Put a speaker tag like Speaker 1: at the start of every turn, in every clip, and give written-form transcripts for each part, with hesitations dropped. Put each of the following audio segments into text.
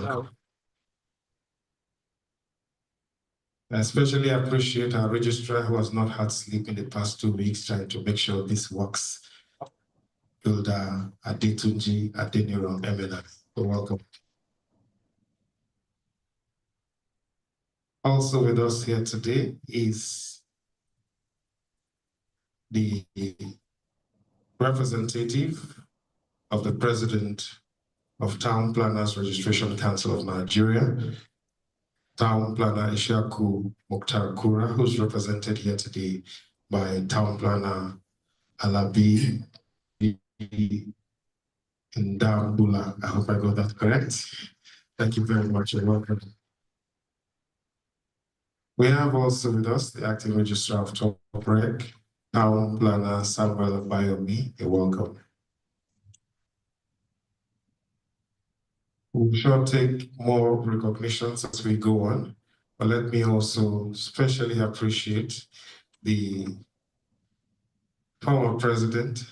Speaker 1: welcome. I especially appreciate our registrar who has not had sleep in the past 2 weeks trying to make sure this works. Hilda Adetunji Adeniro Emena. So welcome. Also with us here today is the representative of the President of Town Planners Registration Council of Nigeria, Town Planner Ishaku Mukhtar Kura, who's represented here today by Town Planner Alabi Ndambula. I hope I got that correct. Thank you very much and welcome. We have also with us the Acting Registrar of Top Rec, Town Planner Samuel Bayomi. You're welcome. We shall take more recognitions as we go on, but let me also especially appreciate the former president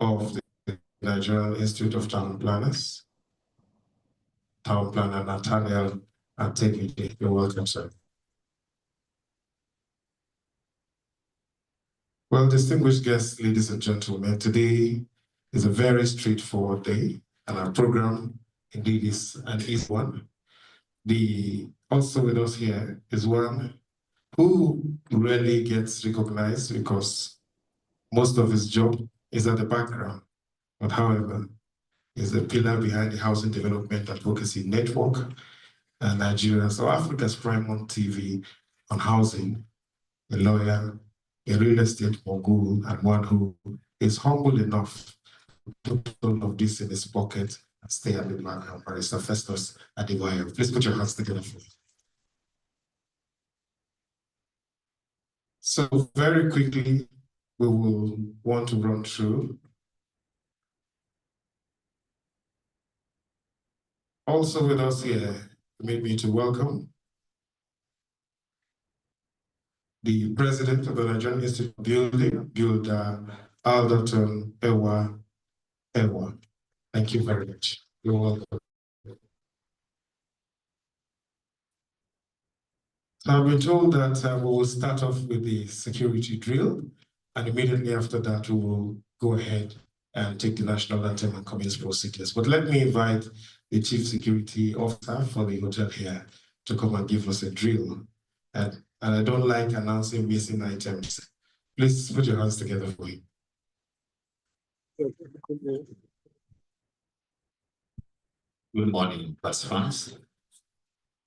Speaker 1: of the Nigerian Institute of Town Planners, Town Planner Nathaniel Ategide. You're welcome, sir. Well, distinguished guests, ladies and gentlemen, today is a very straightforward day, and our program indeed is an easy one. Also with us here is one who rarely gets recognized because most of his job is at the background, but however, is the pillar behind the Housing Development Advocacy Network and Nigeria, so Africa's prime on TV on housing, a lawyer, a real estate mogul, and one who is humble enough to put all of this in his pocket and stay at the background. Barrister Festus Adebayo. Please put your hands together for me. So very quickly, we will want to run through. Also with us here, permit me to welcome the president of the Nigerian Institute of Building, Builder Alderton Ewa. Thank you very much. You're welcome. So I've been told that we will start off with the security drill, and immediately after that, we will go ahead and take the national anthem and commence procedures. But let me invite the Chief Security Officer for the hotel here to come and give us a drill. And I don't like announcing missing items. Please put your hands together for him.
Speaker 2: Good morning, participants.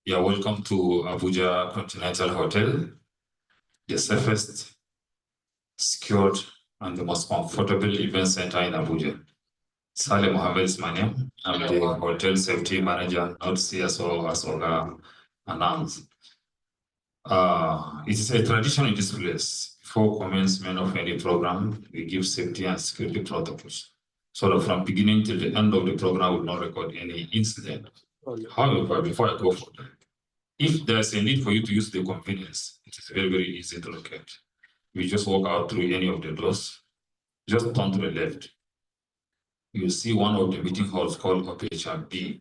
Speaker 2: You are welcome to Abuja Continental Hotel, the safest, secured, and the most comfortable event center in Abuja. Saleh Mohammed is my name. I'm the hotel safety manager, not CSO as Oga announced. It is a tradition in this place. Before commencement of any program, we give safety and security protocols, so that from beginning till the end of the program, we will not record any incident. However, before I go further, if there's a need for you to use the convenience, it is very, very easy to locate. You just walk out through any of the doors, just turn to the left. You see one of the meeting halls called OPHB.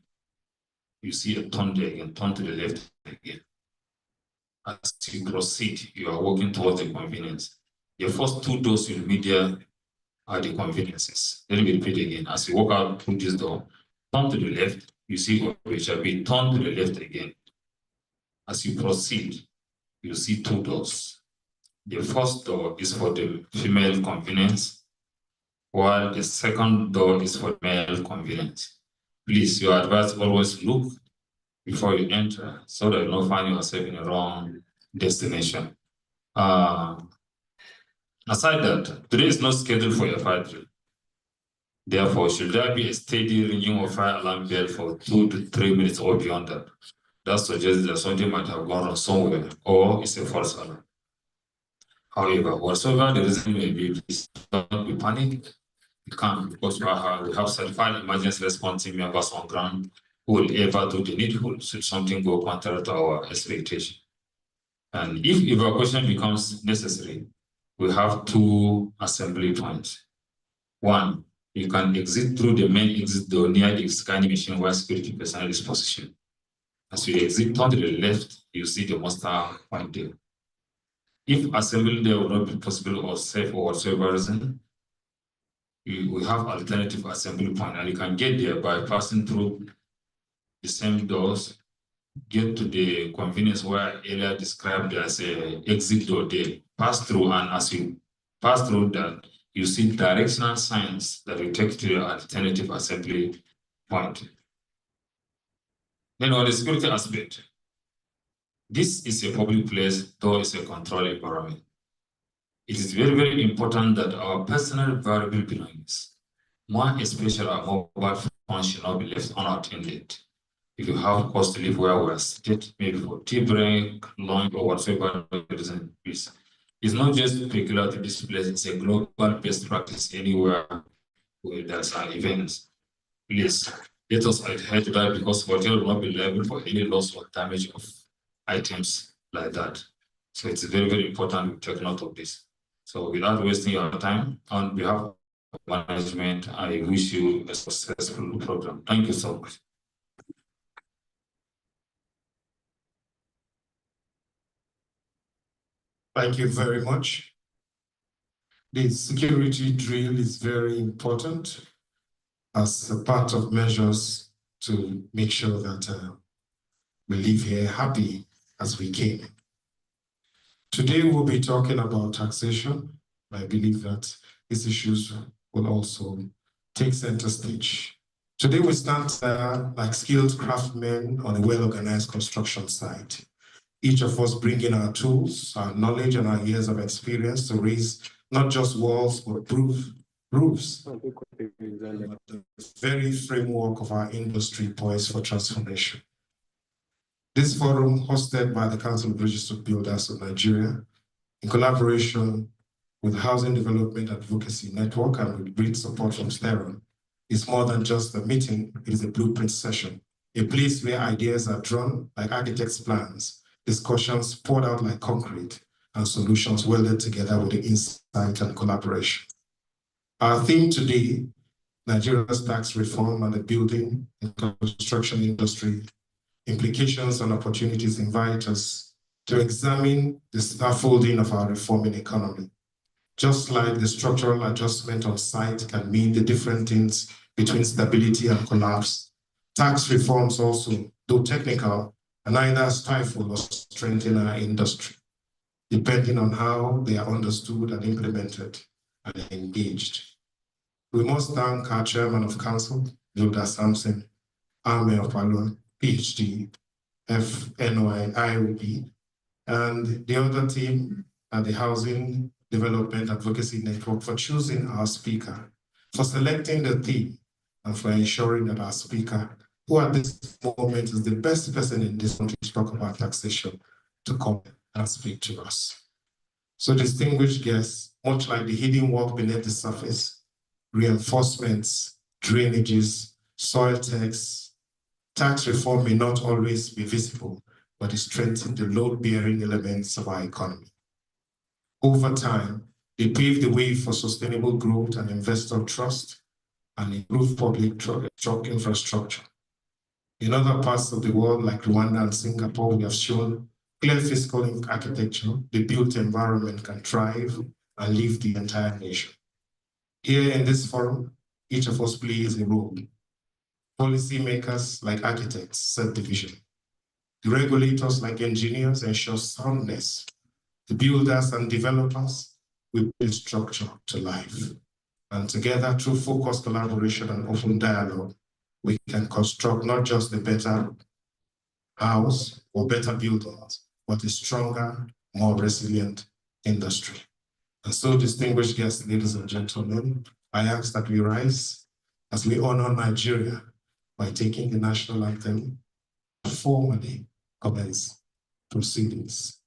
Speaker 2: You see a turn there again, turn to the left again. As you proceed, you are walking towards the convenience. The first two doors you'll meet there are the conveniences. Let me repeat again. As you walk out through this door, turn to the left, you see OPHB, turn to the left again. As you proceed, you see two doors. The first door is for the female convenience, while the second door is for male convenience. Please, you are advised always look before you enter so that you don't find yourself in the wrong destination. Aside that, today is not scheduled for your fire drill. Therefore, should there be a steady ringing of fire alarm bell for 2 to 3 minutes or beyond that, that suggests that something might have gone wrong somewhere, or it's a false alarm. However, whatsoever the reason may be, please don't be panicked. You can't, because we have certified emergency response team members on ground who will ever do the needful should something go contrary to our expectation. And if evacuation becomes necessary, we have 2 assembly points. One You can exit through the main exit door near the scanning machine where security personnel is positioned. As you exit to the left, you see the muster point there. If assembly there will not be possible or safe or whatsoever reason, we have alternative assembly point, and you can get there by passing through the same doors, get to the convenience where earlier described as a exit door there. Pass through, and as you pass through that, you see directional signs that will take to your alternative assembly point. Then on the security aspect, this is a public place, though it's a controlled environment. It is very, very important that our personal variable belongings, more especially our mobile phones, should not be left unattended. If you have cause to live where we are seated, maybe for tea break, lunch, or whatever reason is, it's not just peculiar to this place, it's a global best practice anywhere where there's events. Please let us adhere to that, because hotel will not be liable for any loss or damage of items like that. So it's very, very important we take note of this. So without wasting your time, on behalf of management, I wish you a successful program. Thank you so much.
Speaker 1: Thank you very much. The security drill is very important as a part of measures to make sure that we leave here happy as we came. Today we'll be talking about taxation. I believe that these issues will also take center stage. Today we stand there like skilled craftsmen on a well-organized construction site. Each of us bringing our tools, our knowledge, and our years of experience to raise not just walls, but roofs. The very framework of our industry poised for transformation. This forum, hosted by the Council of Registered Builders of Nigeria, in collaboration with the Housing Development Advocacy Network and with great support from Steron, is more than just a meeting, it is a blueprint session, a place where ideas are drawn like architects' plans, discussions poured out like concrete, and solutions welded together with the insight and collaboration. Our theme today, Nigeria's tax reform and the building and construction industry, implications and opportunities, invite us to examine the scaffolding of our reforming economy. Just like the structural adjustment on site can mean the different things between stability and collapse, tax reforms also, though technical, are neither stifle or strengthen our industry, depending on how they are understood and implemented and engaged. We must thank our Chairman of Council, Hilda Sampson, Ame of Palua, PhD, FNY, IOB, and the other team at the Housing Development Advocacy Network for choosing our speaker, for selecting the theme, and for ensuring that our speaker, who at this moment is the best person in this country to talk about taxation, to come and speak to us. So distinguished guests, much like the hidden work beneath the surface, reinforcements, drainages, soil tax reform may not always be visible, but it strengthens the load-bearing elements of our economy. Over time, they pave the way for sustainable growth and investor trust and improved public truck infrastructure. In other parts of the world, like Rwanda and Singapore, we have shown clear fiscal architecture, the built environment can thrive and lift the entire nation. Here in this forum, each of us plays a role. Policymakers, like architects, set the vision. The regulators, like engineers, ensure soundness. The builders and developers, we bring structure to life. And together, through focused collaboration and open dialogue, we can construct not just a better house or better buildings, but a stronger, more resilient industry. And so, distinguished guests, ladies and gentlemen, I ask that we rise as we honor Nigeria by taking the national anthem, formally commence proceedings.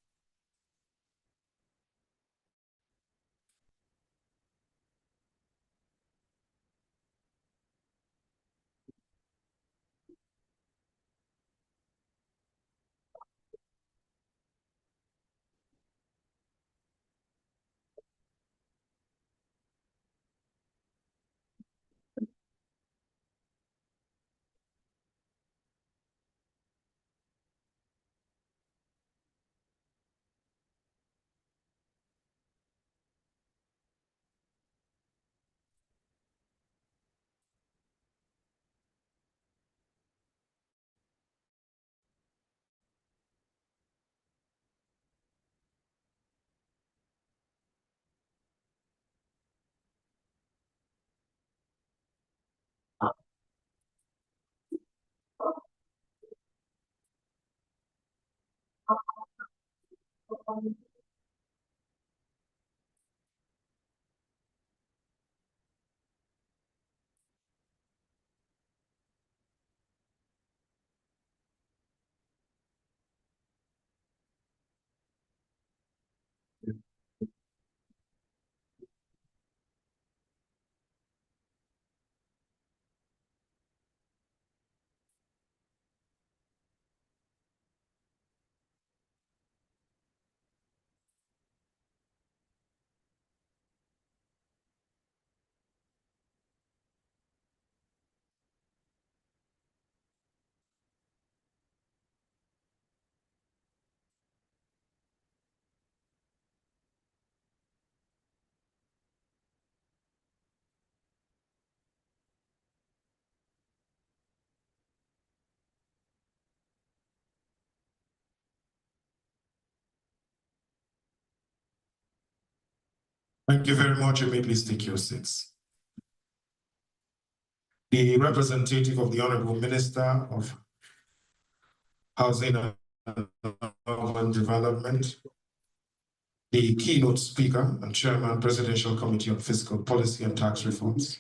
Speaker 1: Thank you very much. You may please take your seats. The representative of the Honorable Minister of Housing and Urban Development, the keynote speaker and chairman, Presidential Committee on Fiscal Policy and Tax Reforms,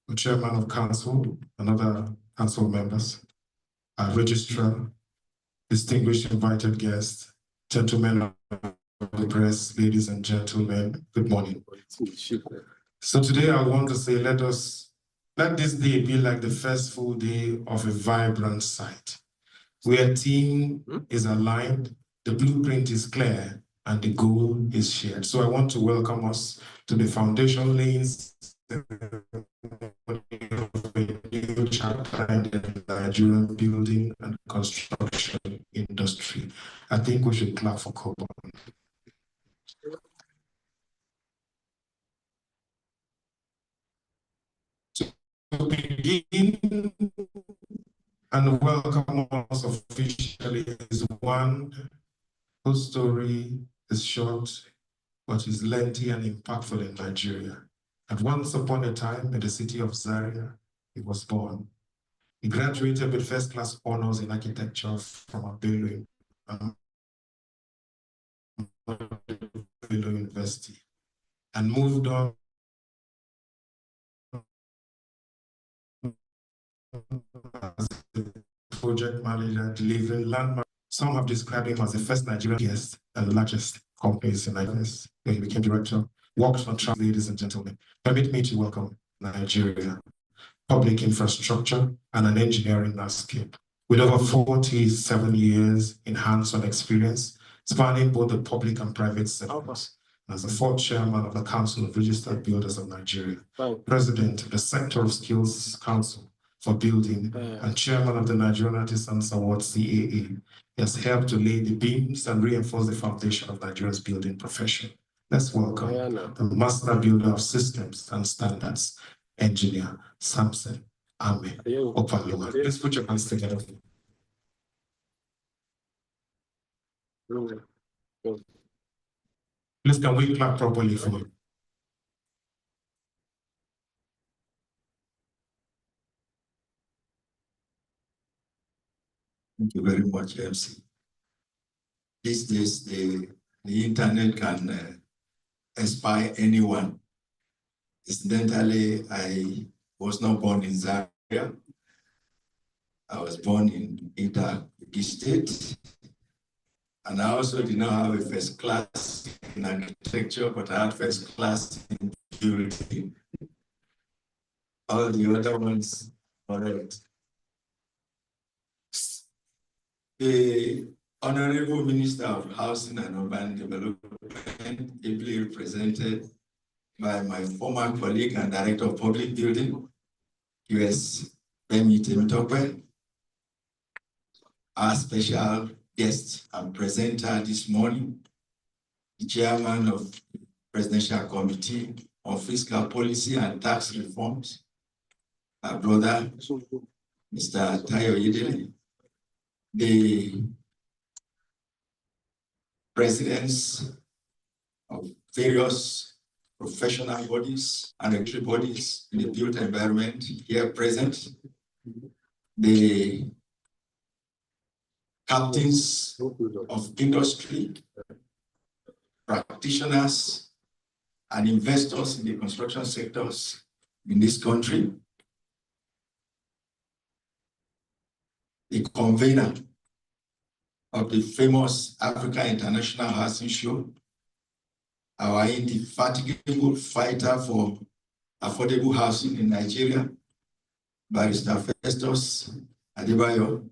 Speaker 1: the chairman of council and other council members, our registrar, distinguished invited guests, gentlemen of the press, ladies and gentlemen, good morning. So today I want to say, let this day be like the first full day of a vibrant site, where team is aligned, the blueprint is clear, and the goal is shared. So I want to welcome us to the foundation lanes of a new chapter in the Nigerian building and construction industry. I think we should clap for Coburn. To begin and welcome us officially is one whose story is short, but is lengthy and impactful in Nigeria. And once upon a time, in the city of Zaria, he was born. He graduated with first-class honors in architecture from Abelo University and moved on as a project manager delivering landmark. Some have described him as the first Nigerian guest and largest companies in Nigeria, where he became director, worked on travel. Ladies and gentlemen, permit me to welcome Nigeria, public infrastructure, and an engineering landscape. With over 47 years in hands-on experience, spanning both the public and private sectors, as the fourth chairman of the Council of Registered Builders of Nigeria, president of the Sector of Skills Council for Building, and chairman of the Nigerian Artisans Award CAA, he has helped to lay the beams and reinforce the foundation of Nigeria's building profession. Let's welcome the master builder of systems and standards, engineer Samson Ame Opalua. Please put your hands together. Please, can we clap properly for him?
Speaker 3: Thank you very much, MC. These days, the internet can inspire anyone. Incidentally, I was not born in Zaria. I was born in Ida-Kogi State. And I also did not have a first class in architecture, but I had first class in building. All the other ones, correct. The Honorable Minister of Housing and Urban Development, ably represented by my former colleague and Director of Public Building, US Femi Temitope, our special guest and presenter this morning, the Chairman of the Presidential Committee on Fiscal Policy and Tax Reforms, our brother, Mr. Tayo Yedele, the presidents of various professional bodies and regulatory bodies in the built environment here present, the captains of industry, practitioners, and investors in the construction sectors in this country, the convener of the famous Africa International Housing Show, our indefatigable fighter for affordable housing in Nigeria, Barrister Festus Adebayo,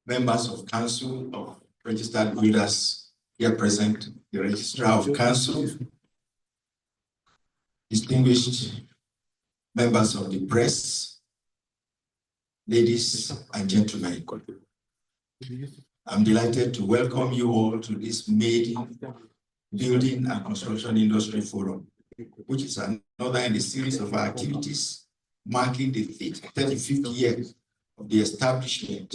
Speaker 3: members of Council of Registered Builders here present, the Registrar of Council, distinguished members of the press, ladies and gentlemen. I'm delighted to welcome you all to this maiden Building and Construction Industry Forum, which is another in a series of activities marking the 35th year of the establishment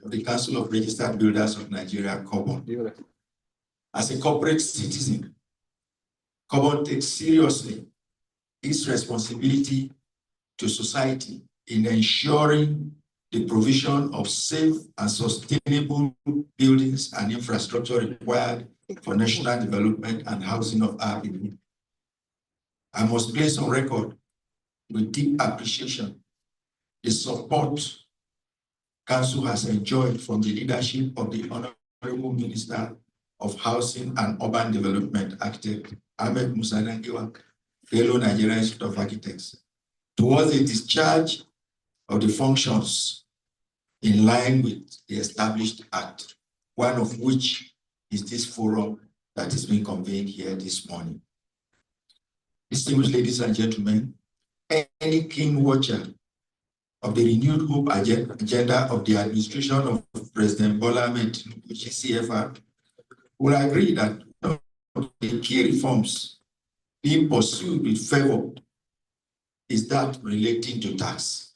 Speaker 3: of the Council of Registered Builders of Nigeria, COBON. As a corporate citizen, COBON takes seriously its responsibility to society in ensuring the provision of safe and sustainable buildings and infrastructure required for national development and housing of our people. I must place on record with deep appreciation the support Council has enjoyed from the leadership of the Honorable Minister of Housing and Urban Development, Architect Ahmed Musa Nangiwa, fellow Nigerian Institute of Architects, towards the discharge of the functions in line with the established act, one of which is this forum that is being convened here this morning. Distinguished ladies and gentlemen, any keen watcher of the renewed hope agenda of the administration of President Bola Ahmed Tinubu, CFR, will agree that the key reforms being pursued with fervor is that relating to tax.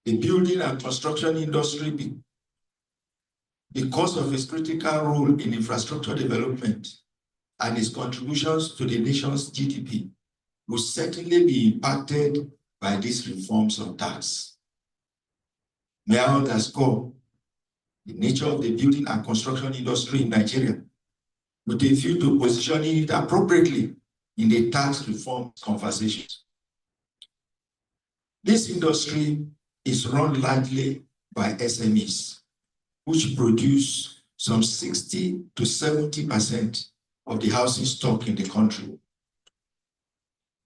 Speaker 3: The building and construction industry, because of its critical role in infrastructure development and its contributions to the nation's GDP, will certainly be impacted by these reforms of tax. May I underscore the nature of the building and construction industry in Nigeria with a view to positioning it appropriately in the tax reform conversations. This industry is run largely by SMEs, which produce some 60 to 70% of the housing stock in the country.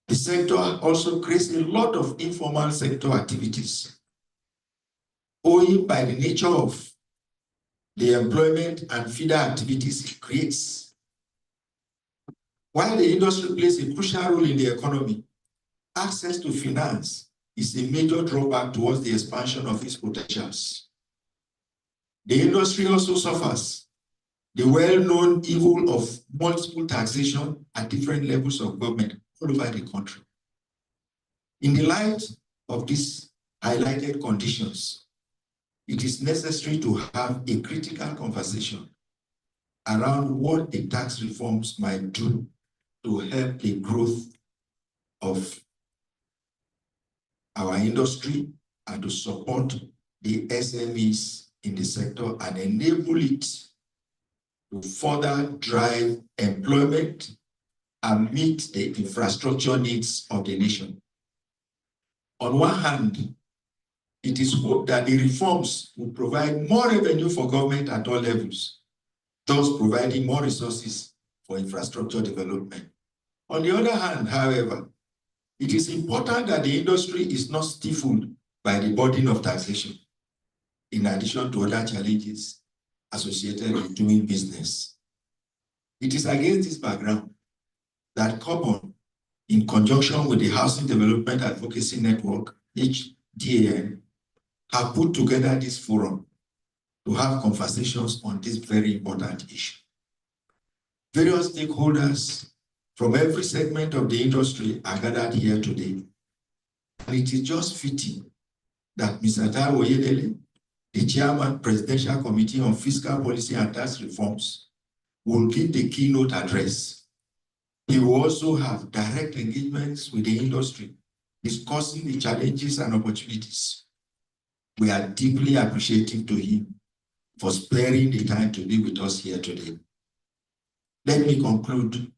Speaker 3: The sector also creates a lot of informal sector activities, owing by the nature of the employment and feeder activities it creates. While the industry plays a crucial role in the economy, access to finance is a major drawback towards the expansion of its potentials. The industry also suffers the well-known evil of multiple taxation at different levels of government all over the country. In the light of these highlighted conditions, it is necessary to have a critical conversation around what the tax reforms might do to help the growth of our industry and to support the SMEs in the sector and enable it to further drive employment and meet the infrastructure needs of the nation. On one hand, it is hoped that the reforms will provide more revenue for government at all levels, thus providing more resources for infrastructure development. On the other hand, however, it is important that the industry is not stifled by the burden of taxation, in addition to other challenges associated with doing business. It is against this background that COBON, in conjunction with the Housing Development Advocacy Network, HDAN, have put together this forum to have conversations on this very important issue. Various stakeholders from every segment of the industry are gathered here today. And it is just fitting that Mr. Taiwo Oyedele, the Chairman, Presidential Committee on Fiscal Policy and Tax Reforms, will give the keynote address. He will also have direct engagements with the industry, discussing the challenges and opportunities. We are deeply appreciative to him for sparing the time to be with us here today. Let me conclude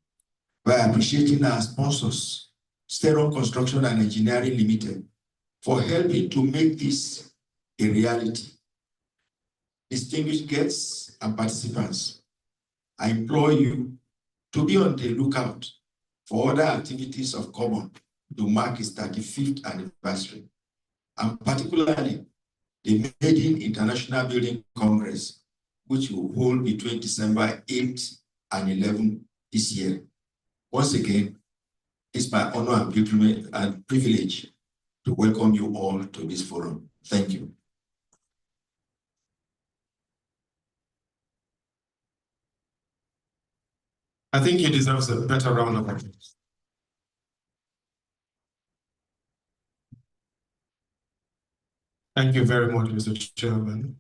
Speaker 3: by appreciating our sponsors, Steron Construction and Engineering Limited, for helping to make this a reality. Distinguished guests and participants, I implore you to be on the lookout for other activities of Common to mark its 35th anniversary, and particularly the Made International Building Congress, which will hold between December 8th and 11th this year. Once again, it's my honor and privilege to welcome you all to this forum. Thank you.
Speaker 1: I think he deserves a better round of applause. Thank you very much, Mr. Chairman.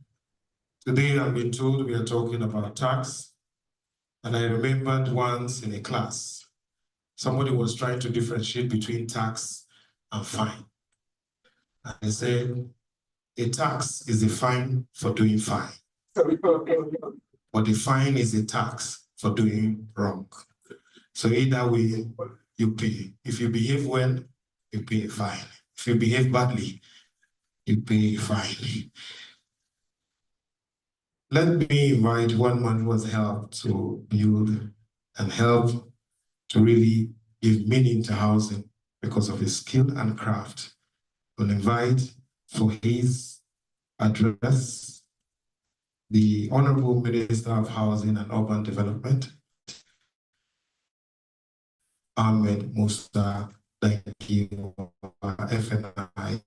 Speaker 1: Today, I've been told we are talking about tax, and I remembered once in a class, somebody was trying to differentiate between tax and fine. And they said, a tax is a fine for doing fine, but a fine is a tax for doing wrong. So either way, you pay. If you behave well, you pay a fine. If you behave badly, you pay a fine. Let me invite one man who has helped to build and help to really give meaning to housing because of his skill and craft. We'll invite for his address the Honorable Minister of Housing and Urban Development, Ahmed Musa, thank you, FNI,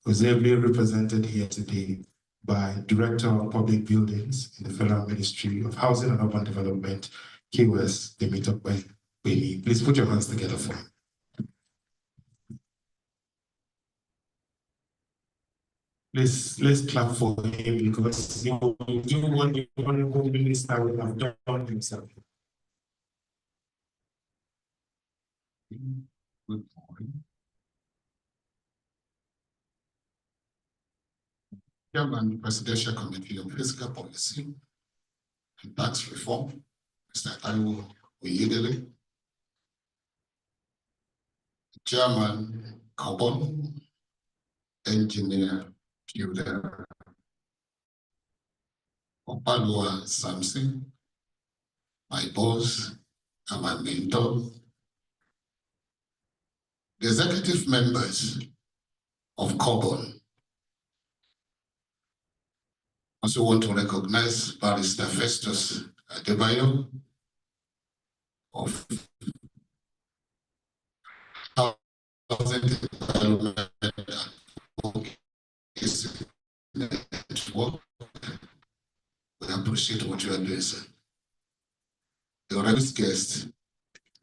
Speaker 1: who's ably represented here today by Director of Public Buildings in the Federal Ministry of Housing and Urban Development, KWS Temitope. Please put your hands together for him. Let's clap for him because he will do what the Honorable Minister would have done himself. Good morning. Chairman, Presidential Committee on Fiscal Policy and Tax Reform, Mr. Taiwo Oyedele. Chairman, Carbon, Engineer, Builder, Opalua Samson, my boss and my mentor, the executive members of Carbon. Also want to recognize Barrister Festus Adebayo of Housing Development Network. We appreciate what you are doing, sir. The honorable guest,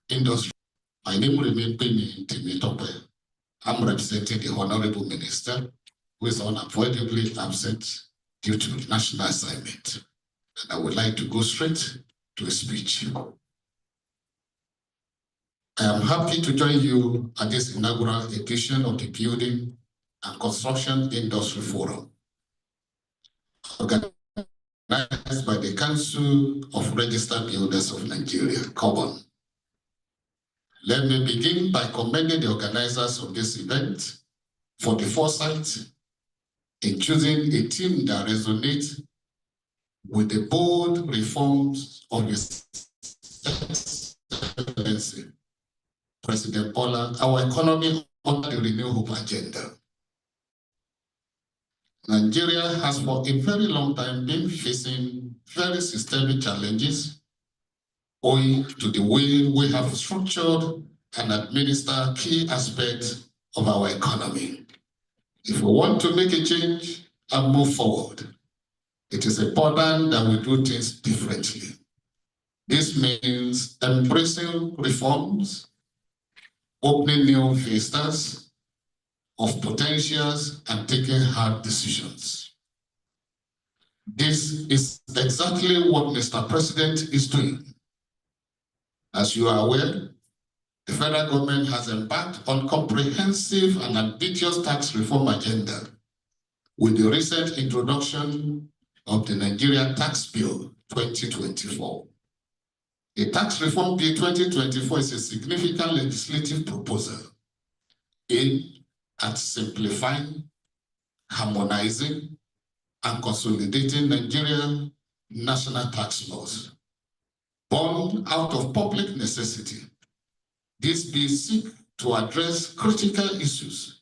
Speaker 1: industry. My name will remain Penny Temitope. I'm representing the Honorable Minister, who is unavoidably absent due to national assignment. And I would like to go straight to a speech. I am happy to join you at this inaugural edition of the Building and Construction Industry Forum, organized by the Council of Registered Builders of Nigeria, COBON. Let me begin by commending the organizers of this event for the foresight in choosing a theme that resonates with the bold reforms of His Excellency, President Bola, our economy under the Renew Hope agenda. Nigeria has for a very long time been facing very systemic challenges owing to the way we have structured and administered key aspects of our economy. If we want to make a change and move forward, it is important that we do things differently. This means embracing reforms, opening new vistas of potentials, and taking hard decisions. This is exactly what Mr. President is doing. As you are aware, the federal government has embarked on comprehensive and ambitious tax reform agenda with the recent introduction of the Nigeria Tax Bill 2024. The Tax Reform Bill 2024 is a significant legislative proposal aimed at simplifying, harmonizing, and consolidating Nigerian national tax laws. Born out of public necessity, this bill seeks to address critical issues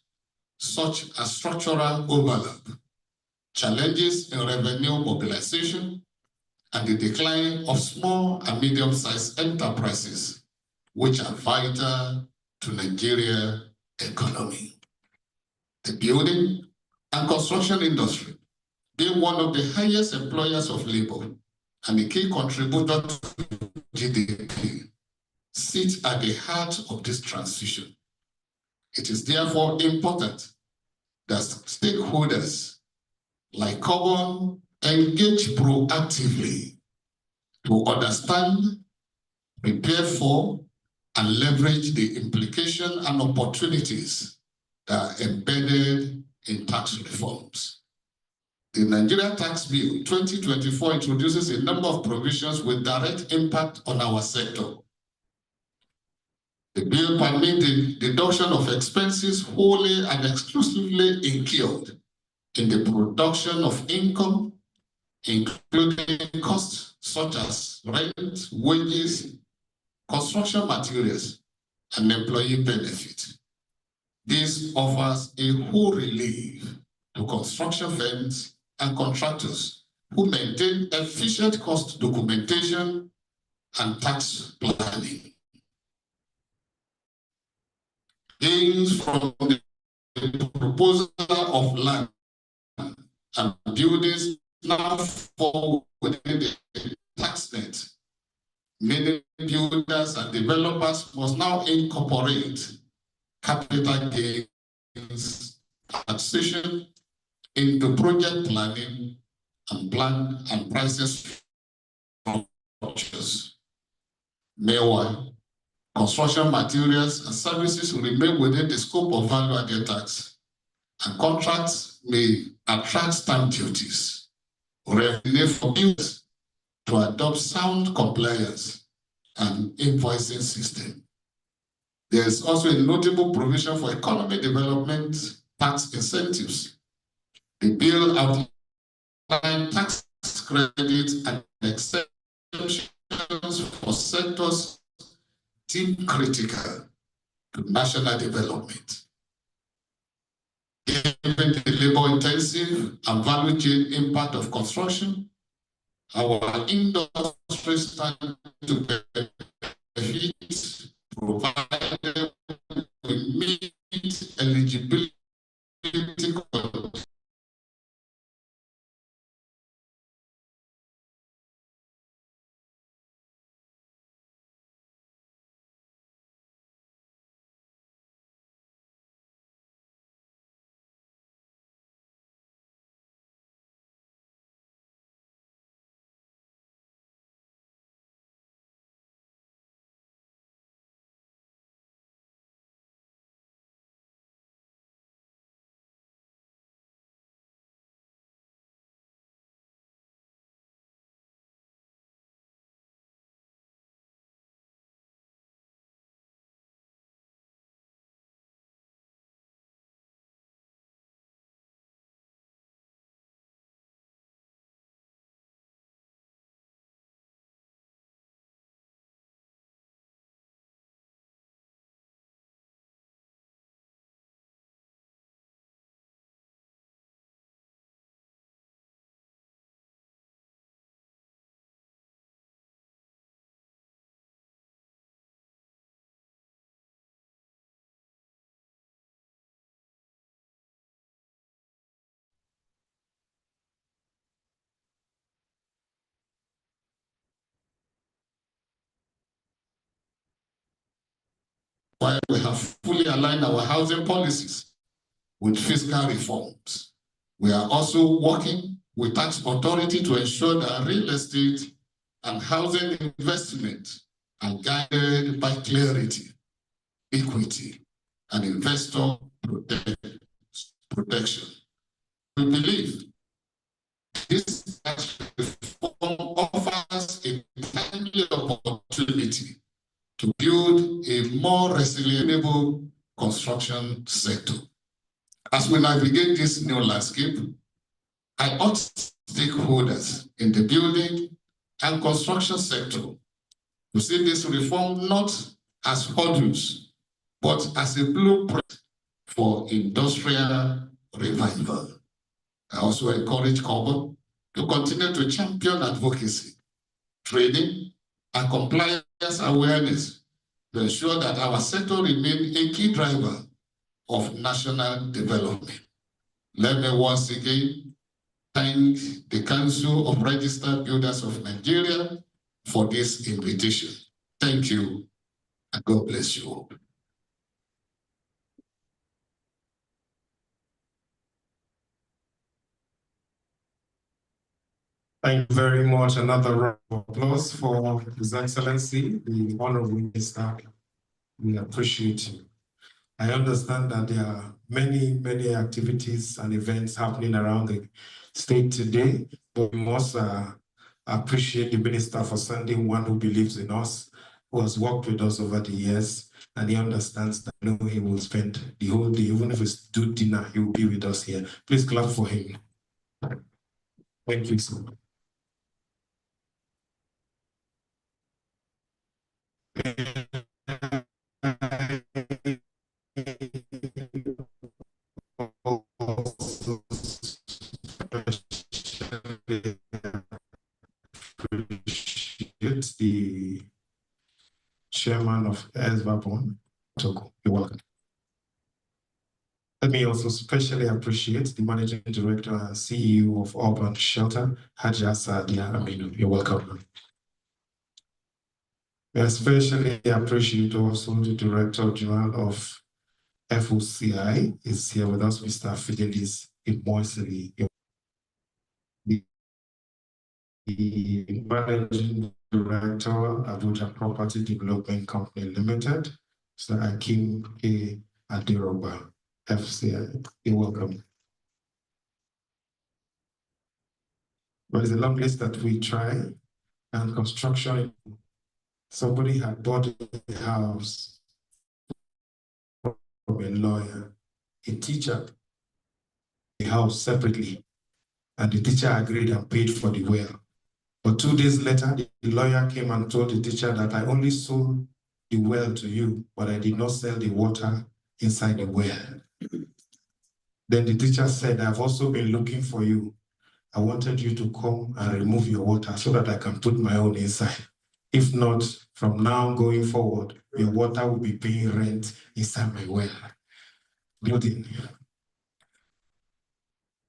Speaker 1: such as structural overlap, challenges in revenue mobilization, and the decline of small and medium-sized enterprises, which are vital to Nigeria's economy. The building and construction industry, being one of the highest employers of labor and a key contributor to GDP, sits at the heart of this transition. It is therefore important that stakeholders like Carbon engage proactively to understand, prepare for, and leverage the implications and opportunities that are embedded in tax reforms. The Nigeria Tax Bill 2024 introduces a number of provisions with direct impact on our sector. The bill permits the deduction of expenses wholly and exclusively incurred in the production of income, including costs such as rent, wages, construction materials, and employee benefits. This offers a whole relief to construction firms and contractors who maintain efficient cost documentation and tax planning. Gains from the proposal of land and buildings now fall within the tax net. Many builders and developers must now incorporate capital gains taxation into project planning and plan and prices structures. Meanwhile, construction materials and services will remain within the scope of value-added tax, and contracts may attract stamp duties or revenue for builders to adopt sound compliance and invoicing system. There is also a notable provision for economic development tax incentives. The bill outlines tax credits and exceptions for sectors deemed critical to national development. Given the labor-intensive and value chain impact of construction, our industry stands to benefit provided we meet eligibility conditions. While we have fully aligned our housing policies with fiscal reforms, we are also working with tax authority to ensure that real estate and housing investment are guided by clarity equity, and investor protection. We believe this reform offers a timely opportunity to build a more resilient construction sector. As we navigate this new landscape, I urge stakeholders in the building and construction sector to see this reform not as hurdles, but as a blueprint for industrial revival. I also encourage COBA to continue to champion advocacy, training, and compliance awareness to ensure that our sector remains a key driver of national development. Let me once again thank the Council of Registered Builders of Nigeria for this invitation. Thank you, and God bless you all. Thank you very much. Another round of applause for His Excellency, the Honorable Minister. We appreciate you. I understand that there are many activities and events happening around the state today, but we must appreciate the Minister for sending one who believes in us, who has worked with us over the years, and he understands that he will spend the whole day, even if it's do dinner, he will be with us here. Please clap for him. Thank you so much. Appreciate the chairman of SVAPON, Togo. You're welcome. Let me also especially appreciate the managing director and CEO of Urban Shelter, Haja Sadia Aminu. You're welcome. We especially appreciate also the Director General of FOCI is here with us, Mr. Fidelis Imoisili. The Managing Director, Abuja Property Development Company Limited, Mr. Akim A. Adiroba, FCI. You're welcome. But it's a long list that we try, and construction. Somebody had bought a house from a lawyer, a teacher, a house separately, and the teacher agreed and paid for the well. But 2 days later, the lawyer came and told the teacher that I only sold the well to you, but I did not sell the water inside the well. Then the teacher said, I've also been looking for you. I wanted you to come and remove your water so that I can put my own inside. If not, from now going forward, your water will be paying rent inside my well. Building.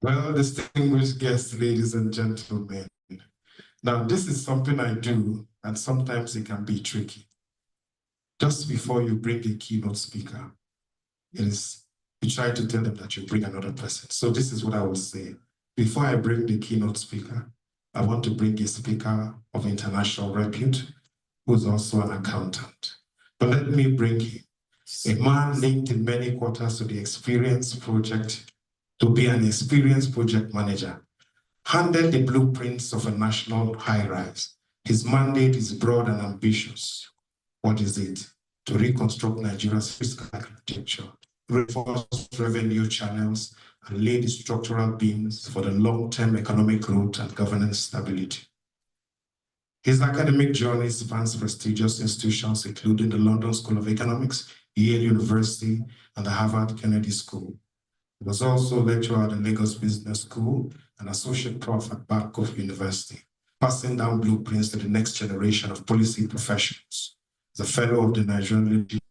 Speaker 1: Well, distinguished guests, ladies and gentlemen. Now, this is something I do, and sometimes it can be tricky. Just before you bring a keynote speaker, you try to tell them that you bring another person. So this is what I will say. Before I bring the keynote speaker, I want to bring a speaker of international repute, who's also an accountant. But let me bring him, a man linked in many quarters to the Experience Project, to be an experienced project manager, handed the blueprints of a national high-rise. His mandate is broad and ambitious. What is it? To reconstruct Nigeria's fiscal architecture, reinforce revenue channels, and lay the structural beams for the long-term economic growth and governance stability. His academic journey spans prestigious institutions, including the London School of Economics, Yale University, and the Harvard Kennedy School. He was also a lecturer at the Lagos Business School and associate prof at Babcock University, passing down blueprints to the next generation of policy professionals. He's a fellow of the Nigerian Leadership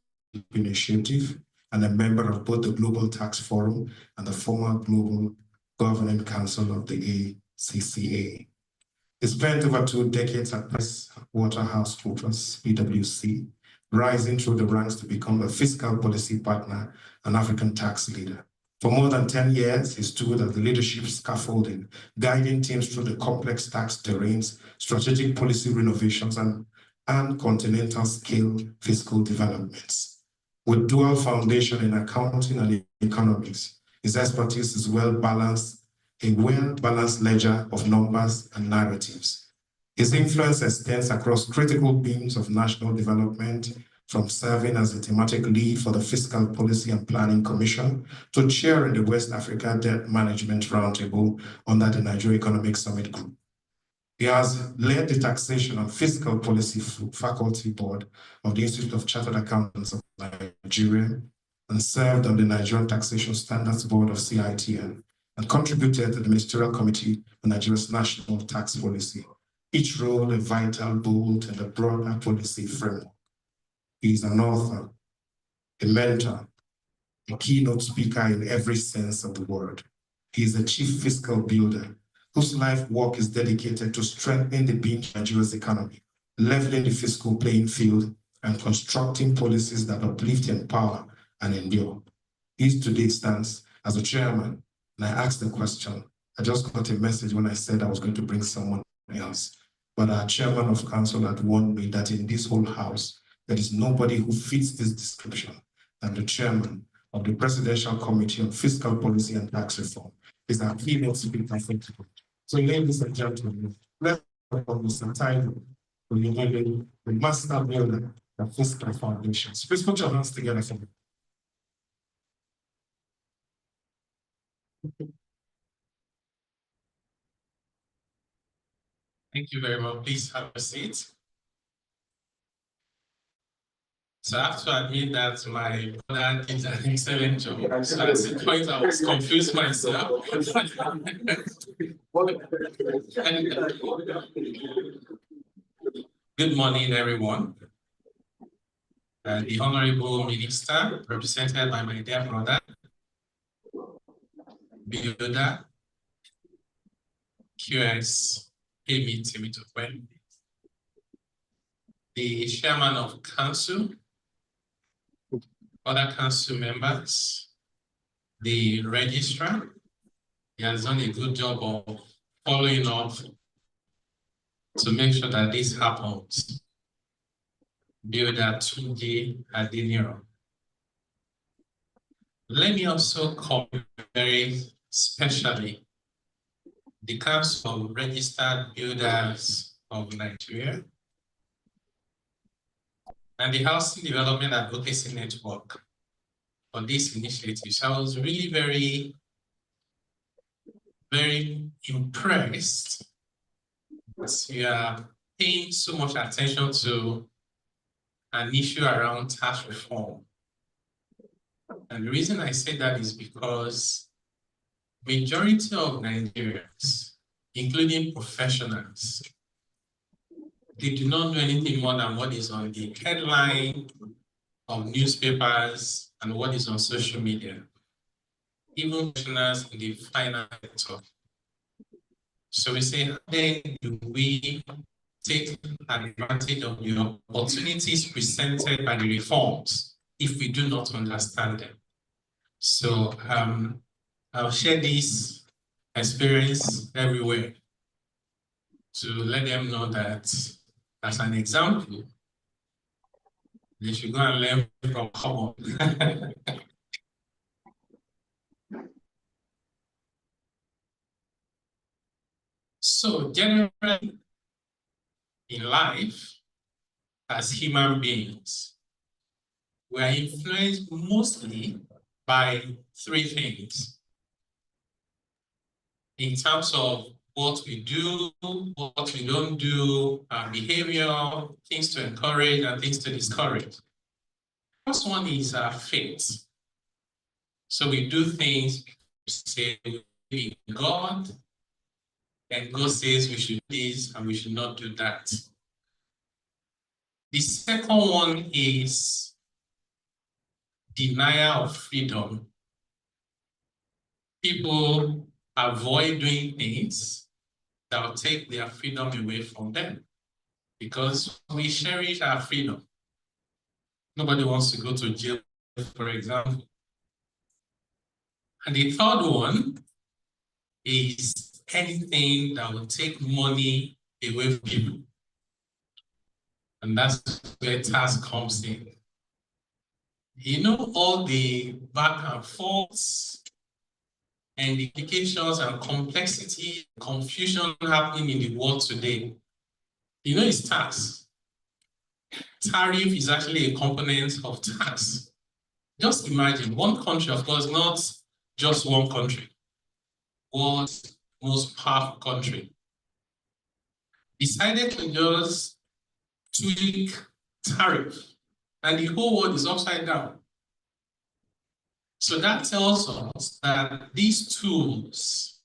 Speaker 1: Initiative and a member of both the Global Tax Forum and the former Global Governing Council of the ACCA. He spent over 2 decades at PricewaterhouseCoopers, PwC, rising through the ranks to become a fiscal policy partner and African tax leader. For more than 10 years, he stood at the leadership scaffolding, guiding teams through the complex tax terrains, strategic policy renovations, and continental scale fiscal developments. with dual foundation in accounting and economics. His expertise is a well-balanced ledger of numbers and narratives. His influence extends across critical beams of national development, from serving as the thematic lead for the Fiscal Policy and Planning Commission to chairing the West Africa Debt Management Roundtable under the Nigeria Economic Summit Group. He has led the Taxation and Fiscal Policy Faculty Board of the Institute of Chartered Accountants of Nigeria and served on the Nigerian Taxation Standards Board of CITN and contributed to the Ministerial Committee on Nigeria's National Tax Policy, each role a vital bolt in the broader policy framework. He is an author, a mentor, a keynote speaker in every sense of the word. He is a chief fiscal builder whose life work is dedicated to strengthening the being of Nigeria's economy, leveling the fiscal playing field, and constructing policies that uplift, empower, and endure. He today stands as a chairman, and I asked the question. I just got a message when I said I was going to bring someone else, but our chairman of council had warned me that in this whole house, there is nobody who fits this description than the chairman of the Presidential Committee on Fiscal Policy and Tax Reform. Is our keynote speaker for today. So, ladies and gentlemen, let's welcome Mr. Tyler, the master builder of fiscal foundations. Please put your hands together for me.
Speaker 4: Thank you very much. Please have a seat. So I have to admit that my brother did an excellent job. So at the point I was confused myself. Good morning, everyone. The Honorable Minister, represented by my dear brother, Builder, QS, Amy Timitokwen, the Chairman of Council, other council members, the registrar. He has done a good job of following up to make sure that this happens. Builder Tunji Adiniro. Let me also comment very specially the Council of Registered Builders of Nigeria and the Housing Development Advocacy Network for this initiative. So I was really very impressed as you are paying so much attention to an issue around tax reform. And the reason I say that is because majority of Nigerians, including professionals, they do not know anything more than what is on the headline of newspapers and what is on social media, even professionals in the finance sector. So we say, how then do we take advantage of the opportunities presented by the reforms if we do not understand them? So I'll share this experience everywhere to let them know that, as an example, they should go and learn from common. So generally in life, as human beings, we are influenced mostly by three things in terms of what we do, what we don't do, our behavior, things to encourage and things to discourage. First one is our faith. So we do things, we say we believe in God, and God says we should do this and we should not do that. The second one is denial of freedom. People avoid doing things that will take their freedom away from them because we cherish our freedom. Nobody wants to go to jail, for example. And the third one is anything that will take money away from people. And that's where tax comes in. You know, all the back and forths and the implications and complexity, confusion happening in the world today. You know, it's tax. Tariff is actually a component of tax. Just imagine one country, of course, not just one country, world's most powerful country, decided to just tweak tariff, and the whole world is upside down. So that tells us that these tools,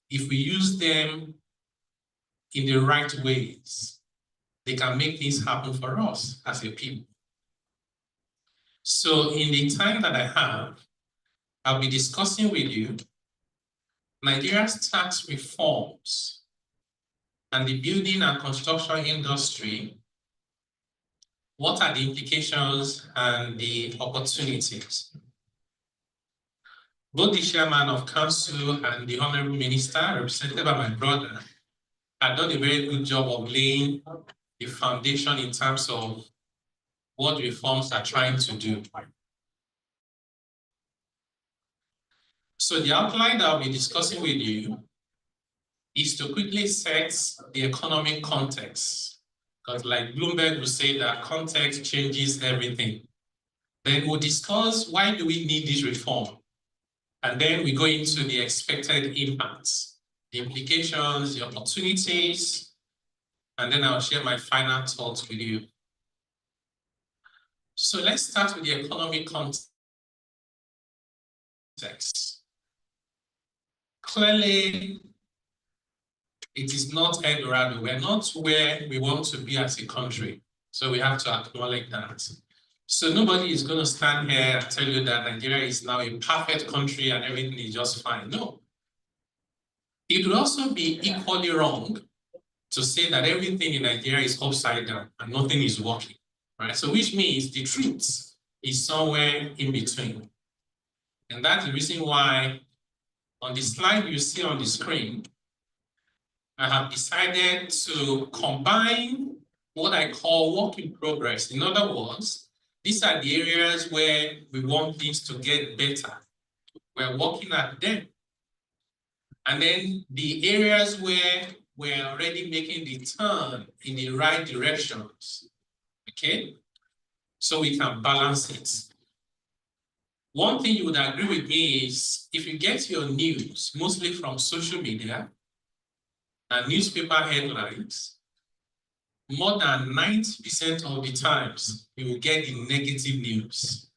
Speaker 4: if we use them in the right ways, they can make things happen for us as a people. So in the time that I have, I'll be discussing with you Nigeria's tax reforms and the building and construction industry. What are the implications and the opportunities? Both the chairman of council and the honorable minister, represented by my brother, had done a very good job of laying the foundation in terms of what reforms are trying to do. So the outline that I'll be discussing with you is to quickly set the economic context. Because like Bloomberg will say that context changes everything. Then we'll discuss why do we need this reform? And then we go into the expected impacts, the implications, the opportunities, and then I'll share my final thoughts with you. So let's start with the economic context. Clearly, it is not Eldorado. We're not where we want to be as a country. So we have to acknowledge that. So nobody is going to stand here and tell you that Nigeria is now a perfect country and everything is just fine. No. It would also be equally wrong to say that everything in Nigeria is upside down and nothing is working, right? So which means the truth is somewhere in between. And that's the reason why on the slide you see on the screen, I have decided to combine what I call work in progress. In other words, these are the areas where we want things to get better. We're working at them. And then the areas where we're already making the turn in the right directions, okay? So we can balance it. One thing you would agree with me is if you get your news mostly from social media and newspaper headlines, more than 90% of the times you will get the negative news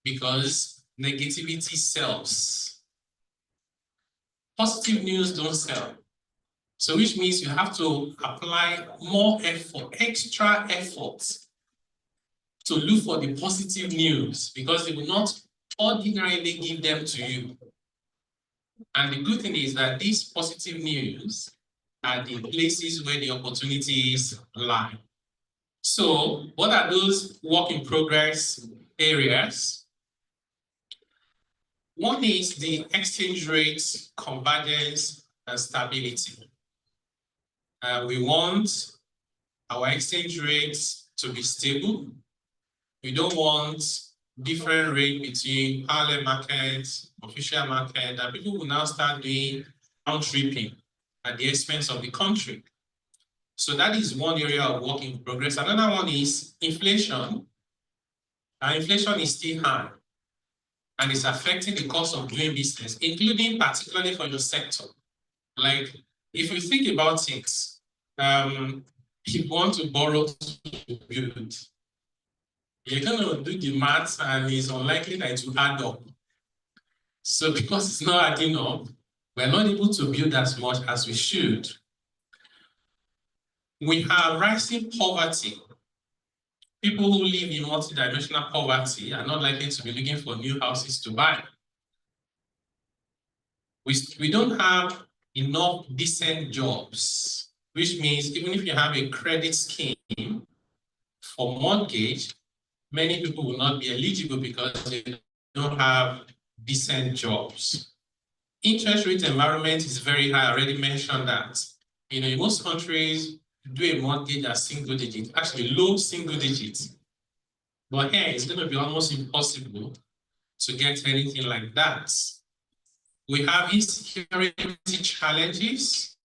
Speaker 4: because negativity sells. Positive news don't sell. So which means you have to apply more effort, extra effort to look for the positive news because they will not ordinarily give them to you. And the good thing is that these positive news are the places where the opportunities lie. So what are those work in progress areas? One is the exchange rate, convergence, and stability. We want our exchange rates to be stable. We don't want different rate between parallel markets, official market, that people will now start doing round tripping at the expense of the country. So that is one area of work in progress. Another one is inflation. And inflation is still high and it's affecting the cost of doing business, including particularly for your sector. Like if you think about it, if you want to borrow to build, you're going to do the math and it's unlikely that it will add up. So because it's not adding up, we're not able to build as much as we should. We have rising poverty. People who live in multidimensional poverty are not likely to be looking for new houses to buy. We don't have enough decent jobs, which means even if you have a credit scheme for mortgage, many people will not be eligible because they don't have decent jobs. Interest rate environment is very high. I already mentioned that. You know, in most countries, do a mortgage at single digit, actually low single digits. But here, it's going to be almost impossible to get anything like that. We have insecurity challenges,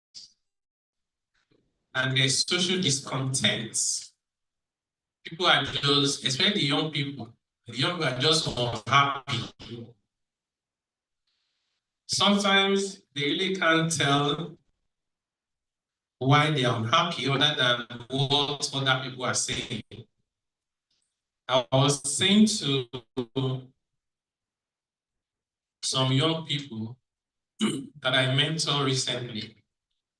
Speaker 4: and there's social discontent. People are just, especially young people, the young people are just unhappy. Sometimes they really can't tell why they are unhappy other than what other people are saying. I was saying to some young people that I mentor recently,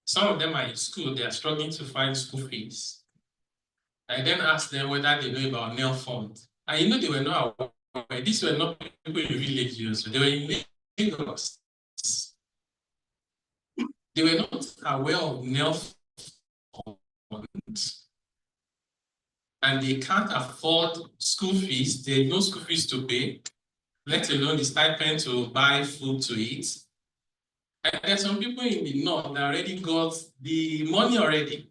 Speaker 4: some of them are in school, they are struggling to find school fees. I then asked them whether they know about nail fund. And you know, they were not aware. These were not people in villages, they were in Lagos. They were not aware of nail funds. And they can't afford school fees. They have no school fees to pay, let alone the stipend to buy food to eat. And there's some people in the north that already got the money already.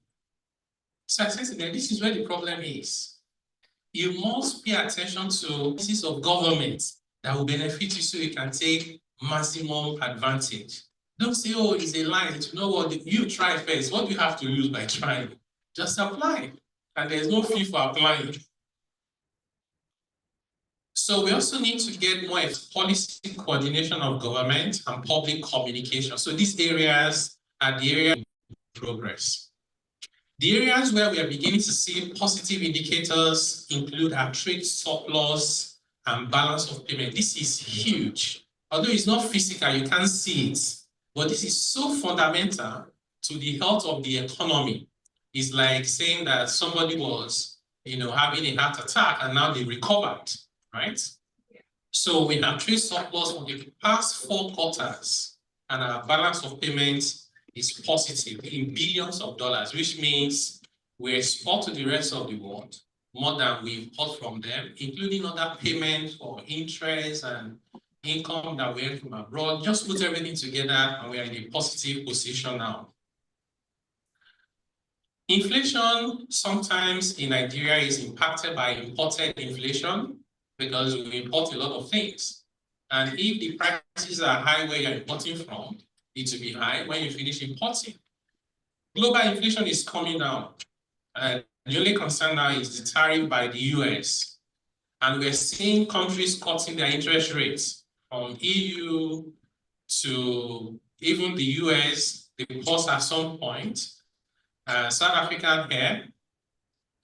Speaker 4: So I said to them, this is where the problem is. You must pay attention to pieces of government that will benefit you so you can take maximum advantage. Don't say, oh, it's a line. You know what? You try first. What do you have to lose by trying? Just apply. And there's no fee for applying. So we also need to get more policy coordination of government and public communication. So these areas are the areas of progress. The areas where we are beginning to see positive indicators include our trade surplus and balance of payment. This is huge. Although it's not physical, you can't see it, but this is so fundamental to the health of the economy. It's like saying that somebody was, having a heart attack and now they recovered, right? So we have trade surplus for the past 4 quarters, and our balance of payments is positive in billions of dollars, which means we export to the rest of the world more than we import from them, including other payments for interest and income that we earn from abroad. Just put everything together and we are in a positive position now. Inflation sometimes in Nigeria is impacted by imported inflation because we import a lot of things. And if the prices are high where you're importing from, it will be high when you finish importing. Global inflation is coming down. And the only concern now is the tariff by the US. And we're seeing countries cutting their interest rates from EU to even the US. They pause at some point. South Africa here,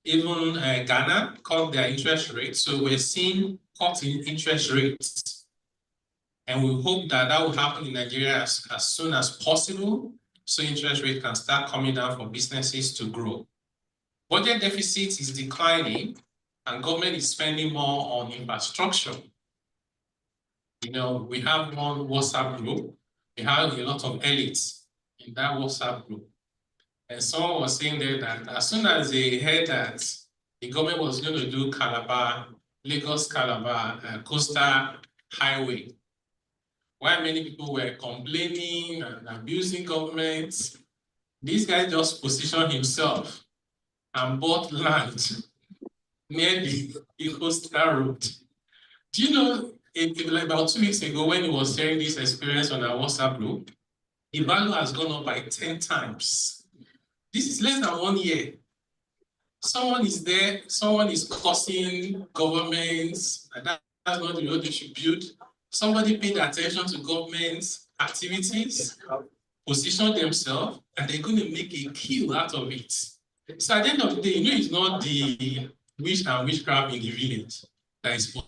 Speaker 4: even Ghana cut their interest rates. So we're seeing cut in interest rates. And we hope that that will happen in Nigeria as soon as possible, so interest rate can start coming down for businesses to grow. Budget deficit is declining, and government is spending more on infrastructure. We have one WhatsApp group. We have a lot of elites in that WhatsApp group. And someone was saying there that as soon as they heard that the government was going to do Lagos-Calabar coastal highway, while many people were complaining and abusing government, this guy just positioned himself and bought land near the coastal road. Do you know, like about 2 weeks ago when he was sharing this experience on our WhatsApp group, the value has gone up by 10 times. This is less than 1 year. Someone is there, someone is causing governments, and that's not the road they should build. Somebody paid attention to government activities, position themselves, and they're going to make a kill out of it. So at the end of the day, it's not the witch and witchcraft in the village that is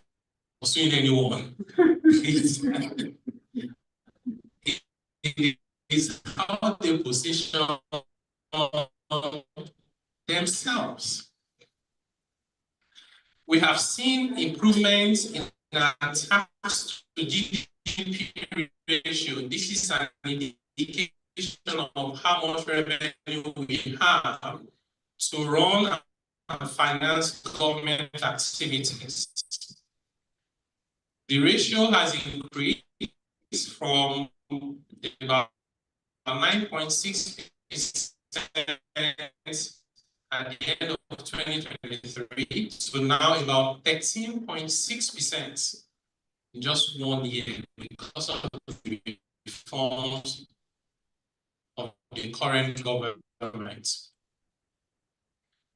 Speaker 4: pursuing anyone. It's how they position themselves. We have seen improvements in our tax to GDP ratio. This is an indication of how much revenue we have to run and finance government activities. The ratio has increased from about 9.6% at the end of 2023 to now about 13.6% in just 1 year because of the reforms of the current government.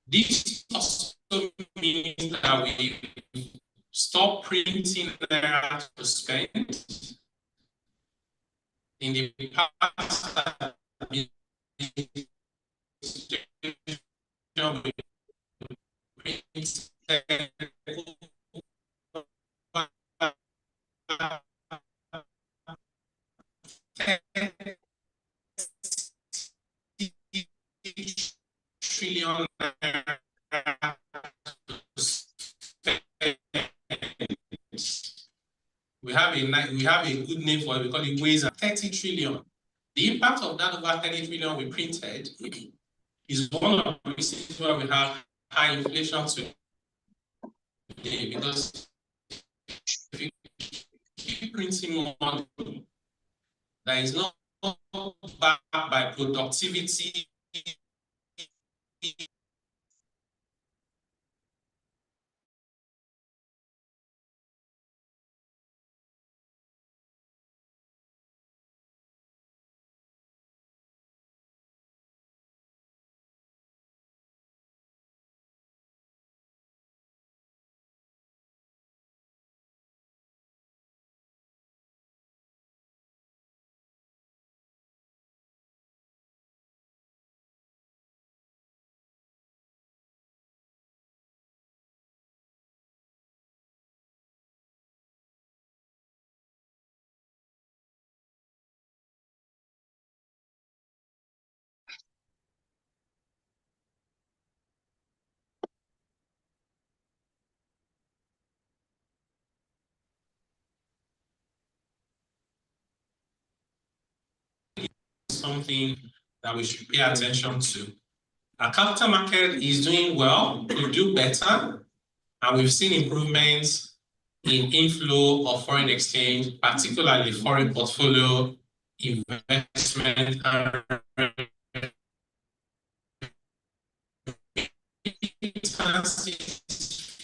Speaker 4: This also means that we stop printing naira to spend. In the past, we trillion we have a good name for it. We call it ways at 30 trillion. The impact of that over 30 trillion we printed is one of the reasons why we have high inflation today. Because if you keep printing money that is not backed by productivity, something that we should pay attention to. Our capital market is doing well, could do better, and we've seen improvements in inflow of foreign exchange, particularly foreign portfolio investment and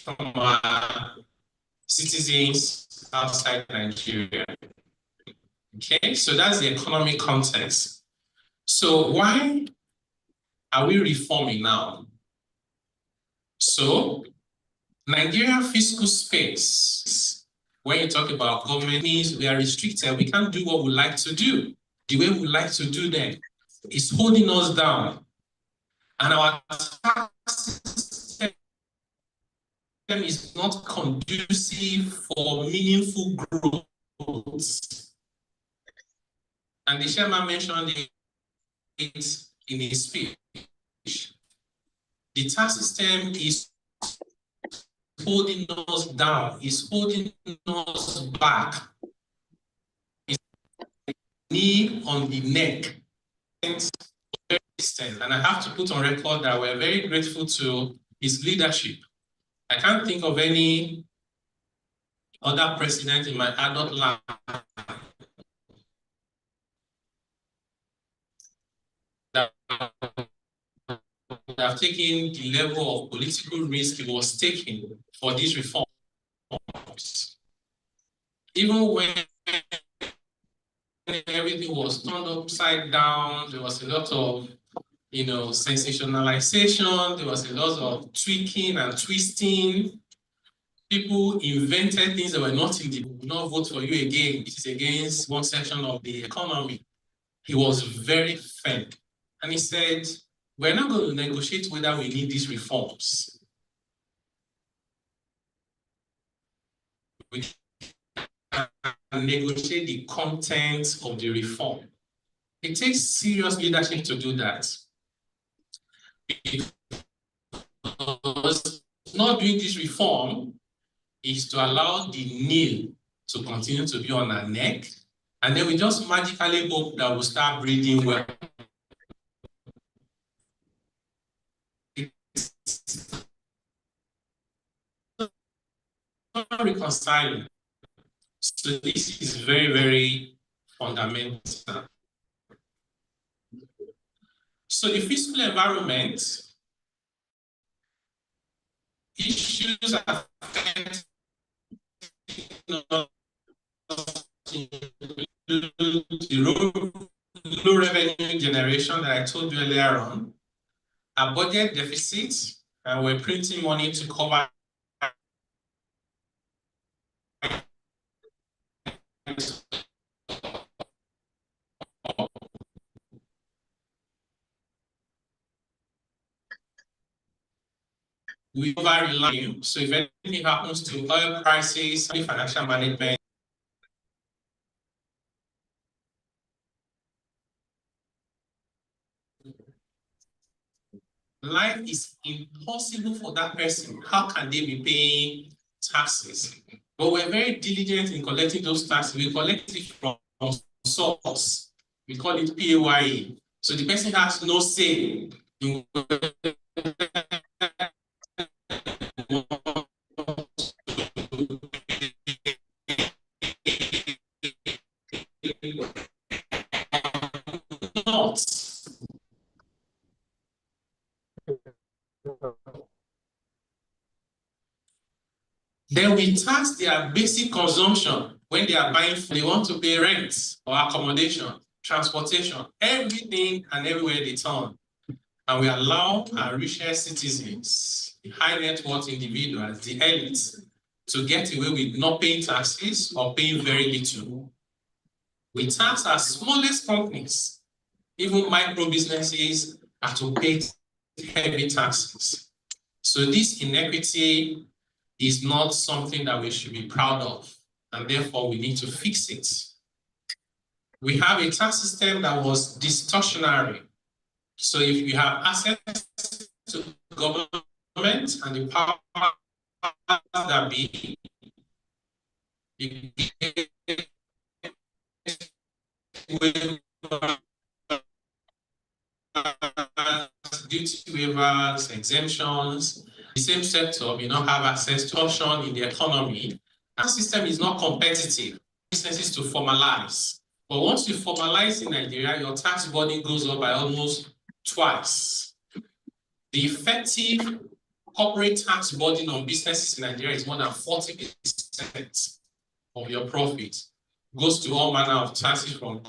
Speaker 4: from our citizens outside Nigeria. Okay, so that's the economic context. So why are we reforming now? So Nigeria fiscal space, when you talk about government, means we are restricted. We can't do what we like to do. The way we like to do them is holding us down. And our tax system is not conducive for meaningful growth. And the chairman mentioned it in his speech. The tax system is holding us down, is holding us back. It's knee on the neck. And I have to put on record that we're very grateful to his leadership. I can't think of any other president in my adult life that have taken the level of political risk he was taking for these reforms. Even when everything was turned upside down, there was a lot of sensationalization, there was a lot of tweaking and twisting. People invented things that were not in the will not vote for you again. It is against one section of the economy. He was very firm. And he said, we're not going to negotiate whether we need these reforms. We can negotiate the content of the reform. It takes serious leadership to do that. Because not doing this reform is to allow the nail to continue to be on our neck, and then we just magically hope that we'll start breathing well. It's not reconciling. So this is very, very fundamental. So the fiscal environment issues affecting the low revenue generation that I told you earlier on, a budget deficit, and we're printing money to cover we over-rely. So if anything happens to oil prices, financial management, life is impossible for that person. How can they be paying taxes? But we're very diligent in collecting those taxes. We collect it from source. We call it PAYE. So the person has no say in not. Then we tax their basic consumption when they are buying food. They want to pay rent or accommodation, transportation, everything and everywhere they turn. And we allow our richest citizens, the high net worth individuals, the elite, to get away with not paying taxes or paying very little. We tax our smallest companies, even micro businesses, are to pay heavy taxes. So this inequity is not something that we should be proud of, and therefore we need to fix it. We have a tax system that was distortionary. So if you have access to government and the power that be, you get duty waivers, exemptions. The same sector may not have access to option in the economy. Our system is not competitive. Businesses to formalize. But once you formalize in Nigeria, your tax burden goes up by almost twice. The effective corporate tax burden on businesses in Nigeria is more than 40% of your profit. Goes to all manner of taxes from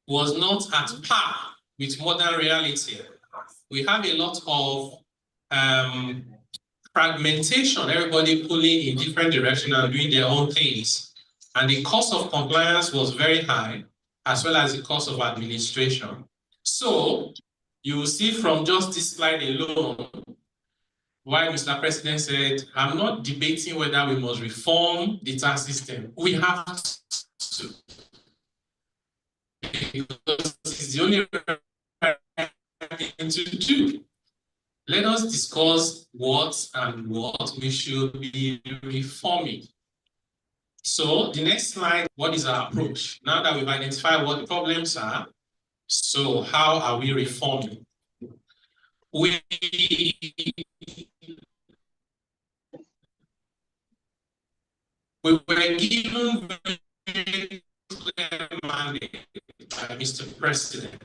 Speaker 4: was not at par with modern reality. We have a lot of fragmentation, everybody pulling in different directions and doing their own things. And the cost of compliance was very high, as well as the cost of administration. So you will see from just this slide alone, why Mr. President said, I'm not debating whether we must reform the tax system. We have to. Because it's the only thing to do. Let us discuss what we should be reforming. So the next slide, what is our approach? Now that we've identified what the problems are, so how are we reforming? We were given very clear mandate by Mr. President.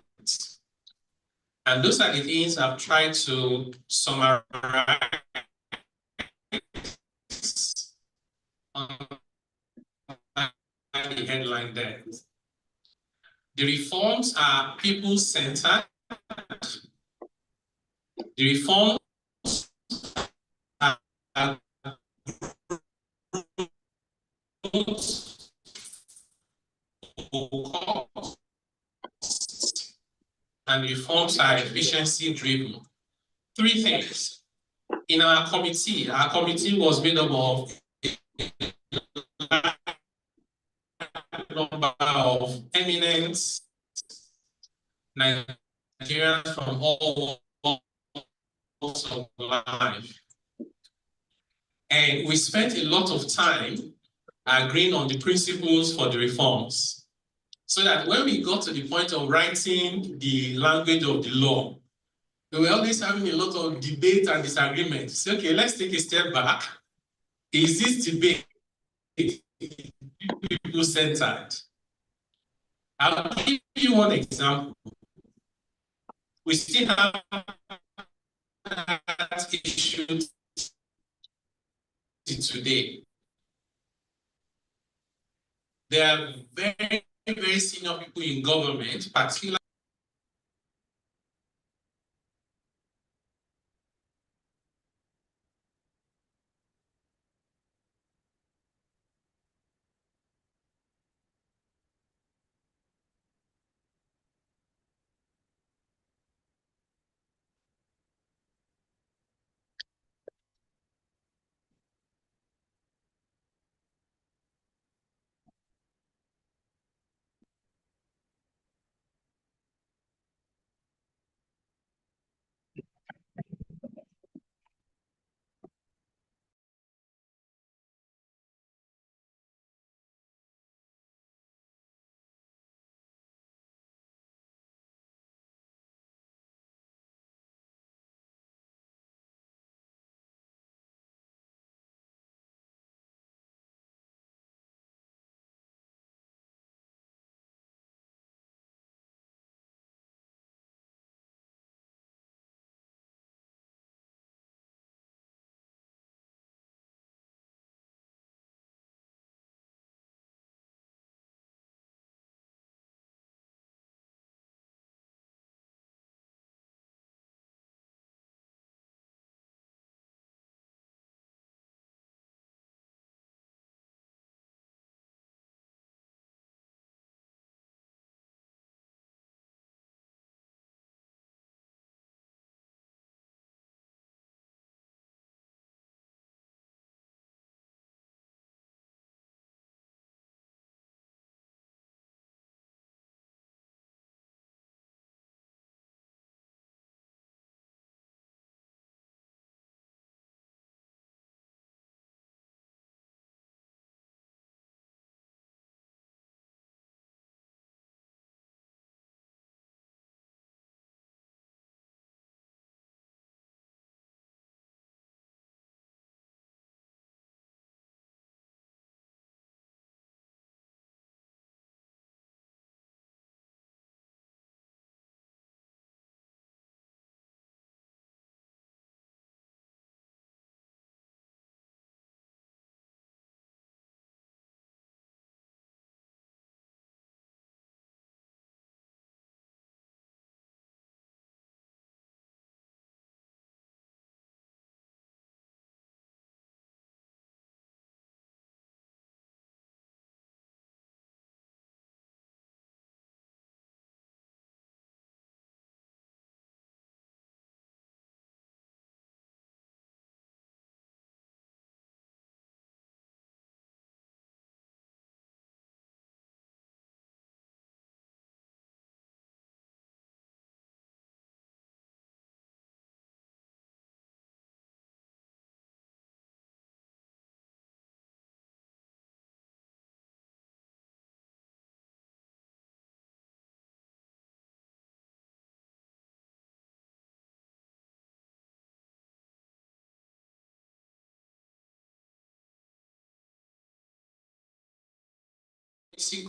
Speaker 4: And those are the things I've tried to summarize on the headline there. The reforms are people-centered. The reforms are and reforms are efficiency-driven. Three things. in our committee was made up of a number of eminent Nigerians from all walks of life. And we spent a lot of time agreeing on the principles for the reforms, so that when we got to the point of writing the language of the law, we were always having a lot of debate and disagreement. So, okay, let's take a step back. Is this debate people-centered? I'll give you one example. We still have that issue today. There are very, very senior people in government, particularly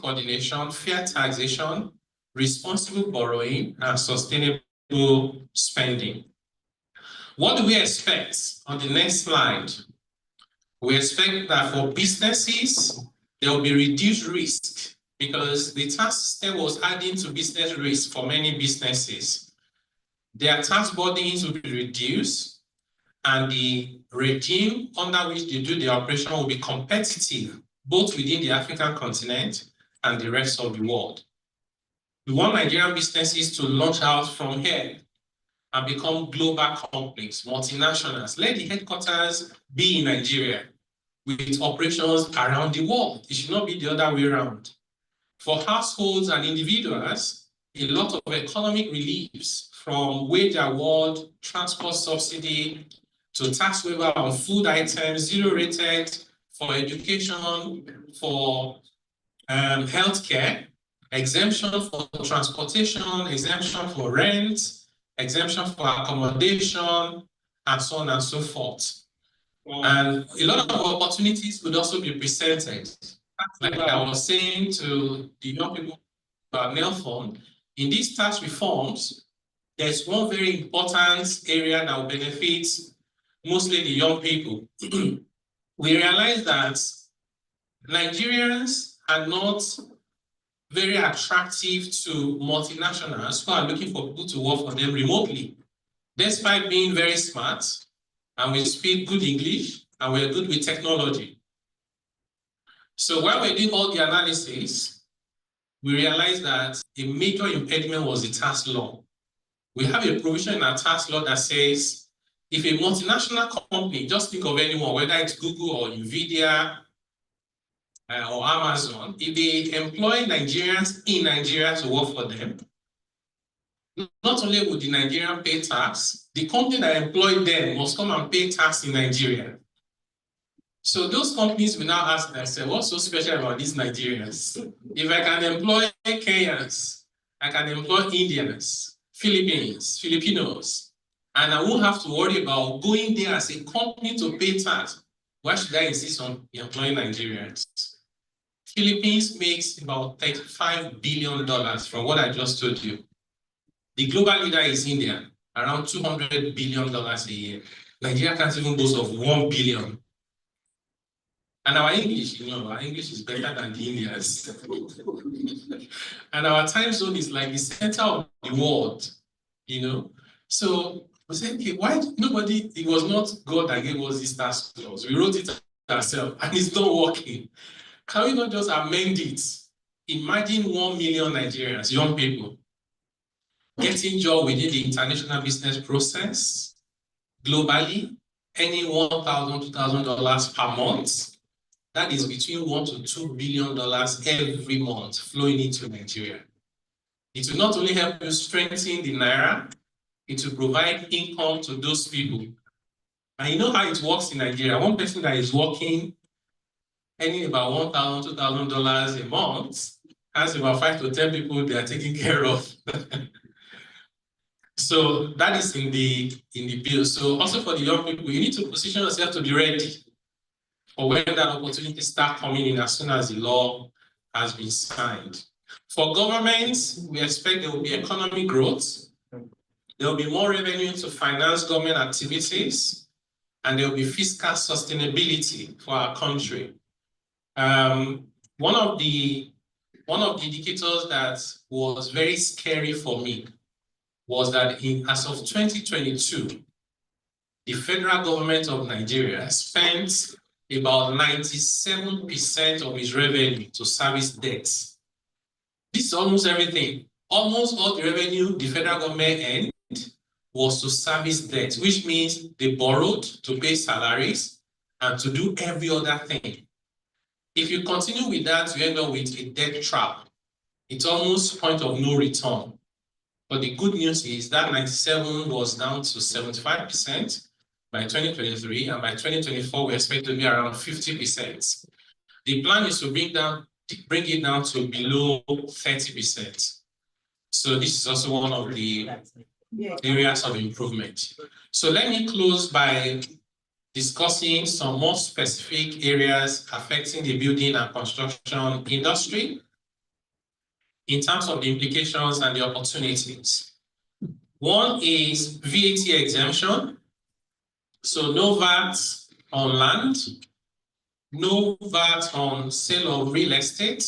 Speaker 4: coordination, fair taxation, responsible borrowing, and sustainable spending. What do we expect on the next slide? We expect that for businesses, there will be reduced risk because the tax system was adding to business risk for many businesses. Their tax burdens will be reduced, and the regime under which they do the operation will be competitive, both within the African continent and the rest of the world. We want Nigerian businesses to launch out from here. and become global companies, multinationals. Let the headquarters be in Nigeria with operations around the world. It should not be the other way around. For households and individuals, a lot of economic reliefs from wage award, transport subsidy, to tax waiver on food items, zero rated for education, for healthcare, exemption for transportation, exemption for rent, exemption for accommodation, and so on and so forth. And a lot of opportunities would also be presented. Like I was saying to the young people about Nelfon, in these tax reforms, there's one very important area that will benefit mostly the young people. We realize that Nigerians are not very attractive to multinationals who are looking for people to work for them remotely, despite being very smart, and we speak good English, and we're good with technology. So when we did all the analysis, we realized that a major impediment was the tax law. We have a provision in our tax law that says, if a multinational company, just think of anyone, whether it's Google or NVIDIA or Amazon, if they employ Nigerians in Nigeria to work for them, not only would the Nigerian pay tax, the company that employed them must come and pay tax in Nigeria. So those companies will now ask themselves, what's so special about these Nigerians? If I can employ Kenyans, I can employ Indians, Filipinos, and I won't have to worry about going there as a company to pay tax. Why should I insist on employing Nigerians? Philippines makes about $35 billion from what I just told you. The global leader is India, around $200 billion a year. Nigeria can't even boast of $1 billion. And our English, our English is better than the Indians. And our time zone is like the center of the world, So we said, okay, why it was not God that gave us these task laws. We wrote it ourselves and it's not working. Can we not just amend it? Imagine 1 million Nigerians, young people, getting job within the international business process globally, earning $1,000, $2,000 per month. That is between $1 to $2 billion every month flowing into Nigeria. It will not only help you strengthen the Naira, it will provide income to those people. And you know how it works in Nigeria. One person that is working, earning about $1,000, $2,000 a month, has about 5 to 10 people they are taking care of. So that is in the bill. So also for the young people, you need to position yourself to be ready for when that opportunity start coming in as soon as the law has been signed. For governments, we expect there will be economic growth. There will be more revenue to finance government activities, and there will be fiscal sustainability for our country. One of the indicators that was very scary for me was that as of 2022, the federal government of Nigeria spent about 97% of its revenue to service debts. This is almost everything. Almost all the revenue the federal government earned was to service debt, which means they borrowed to pay salaries and to do every other thing. If you continue with that, you end up with a debt trap. It's almost point of no return. But the good news is that 97 was down to 75% by 2023, and by 2024, we expect to be around 50%. The plan is to bring it down to below 30%. So this is also one of the areas of improvement. So let me close by discussing some more specific areas affecting the building and construction industry in terms of the implications and the opportunities. One is VAT exemption. So no VAT on land, no VAT on sale of real estate,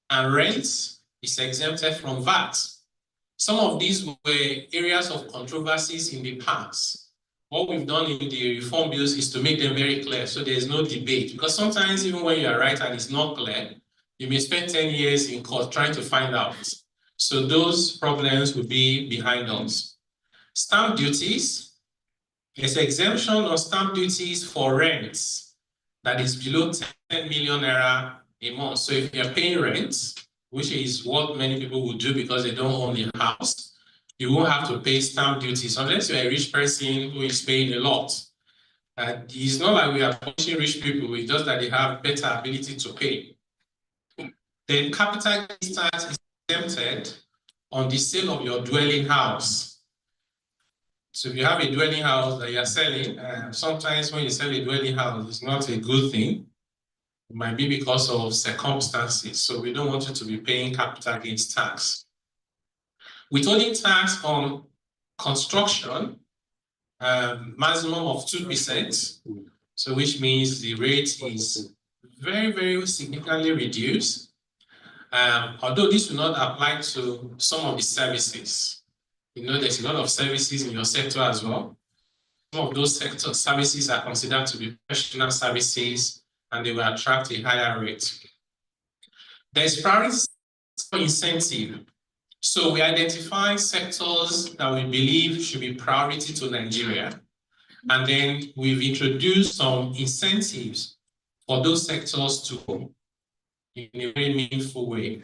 Speaker 4: and rent is exempted from VAT. Some of these were areas of controversies in the past. What we've done in the reform bills is to make them very clear so there's no debate. Because sometimes even when you are right and it's not clear, you may spend 10 years in court trying to find out. So those problems will be behind us. Stamp duties. There's exemption on stamp duties for rents that is below 10 million naira a month. So if you're paying rent, which is what many people would do because they don't own a house, you won't have to pay stamp duties unless you're a rich person who is paying a lot. It's not like we are punishing rich people, it's just that they have better ability to pay. Then capital gains tax is exempted on the sale of your dwelling house. So if you have a dwelling house that you're selling, sometimes when you sell a dwelling house, it's not a good thing. It might be because of circumstances. So we don't want you to be paying capital gains tax. Withholding tax on construction, maximum of 2%. So which means the rate is very, very significantly reduced. Although this will not apply to some of the services. You know, there's a lot of services in your sector as well. Some of those sector services are considered to be professional services and they will attract a higher rate. There's priority incentive. So we identify sectors that we believe should be priority to Nigeria. And then we've introduced some incentives for those sectors to grow in a very meaningful way.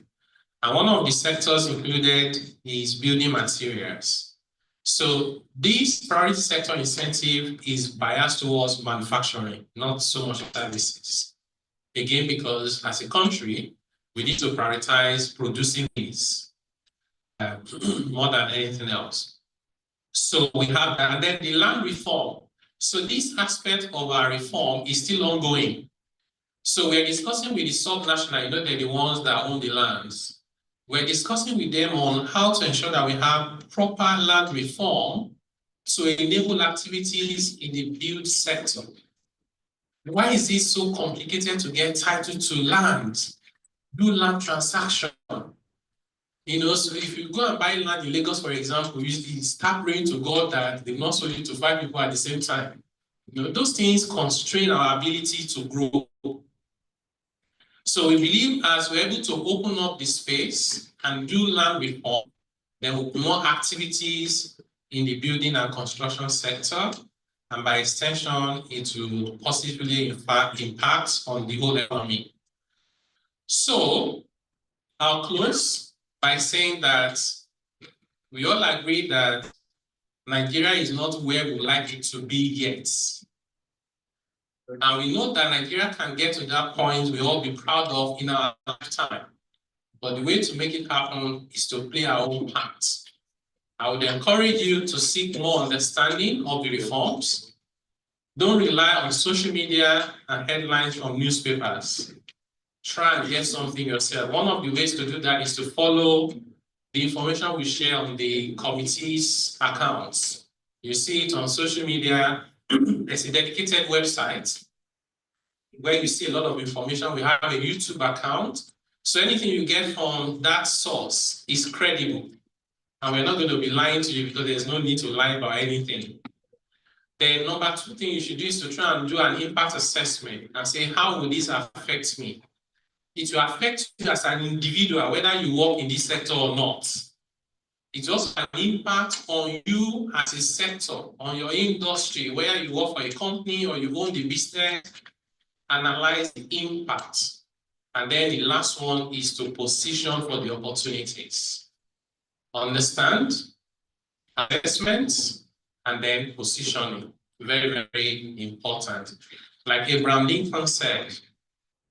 Speaker 4: And one of the sectors included is building materials. So this priority sector incentive is biased towards manufacturing, not so much services. Again, because as a country, we need to prioritize producing things more than anything else. So we have that. And then the land reform. So this aspect of our reform is still ongoing. So we're discussing with the subnational, you know, they're the ones that own the lands. We're discussing with them on how to ensure that we have proper land reform to enable activities in the build sector. Why is it so complicated to get title to land, do land transaction? You know, so if you go and buy land in Lagos, for example, you start praying to God that they've not sold it to 5 people at the same time. You know, those things constrain our ability to grow. So we believe as we're able to open up the space and do land reform, there will be more activities in the building and construction sector. And by extension, it will positively impact on the whole economy. So I'll close by saying that we all agree that Nigeria is not where we would like it to be yet. And we know that Nigeria can get to that point we all be proud of in our lifetime. But the way to make it happen is to play our own part. I would encourage you to seek more understanding of the reforms. Don't rely on social media and headlines from newspapers. Try and get something yourself. One of the ways to do that is to follow the information we share on the committee's accounts. You see it on social media. There's a dedicated website where you see a lot of information. We have a YouTube account. So anything you get from that source is credible. And we're not going to be lying to you because there's no need to lie about anything. The number 2 thing you should do is to try and do an impact assessment and say, how will this affect me? It will affect you as an individual, whether you work in this sector or not. It's also an impact on you as a sector, on your industry, whether you work for a company or you own the business. Analyze the impact. And then the last one is to position for the opportunities. Understand, assessment, and then positioning. Very, very important. Like Abraham Lincoln said,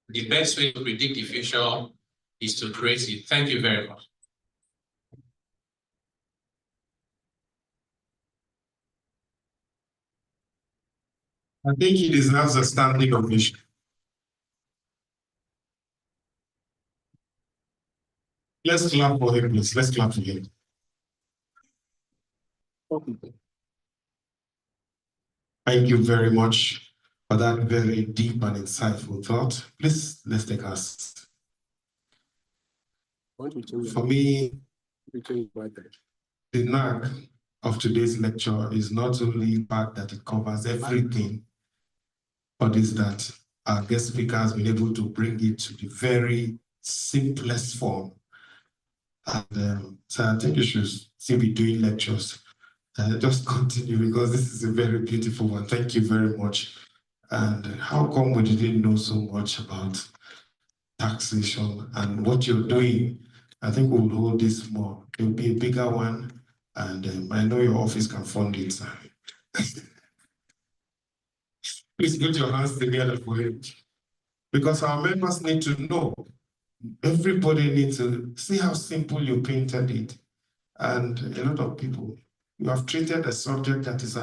Speaker 4: the best way to predict the future is to create it. Thank you very much.
Speaker 1: I think he deserves a standing ovation. Let's clap for him, please. Let's clap for him. Thank you very much for that very deep and insightful thought. Please, let's take us. For me, the knack of today's lecture is not only the fact that it covers everything, but is that our guest speaker has been able to bring it to the very simplest form. And so I think you should still be doing lectures Just continue because this is a very beautiful one. Thank you very much. And how come we didn't know so much about taxation and what you're doing? I think we'll hold this more. It will be a bigger one, and I know your office can fund it. Please put your hands together for it. Because our members need to know. Everybody needs to see how simple you painted it. And a lot of people, you have treated a subject that is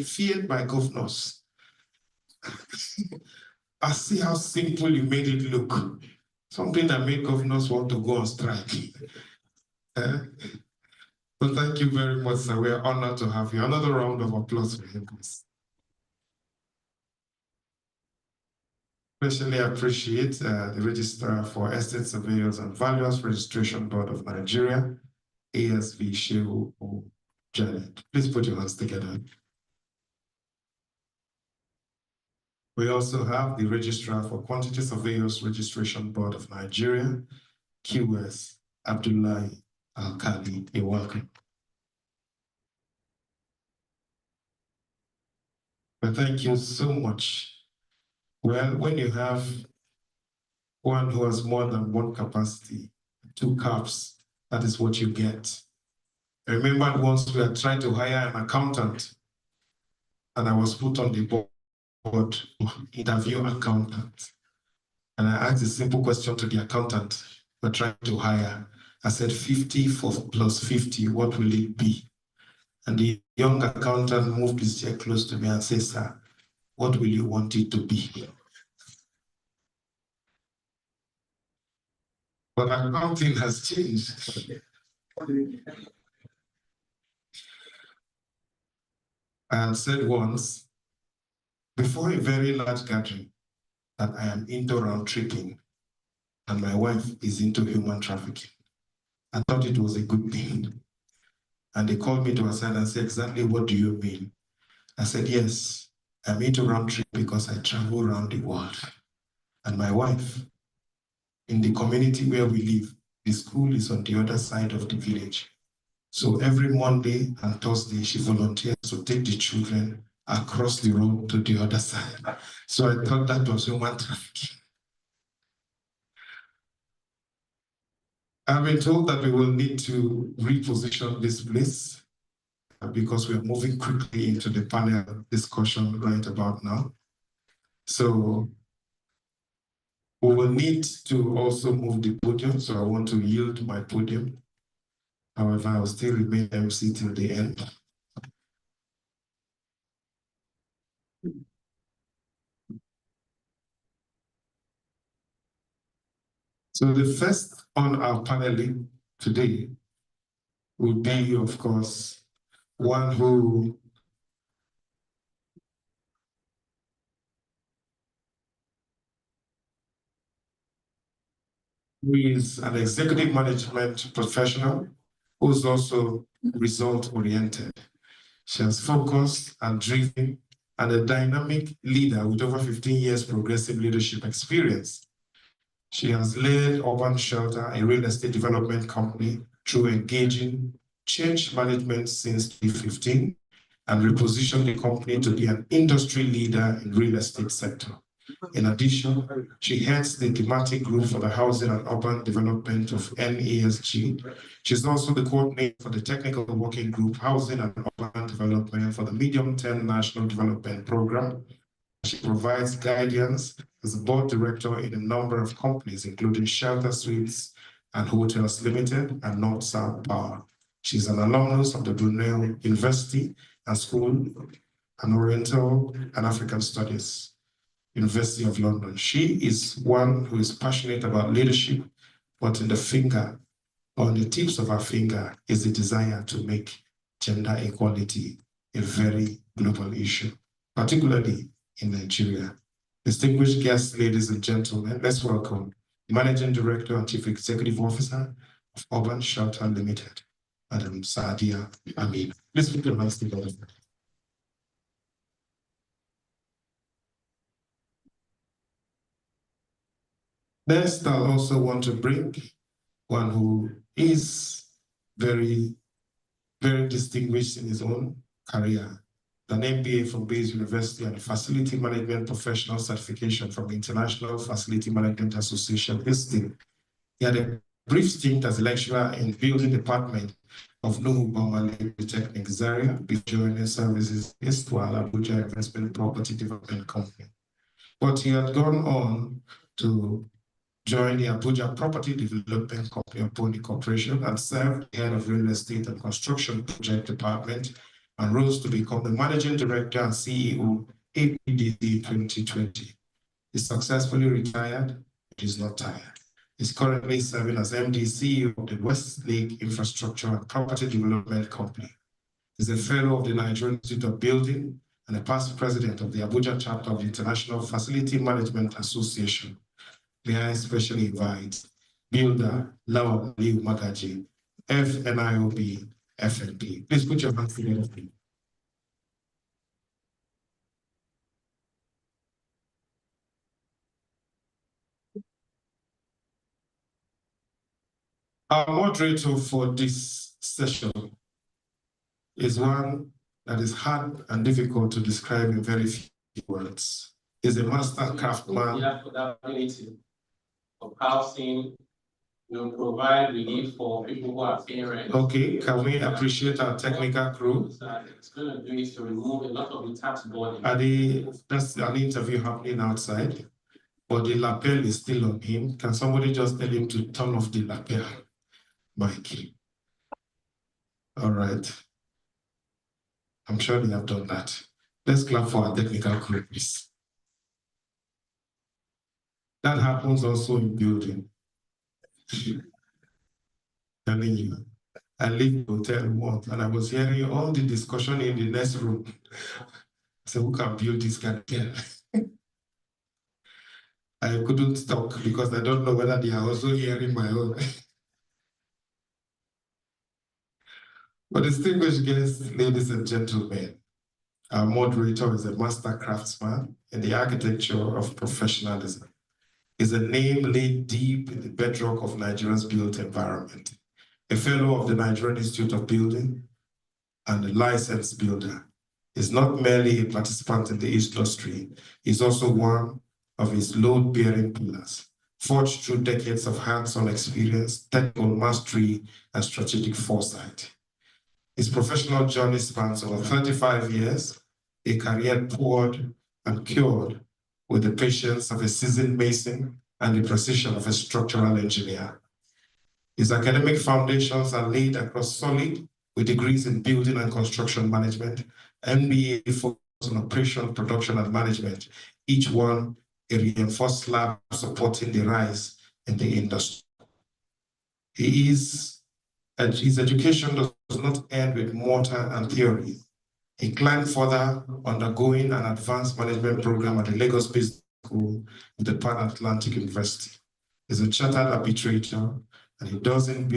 Speaker 1: feared by governors. I see how simple you made it look. Something that made governors want to go on strike. So thank you very much, sir. We are honored to have you. Another round of applause for him, please. Especially appreciate the Registrar for Estate Surveyors and Valuers Registration Board of Nigeria, ASV Shehu Janet. Please put your hands together. We also have the Registrar for Quantity Surveyors Registration Board of Nigeria, QS Abdullahi Al-Kali. You're welcome. But thank you so much. Well, when you have one who has more than one capacity, 2 caps, that is what you get. I remember once we were trying to hire an accountant, and I was put on the board interview accountant. And I asked a simple question to the accountant we're trying to hire. I said, 50 for plus 50, what will it be? And the young accountant moved his chair close to me and said, sir, what will you want it to be? But accounting has changed. I said once, before a very large gathering, that I am into round tripping and my wife is into human trafficking. I thought it was a good thing. And they called me to a side and said, exactly what do you mean? I said, yes, I'm into round trip because I travel around the world. And my wife, in the community where we live, the school is on the other side of the village. So every Monday and Thursday, she volunteers to take the children across the road to the other side. So I thought that was human trafficking. I've been told that we will need to reposition this place because we are moving quickly into the panel discussion right about now. So we will need to also move the podium. So I want to yield my podium. However, I will still remain MC till the end. So the first on our panel today will be, of course, one who is an executive management professional who's also result-oriented. She has focused and driven and a dynamic leader with over 15 years progressive leadership experience. She has led Urban Shelter, a real estate development company, through engaging change management since 2015 and repositioned the company to be an industry leader in real estate sector. In addition, she heads the thematic group for the housing and urban development of NASG. She's also the coordinator for the technical working group Housing and Urban Development for the Medium-Term National Development Program. She provides guidance as a board director in a number of companies, including Shelter Suites and Hotels Limited and North South Power. She's an alumnus of the Brunel University and School and Oriental and African Studies, University of London. She is one who is passionate about leadership, but in the finger, on the tips of her finger, is the desire to make gender equality a very global issue, particularly in Nigeria. Distinguished guests, ladies and gentlemen, let's welcome Managing Director and Chief Executive Officer of Urban Shelter Limited, Madam Saadia Amin. Please put your hands together. Next, I also want to bring one who is very very distinguished in his own career. An MBA from Bayes University and a Facility Management Professional Certification from the International Facility Management Association, ISTIM. He had a brief stint as a lecturer in Building Department of Nuhu Bamale Polytechnic Zaria before joining services Istwal Abuja Investment Property Development Company. But he had gone on to join the Abuja Property Development Company of Pony Corporation and served head of Real Estate and Construction Project Department and rose to become the Managing Director and CEO APDC 2020. He successfully retired, but is not tired. He's currently serving as MD CEO of the Westlake Infrastructure and Property Development Company. He's a fellow of the Nigerian Institute of Building and a past president of the Abuja chapter of the International Facility Management Association. May I especially invite Builder Lawa Liu Magaji, FNIOB, FNP. Please put your hands together. Our moderator for this session is one that is hard and difficult to describe in very few words. He's a master craftsman.
Speaker 4: Of housing, provide relief for people who are paying rent.
Speaker 1: Okay, can we appreciate our technical crew?
Speaker 4: It's going to do is to remove a lot of the tax burden.
Speaker 1: That's an interview happening outside, but the lapel is still on him. Can somebody just tell him to turn off the lapel? Mike. All right. I'm sure they have done that. Let's clap for our technical crew, please. That happens also in building. Telling you, I leave the hotel once and I was hearing all the discussion in the next room. So who can build this kind of thing? I couldn't talk because I don't know whether they are also hearing my own. But distinguished guests, ladies and gentlemen, our moderator is a master craftsman in the architecture of professionalism. Is a name laid deep in the bedrock of Nigeria's built environment. A fellow of the Nigerian Institute of Building and a licensed builder. Is not merely a participant in the industry, he's also one of his load-bearing pillars, forged through decades of hands-on experience, technical mastery, and strategic foresight. His professional journey spans over 35 years, a career poured and cured with the patience of a seasoned mason and the precision of a structural engineer. His academic foundations are laid across solid with degrees in building and construction management, MBA focused on operation, production, and management, each one a reinforced lab supporting the rise in the industry. His education does not end with mortar and theory. He climbed further, undergoing an advanced management program at the Lagos Business School with the Pan Atlantic University. He's a chartered arbitrator, and he doesn't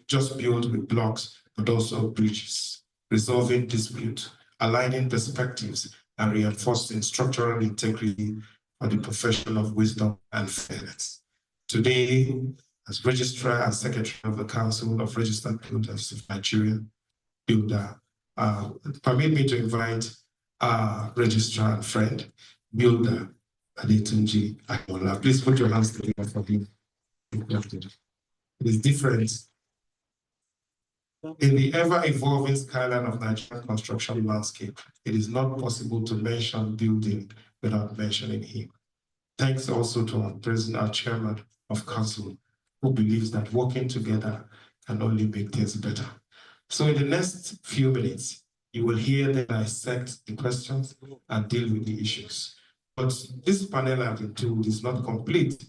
Speaker 1: just build with blocks, but also bridges, resolving disputes, aligning perspectives, and reinforcing structural integrity for the profession of wisdom and fairness. Today, as Registrar and Secretary of the Council of Registered Builders of Nigeria, Builder, permit me to invite our Registrar and friend, Builder Adetunji Ayola. Please put your hands together for him. It is different. In the ever-evolving skyline of Nigerian construction landscape, it is not possible to mention building without mentioning him. Thanks also to our president, our chairman of council, who believes that working together can only make things better. So in the next few minutes, you will hear them dissect the questions and deal with the issues. But this panel I've been told is not complete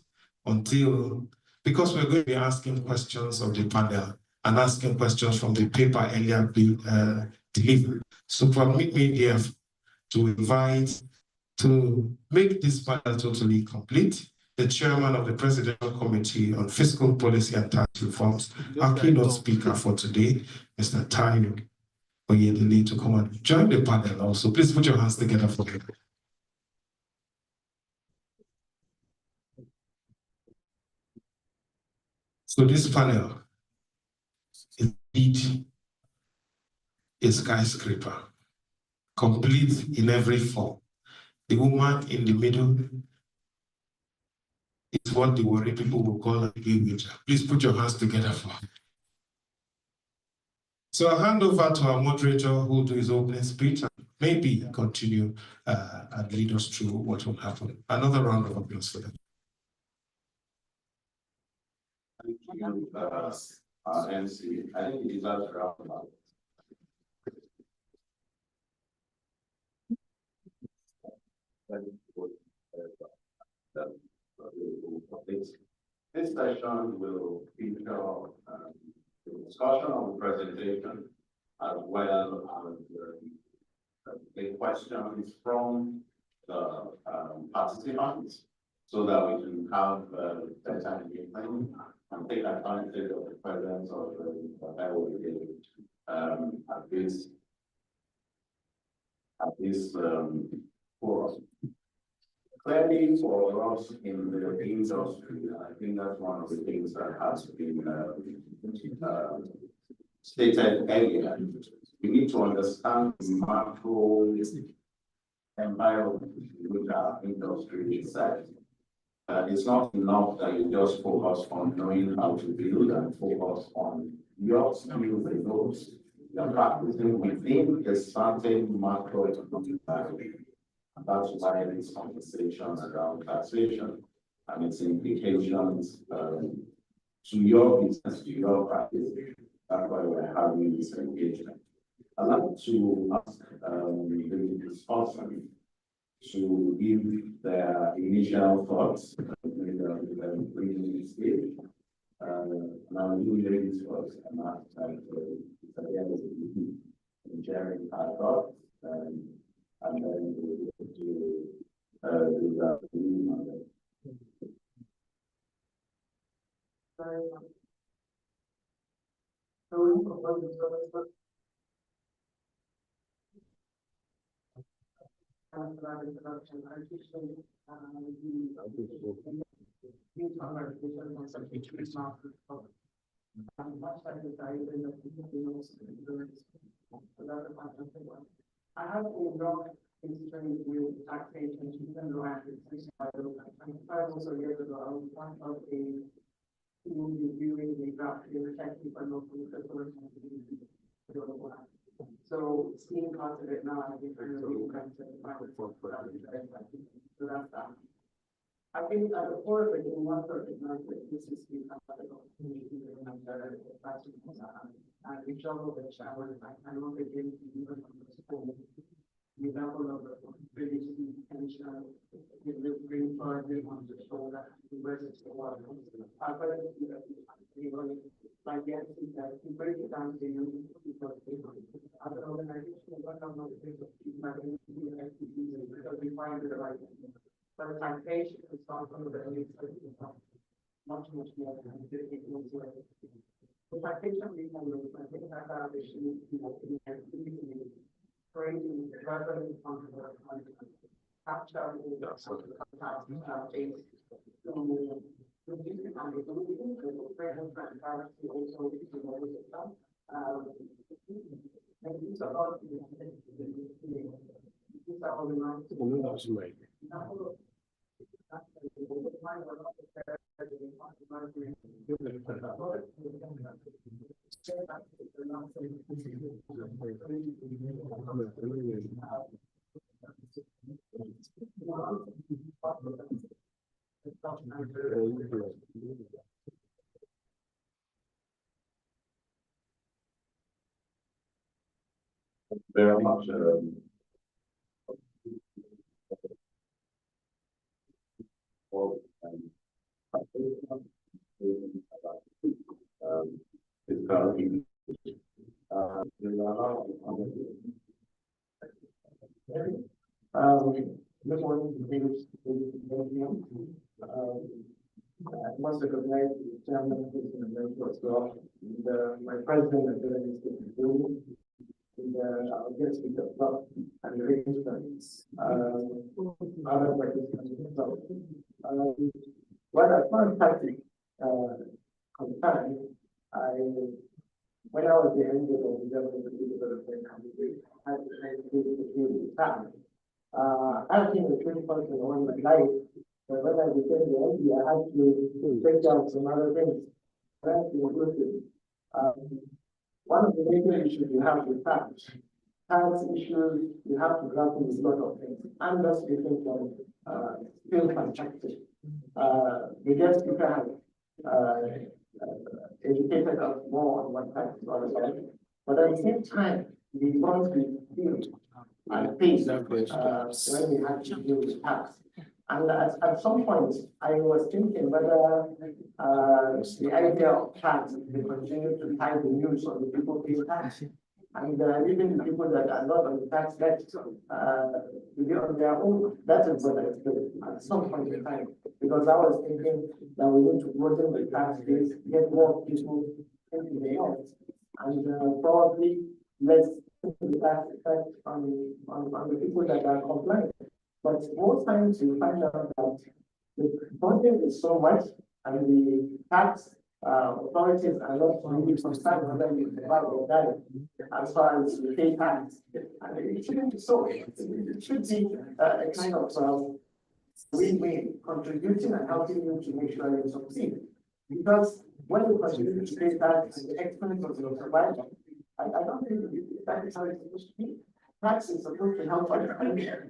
Speaker 1: until, because we're going to be asking questions of the panel and asking questions from the paper earlier delivered. So permit me here to invite, to make this panel totally complete, the chairman of the Presidential Committee on Fiscal Policy and Tax Reforms, our keynote speaker for today, Mr. Tayo Oyedele, to come and join the panel also. Please put your hands together for him. So this panel is indeed a skyscraper, complete in every form. The woman in the middle is what the worry people will call a bewitcher. Please put your hands together for her. So I'll hand over to our moderator who will do his opening speech and maybe continue and lead us through what will happen. Another round of applause for them.
Speaker 5: Thank you, MC. I think it is that round. This session will feature the discussion of the presentation as well as the questions from the participants, so that we can have better engagement and take advantage of the presence of the at this forum. Clearly, for us in the industry, I think that's one of the things that has been stated earlier. We need to understand the macro environment in which our industry is set. It's not enough that you just focus on knowing how to build and focus on your skills and those you're practicing within a certain macroeconomic environment. And that's why this conversation around taxation and its implications to your business, to your practice. That's why we're having this engagement. I'd like to ask the discussion to give their initial thoughts and bring this stage. And I'll do ladies first and ask in sharing our thoughts and then we'll go to the
Speaker 6: introduction. I appreciate I have a long history with taxation, even though I have also years ago, I was part of a team reviewing the draft technical for local so seeing parts of it now, I think I'm really going to so that's that. I think at the core of it, in one sort of recognize that this is the community and we struggle with showers. I know they didn't even from the school. The example of the previously intentional, bring far on the shoulder, versus the water. I've heard like yes, that you break it down to you because other organizations don't know the things of because we find it like but taxation is not some of the much more than the taxation reform, I think that's our issue, creating revenue from the capture
Speaker 5: very much
Speaker 6: this morning, I must recognize the chairman as well. My president of the building, our guest speaker as well, and the registrants, other participants as well. Well, as far as tactic concerned, when I was the MD of the Government Development Committee, I had to do time. I've been a training person all my life, but when I became the MD, I had to take out some other things. That's inclusive. One of the major issues we have with tax issues, you have to grapple with a lot of things. I'm just speaking from field perspective. The guest speaker has educated us more on what tax is all about. But at the same time, we want to feel and face when we have to deal with tax. And at some point, I was thinking whether the idea of tax will continue to tie the news on the people pay tax. And even the people that are not on the tax list to be on their own. That is what I feel at some point in time. Because I was thinking that we need to broaden the tax base, get more people into the health, and probably less the tax effect on the people that are compliant. But most times you find out that the budget is so much and the tax authorities are not really concerned whether you survive or die as far as you pay tax. And it shouldn't be so. It should be a kind of win-win, contributing and helping you to make sure you succeed. Because when you continue to pay tax at the expense of your survival, I don't think that is how it's supposed to be. Tax is supposed to help us.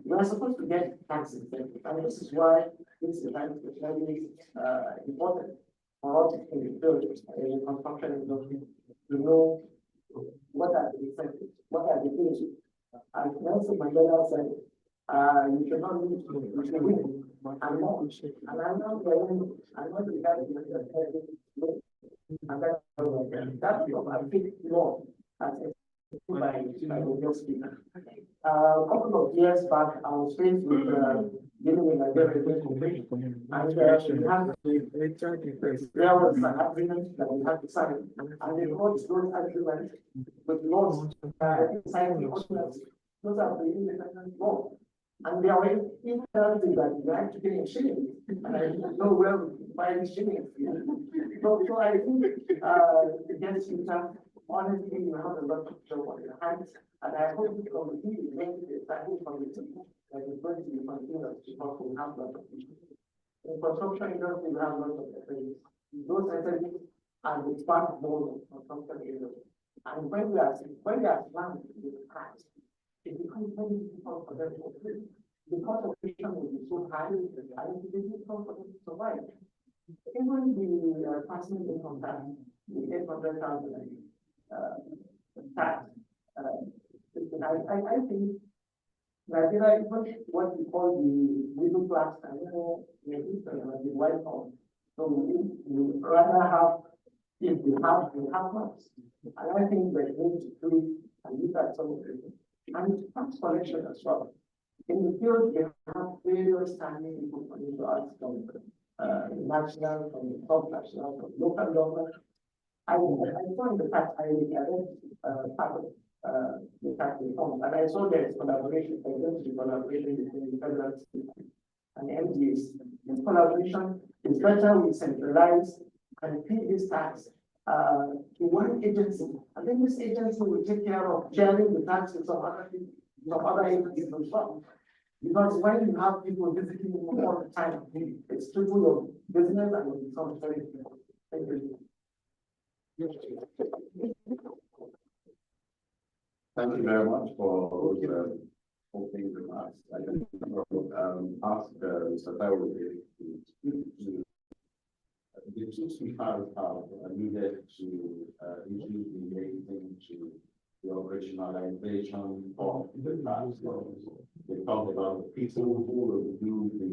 Speaker 6: We are supposed to get tax incentives, and this is why this is very important for us in the field in construction industry to know what are the incentives, what are the things. And Nelson Mandela said, you should not lose, you should win, and more. And I'm not going, I'm not regarding the and that's what I think more as by the guest speaker. A couple of years back, I was faced with dealing with Nigeria Corporation, and there was an agreement that we had to sign, and they got those agreements with laws signing ordinance. Those are the independent law. And they are even telling me that you have to pay in shillings, and I didn't know where we buy the shillings. So I think the guest speaker, honestly, you have a lot of job on your hands, and I hope the committee is going to be a standing committee that is going to be continuous because we have lots of issues. In construction industry, we have lots of SMEs. Those SMEs are the backbone of construction industry. And when we are planning to do the tax, it becomes very difficult for them to operate. The cost of creation will be so high, and it will be difficult for them to survive. Even the personal income tax, the 800,000 tax, I think Nigeria is what we call the middle class, and the white collar. So we rather have, if we have much. And I think we're going to do and look at some of it. And tax collection as well. In the field, we have various standing people from the arts, from national, from the sub-national, from local government. I saw in the past, I read part of the tax reform, and I saw there is collaboration, there's going to be collaboration between the federal and MDAs. This collaboration is better we centralize and pay this tax to one agency, and then this agency will take care of sharing the tax with some other agencies as well. Because when you have people visiting you all the time, it's triple your business and it becomes very difficult. Thank you.
Speaker 5: Thank you very much for those opening remarks. I just ask Mr. Taiwo to speak to the tools we have needed to introduce relating to the operationalization of the task. They talk about the people who will do the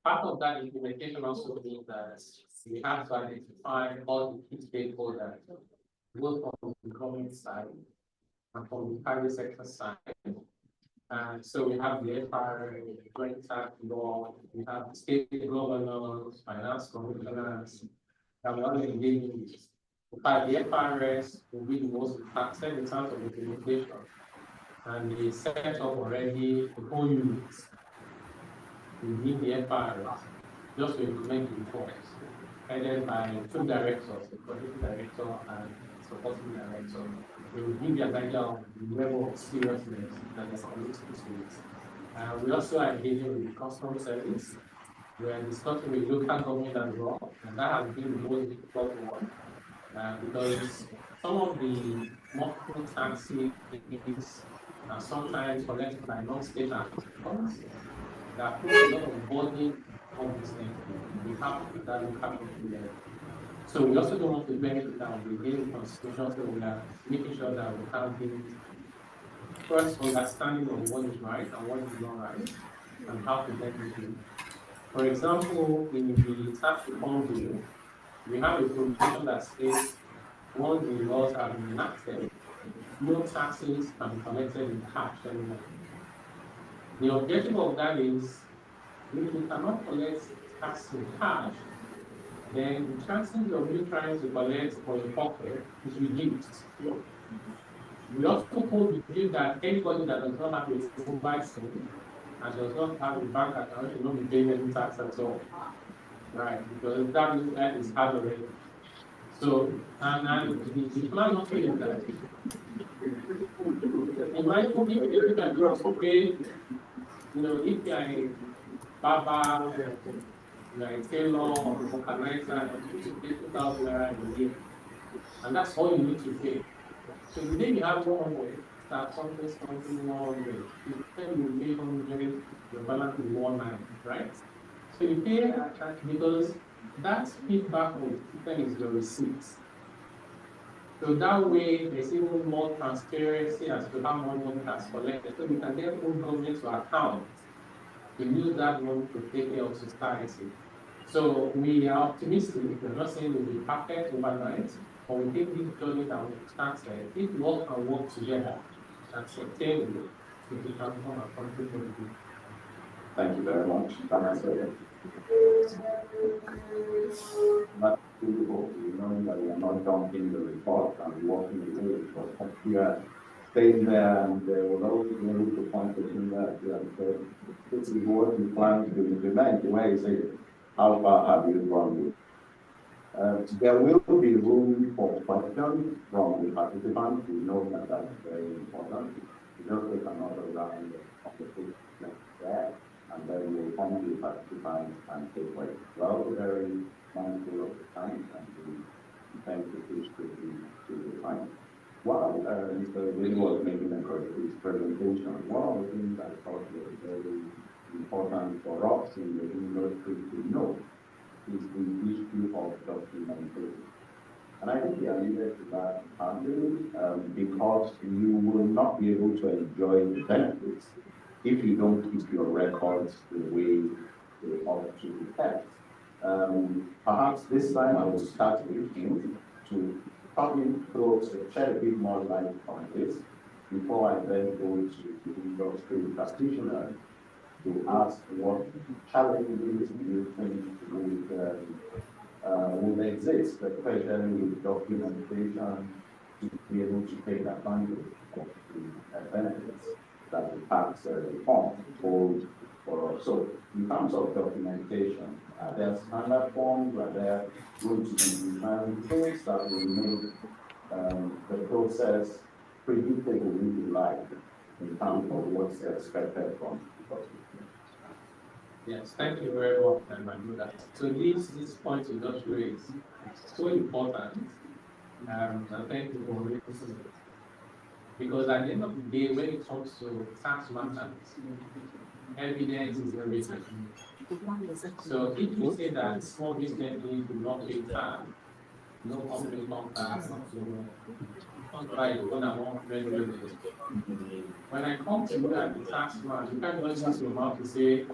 Speaker 6: Part of that implementation also means that we have to identify all the key stakeholders, both from the government side and from the private sector side. And so we have the FRA, the joint tax law, we have the state governors, finance commissioners, and we're all engaging with. In fact, the FRS will be the most impacted in terms of implementation. And they set up already the whole units within the FRS just to implement the reports, headed by two directors, the project director and supporting director. They will give you an idea of the level of seriousness that is committed to it. We also are engaging with the customer service. We are discussing with local government as well, and that has been the most difficult one. Because some of the multiple taxes are sometimes collected by non-state actors that put a lot of burden on this thing. We have at that local government level. So we also don't want to do anything that will be in constitution, so we are making sure that we have the first understanding of what is right and what is not right, and how to get it. For example, in the tax reform bill, we have a provision that states once the laws have been enacted, no taxes can be collected in cash anymore. The objective of that is, if you cannot collect tax in cash, then the chances of you trying to collect for your pocket is reduced. We also hold the view that anybody that does not have a mobile phone and does not have a bank account should not be paying any tax at all. Right, because that is hard already. So, and the plan also is that in my opinion, if I also pay, if I Baba, like tailor or organizer, you pay 2,000 naira a year, and that's all you need to pay. So the day you have 100, start something 100. You pay 100, your balance is 19, right? So you pay because that feedback of the system is your receipts. So that way, there's even more transparency as to how much money has collected. So we can get full government to account to use that money to take care of society. So we are optimistic. We're not saying we'll be perfect overnight, but we think this journey that we started, if we all can work together and sustainable, we can transform our country for the good.
Speaker 5: Thank you very much. Not suitable, knowing that we are not dumping the report and walking away, because we are staying there and they will always be able to point the finger at you and say, this is what we plan to implement. Where is it? How far have you gone with? There will be room for questions from the participants. We know that that's very important. We just take another round of the questions there, and then we'll come to the participants and take questions. Well, very mindful of the time, and we intend to push to the time. While Mr. William was making his presentation, one of the things I thought was very important for us in the industry to know is the issue of documentation. And I think he alluded to that partly because you will not be able to enjoy the benefits if you don't keep your records the way they ought to be kept. Perhaps this time I will start with him to probably shed a bit more light on this before I then go to the industry practitioners to ask what challenges you think would exist, especially with documentation, to be able to take advantage of the benefits that the tax reform holds for us. So, in terms of documentation, there are standard forms, are there going to be designed things that will make the process predictable, if you like, in terms of what's expected from the documentation?
Speaker 6: Yes, thank you very much, Manuda. So this point you just raised is so important, and thank you for raising it. Because at the end of the day, when it comes to tax matters, evidence is everything. So if you say that small businesses do not pay tax, no company tax, right, when I come to you at the tax man, you can't just use your mouth to say,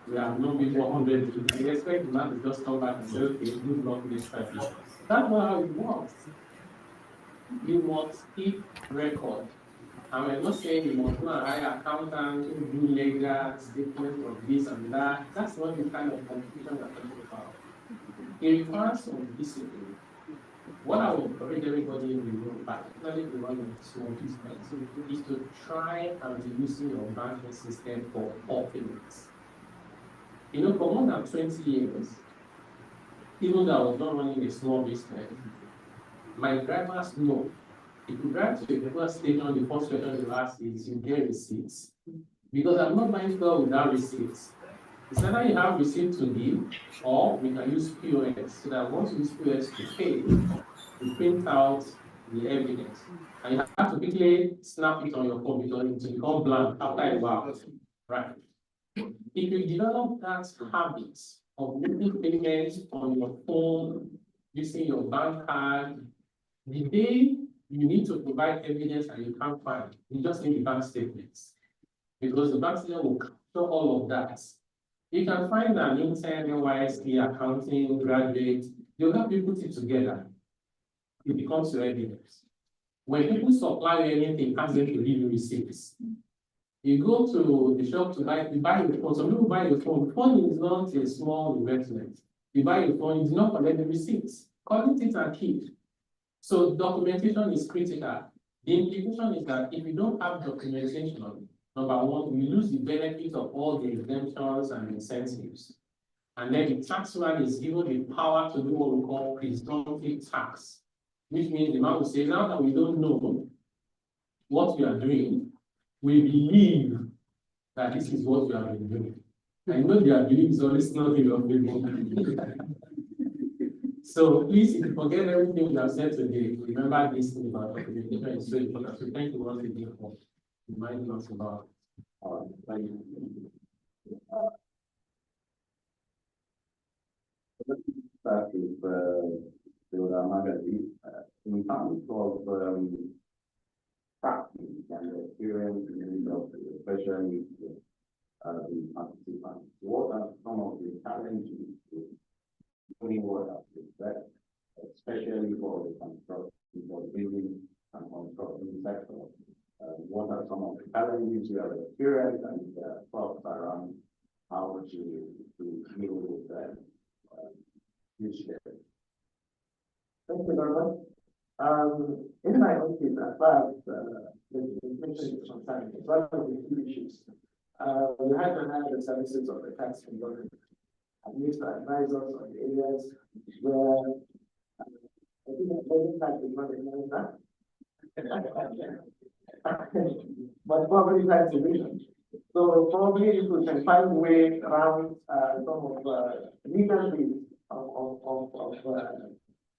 Speaker 6: we have not been 100. We expect the man to just come back and say, okay, good luck next time. That's not how it works. You must keep record. And we're not saying you must go and hire accountants who do legal statements of this and that. That's not the kind of confusion we're talking about. It requires some discipline. What I would encourage everybody in the room, particularly the one with small business, is to try and be using your banking system for all payments. You know, for more than 20 years, even though I was not running a small business, my drivers know if you drive to a first station, the first question you ask is you get receipts. Because I'm not buying fuel without receipts. It's either you have receipt to give, or we can use POS, so that once you use POS to pay, you print out the evidence. And you have to quickly snap it on your phone because it will become blank after a while. Right. If you develop that habit of making payments on your phone, using your bank card, the day you need to provide evidence and you can't find, you just need the bank statements. Because the bank statement will capture all of that. You can find an intern, NYSC, accounting, graduate, they'll help you put it together. It becomes your evidence. When people supply you anything, ask them to give you receipts. You go to the shop to buy, you buy your phone. Some people buy your phone. Phone is not a small investment. You buy your phone, you do not collect the receipts. Collect it and keep. So documentation is critical. The implication is that if you don't have documentation, number one, you lose the benefit of all the exemptions and incentives. And then the tax man is given the power to do what we call presumptive tax, which means the man will say, now that we don't know what we are doing, we believe that this is what we have been doing. I know their belief is always not in your favor. So please, if you forget everything we have said today, remember this thing about documentation is so important. So thank you once again for reminding us about thank you.
Speaker 5: Start with the magazine in terms of practice and experience in the industry, especially with the participants. What are some of the challenges doing what that, especially for the construction, for building and construction sector? What are some of the challenges you have experienced and thoughts around how to deal with that?
Speaker 6: Thank you very much. In my office, as far as the information is concerned, it's one of the key issues. We had to have the services of the tax consultant. I used to advise us on the areas where I think the present tax is not in that. But property tax division. So probably if we can find a way around some of the legal ways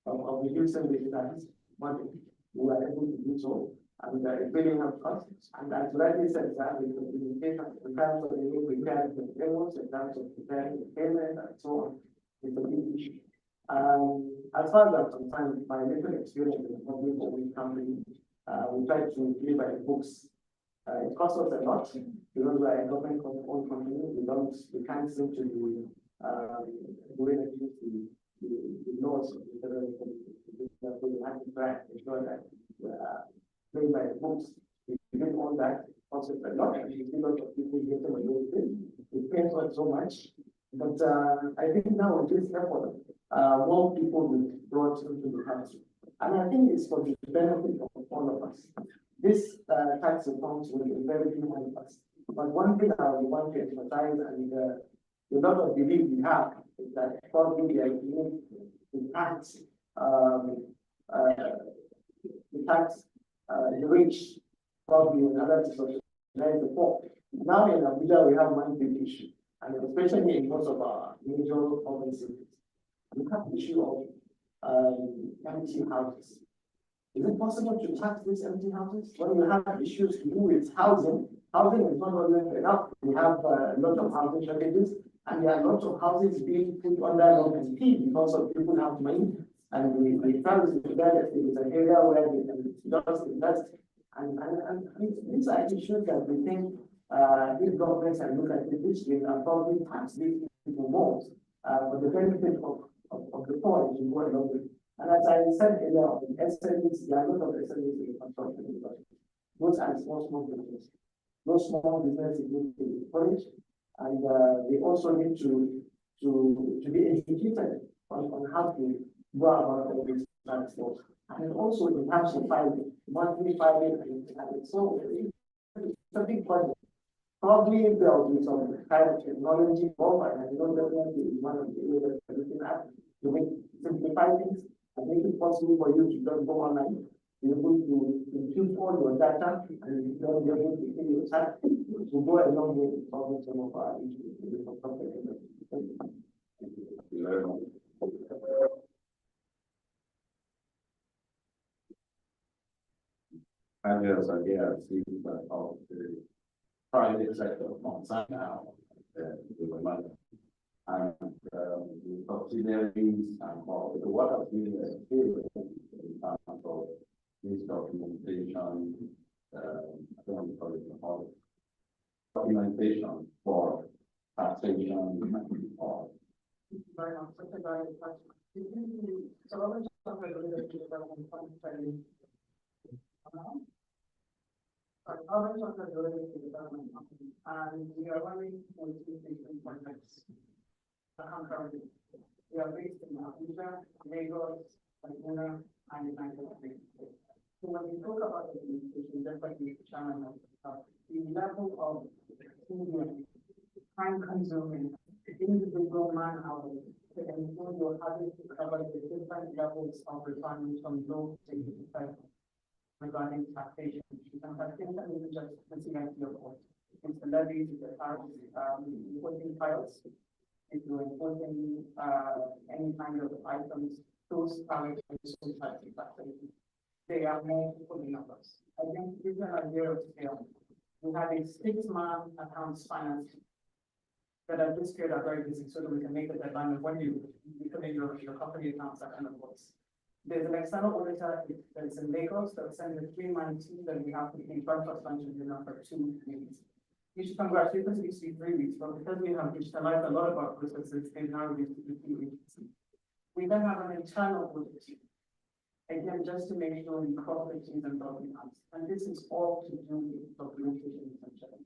Speaker 6: of reducing the tax money, we are able to do so, and it really helps us. And as rightly said, that the communication in terms of the way we preparing the payments, in terms of preparing the payment, and so on, is a big issue. As far as I'm concerned, my little experience in the public holding company, we try to play by the books. It costs us a lot because we are a government-owned company. We can't seem to be doing at least the laws of the federal government. So we have to try to ensure that we are playing by the books. If we do all that, costs us a lot, and we see a lot of people getting away with it. It pains us so much. But I think now with this effort, more people will be brought into the country. And I think it's for the benefit of all of us. This tax reforms will be very human for us. But one thing I would want to emphasize, and a lot of belief we have, is that probably we need to tax the rich, probably in order to socialize the poor. Now in Abuja, we have one big issue, and especially in most of our major urban cities, we have the issue of empty houses. Is it possible to tax these empty houses? When you have issues to do with housing, housing is not always enough. We have a lot of housing shortages, and there are lots of houses being put under lock and key because of people have money, and the families to that is an area where they can just invest. And these are issues that we think If governments can look at it this way and probably tax these people more, for the benefit of the poor, it will go a long way. And as I said earlier, SMEs, there are a lot of SMEs in the construction industry. Those are small businesses. Those small businesses need to be encouraged, and they also need to be educated on how to go about this transport. And also in terms of filing, monthly filing, and so it's a big project. Probably there will be some kind of technology involved, and I know definitely one of the areas that we can have to make simplify things and make it possible for you to just go online, be able to impute all your data, and you don't be able to see your chat to go along with solving some of our issues.
Speaker 5: And there's again, see that of the private sector funds now, the money. And the subsidiaries and all, what has been favorite in terms of this documentation, I don't want to call it all, documentation for taxation or.
Speaker 6: Very much, such a very question. So I want to talk about the development fund. I want to talk about the development company, and we are running multi-station projects. Concurrently, we are based in Abuja, Lagos, Kaduna, and United States. So when we talk about the administration, just like the chairman of the level of time-consuming, individual man-hours, to ensure you're having to cover the different levels of requirements from low to high regarding taxation. And taxation isn't just the CIT report. It's the levies, it's the tax, importing files, if you're importing any kind of items, those are taxation. They are multiple numbers. I think this is an idea of scale. We have a 6-month accounts finance that at this period are very busy, so that we can make a deadline of when you come in your company accounts that kind of works. There's an external auditor that's in Lagos that sent a 3-man team that we have to be first suspension dinner for 2 weeks. You should congratulate us, used to be 3 weeks, but because we have digitalized a lot of our processes, they've now reduced to 2 weeks. We then have an internal audit team. Again, just to make sure we cross the T's and dot the I's. And this is all to do with documentation essentially.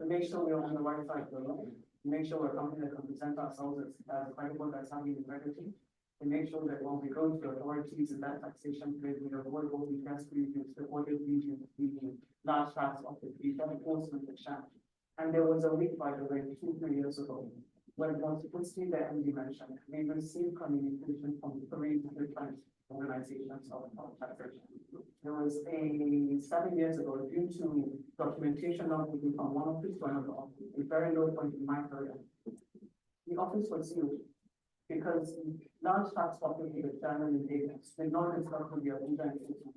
Speaker 6: To make sure we're on the right side of the law, to make sure we're a company that can present ourselves as credible, that's having integrity, to make sure that when we go to authorities in that taxation period, we avoid all the test reviews, the audit reviews, the large tracks of the enforcement exam. And there was a week, by the way, 2-3 years ago, when once you could see the MD mentioned, we received communication from 3 different organizations of taxation. There was a 7 years ago, due to documentation not moving from one office to another office, a very low point in my career. The office was sealed because large tax office in the German and Davis did not discuss with the Abuja institution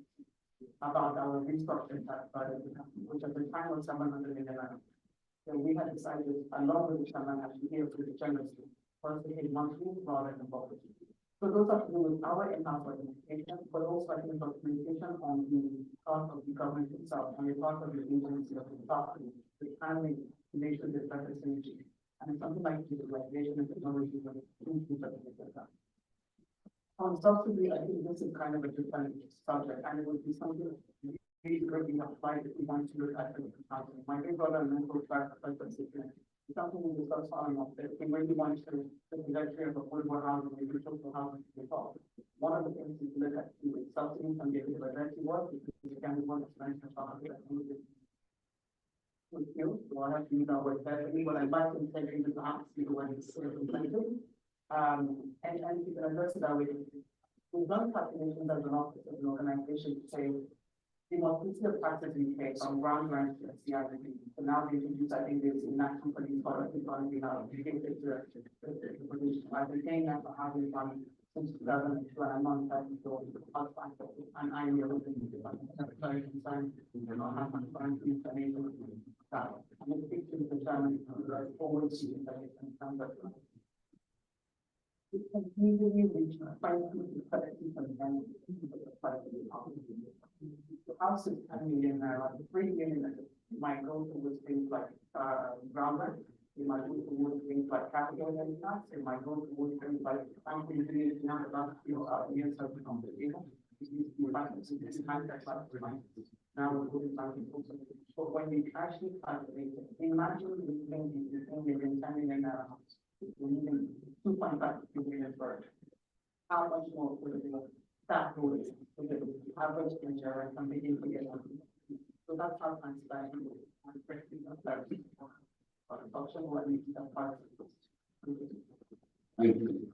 Speaker 6: about our restructured tax budget, which at the time was 700 million. So we had decided, along with the chairman, actually here with the chairman, for us to pay monthly rather than quarterly. So those are to do with our in-house documentation, but also I think documentation on the part of the government itself and the part of the agency of the property, the planning to make sure there's better synergy. And something like digitalization and technology will improve that. On subsidy, I think this is kind of a different subject, and it would be something really greatly applied if we want to look at the housing. My big brother and mentor track something we discussed on that we really want to the trajectory of affordable housing and social housing to evolve. One of the things we look at is subsidies and the emergency work, because we can be one expansion of with you, so I have to use our word carefully, but I'd like to take into ask you when it's implemented. And you can address it that way. We've done calculations as an office, as an organization, to say the multiplicity of taxes we pay from ground rent to CRP. So now we introduce, I think there's in that company product economy now, we get it to the position. I've been paying that for housing fund since 2002, and I'm not entitled to and I'm looking to very concerned, you know, how much fund information that. And it's big to the chairman, forward to information comes up. It can easily reach 5 to 70% of the house is 10 million naira, 3 million It might go towards things like groundwork. It might go towards things like capital impacts. It might go towards things like community now about years of competition. Now we're going back and forth. But when we actually calculate it, imagine we spend the 10 million, 10 million house. We need 2.5 million for it. How much more would it be? That would the average insurance and begin to get on. So that's how I'm starting and practicing option what needs to part.
Speaker 5: Thank you.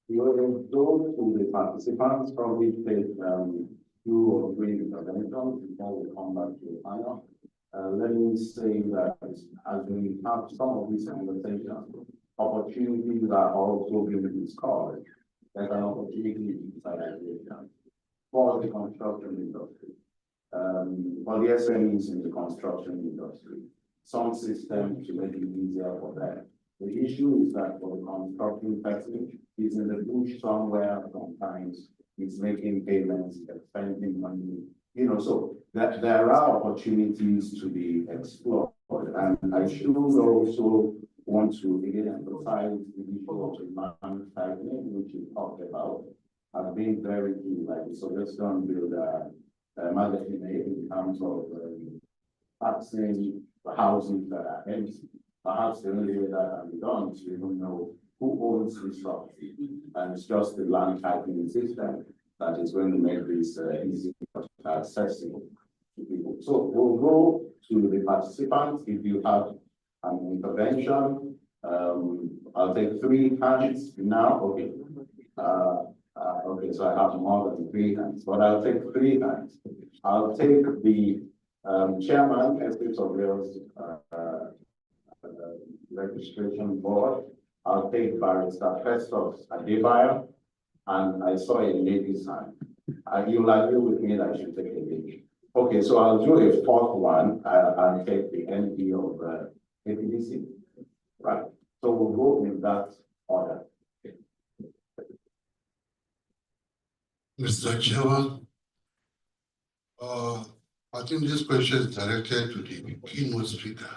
Speaker 5: We will go to the participants, probably take 2 or 3 interventions before we come back to the panel. Let me say that as we have some of these conversations, opportunities are also being discovered. There's an opportunity in digitalization for the construction industry, for the SMEs in the construction industry, some systems to make it easier for them. The issue is that for the construction person, he's in the bush somewhere, sometimes he's making payments, spending money, so that there are opportunities to be explored. And I should also want to again emphasize the issue of the manufacturing, which you talked about, has been very key, like the suggestion build magazine in terms of taxing the houses that are empty. Perhaps the only way that can be done is to even know who owns this property, and it's just the land titling system that is going to make this easy accessible to people. So we'll go to the participants. If you have an intervention, I'll take 3 hands now. Okay. Okay, so I have more than 3 hands, but I'll take 3 hands. I'll take the chairman, Estate Surveyors Registration Board. I'll take Barrister Festus Adebayo, and I saw a lady's hand. You'll agree with me that I should take a lady. Okay, so I'll do a 4th one. I'll take the NP of APDC. Right. So we'll go in that order.
Speaker 7: Mr. Chairman, I think this question is directed to the keynote speaker.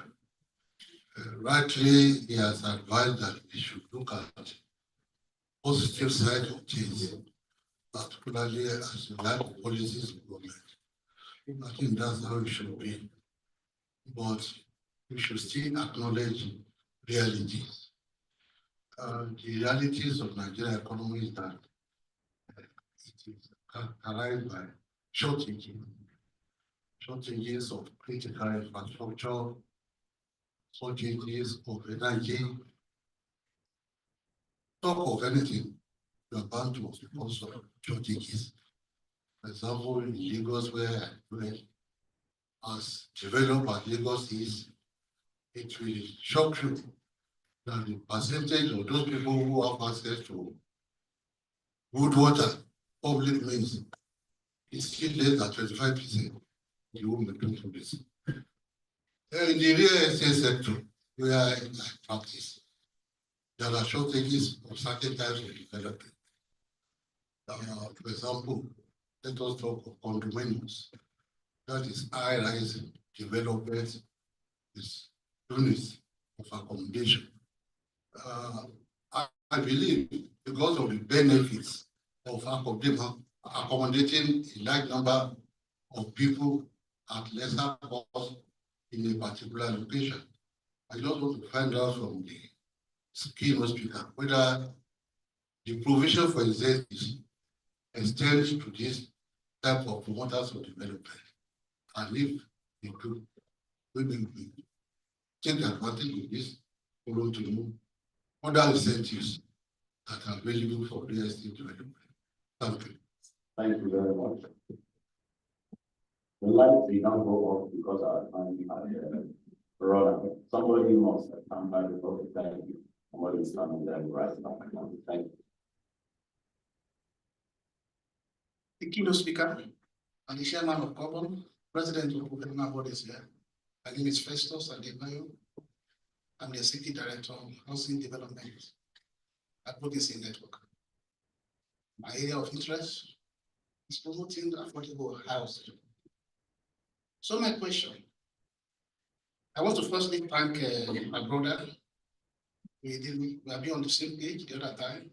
Speaker 7: Rightly, he has advised that we should look at positive side of things, particularly as regards policies of government. I think that's how it should be. But we should still acknowledge realities. The realities of Nigerian economy is that it is characterized by shortages of critical infrastructure, shortages of energy. Talk of anything, you are bound to also shortages. For example, in Lagos, where I dwell, as developed as Lagos is, it will shock you that the percentage of those people who have access to good water, public means, is still less than 25%. You won't be doing for this. In the real estate sector, where I practice, there are shortages of certain types of development. For example, let us talk of condominiums. That is high-rise development, is units of accommodation. I believe because of the benefits of accommodating a large number of people at lesser cost in a particular location. I just want to find out from the keynote speaker whether the provision for incentives extends to this type of promoters of development. And if they do, maybe we take advantage of this for to know other incentives that are available for real estate development. Thank you.
Speaker 5: Thank you very much. The lights did not go off because our time had run out. Somebody must have come by before the thank you. Somebody is coming there right now. Thank you.
Speaker 8: The keynote speaker and the chairman of COBON, president of professional bodies here. My name is Festus Adebayo. I'm the executive director of Housing Development Advocacy Network. My area of interest is promoting affordable housing So my question, I want to firstly thank my brother. We have been on the same page the other time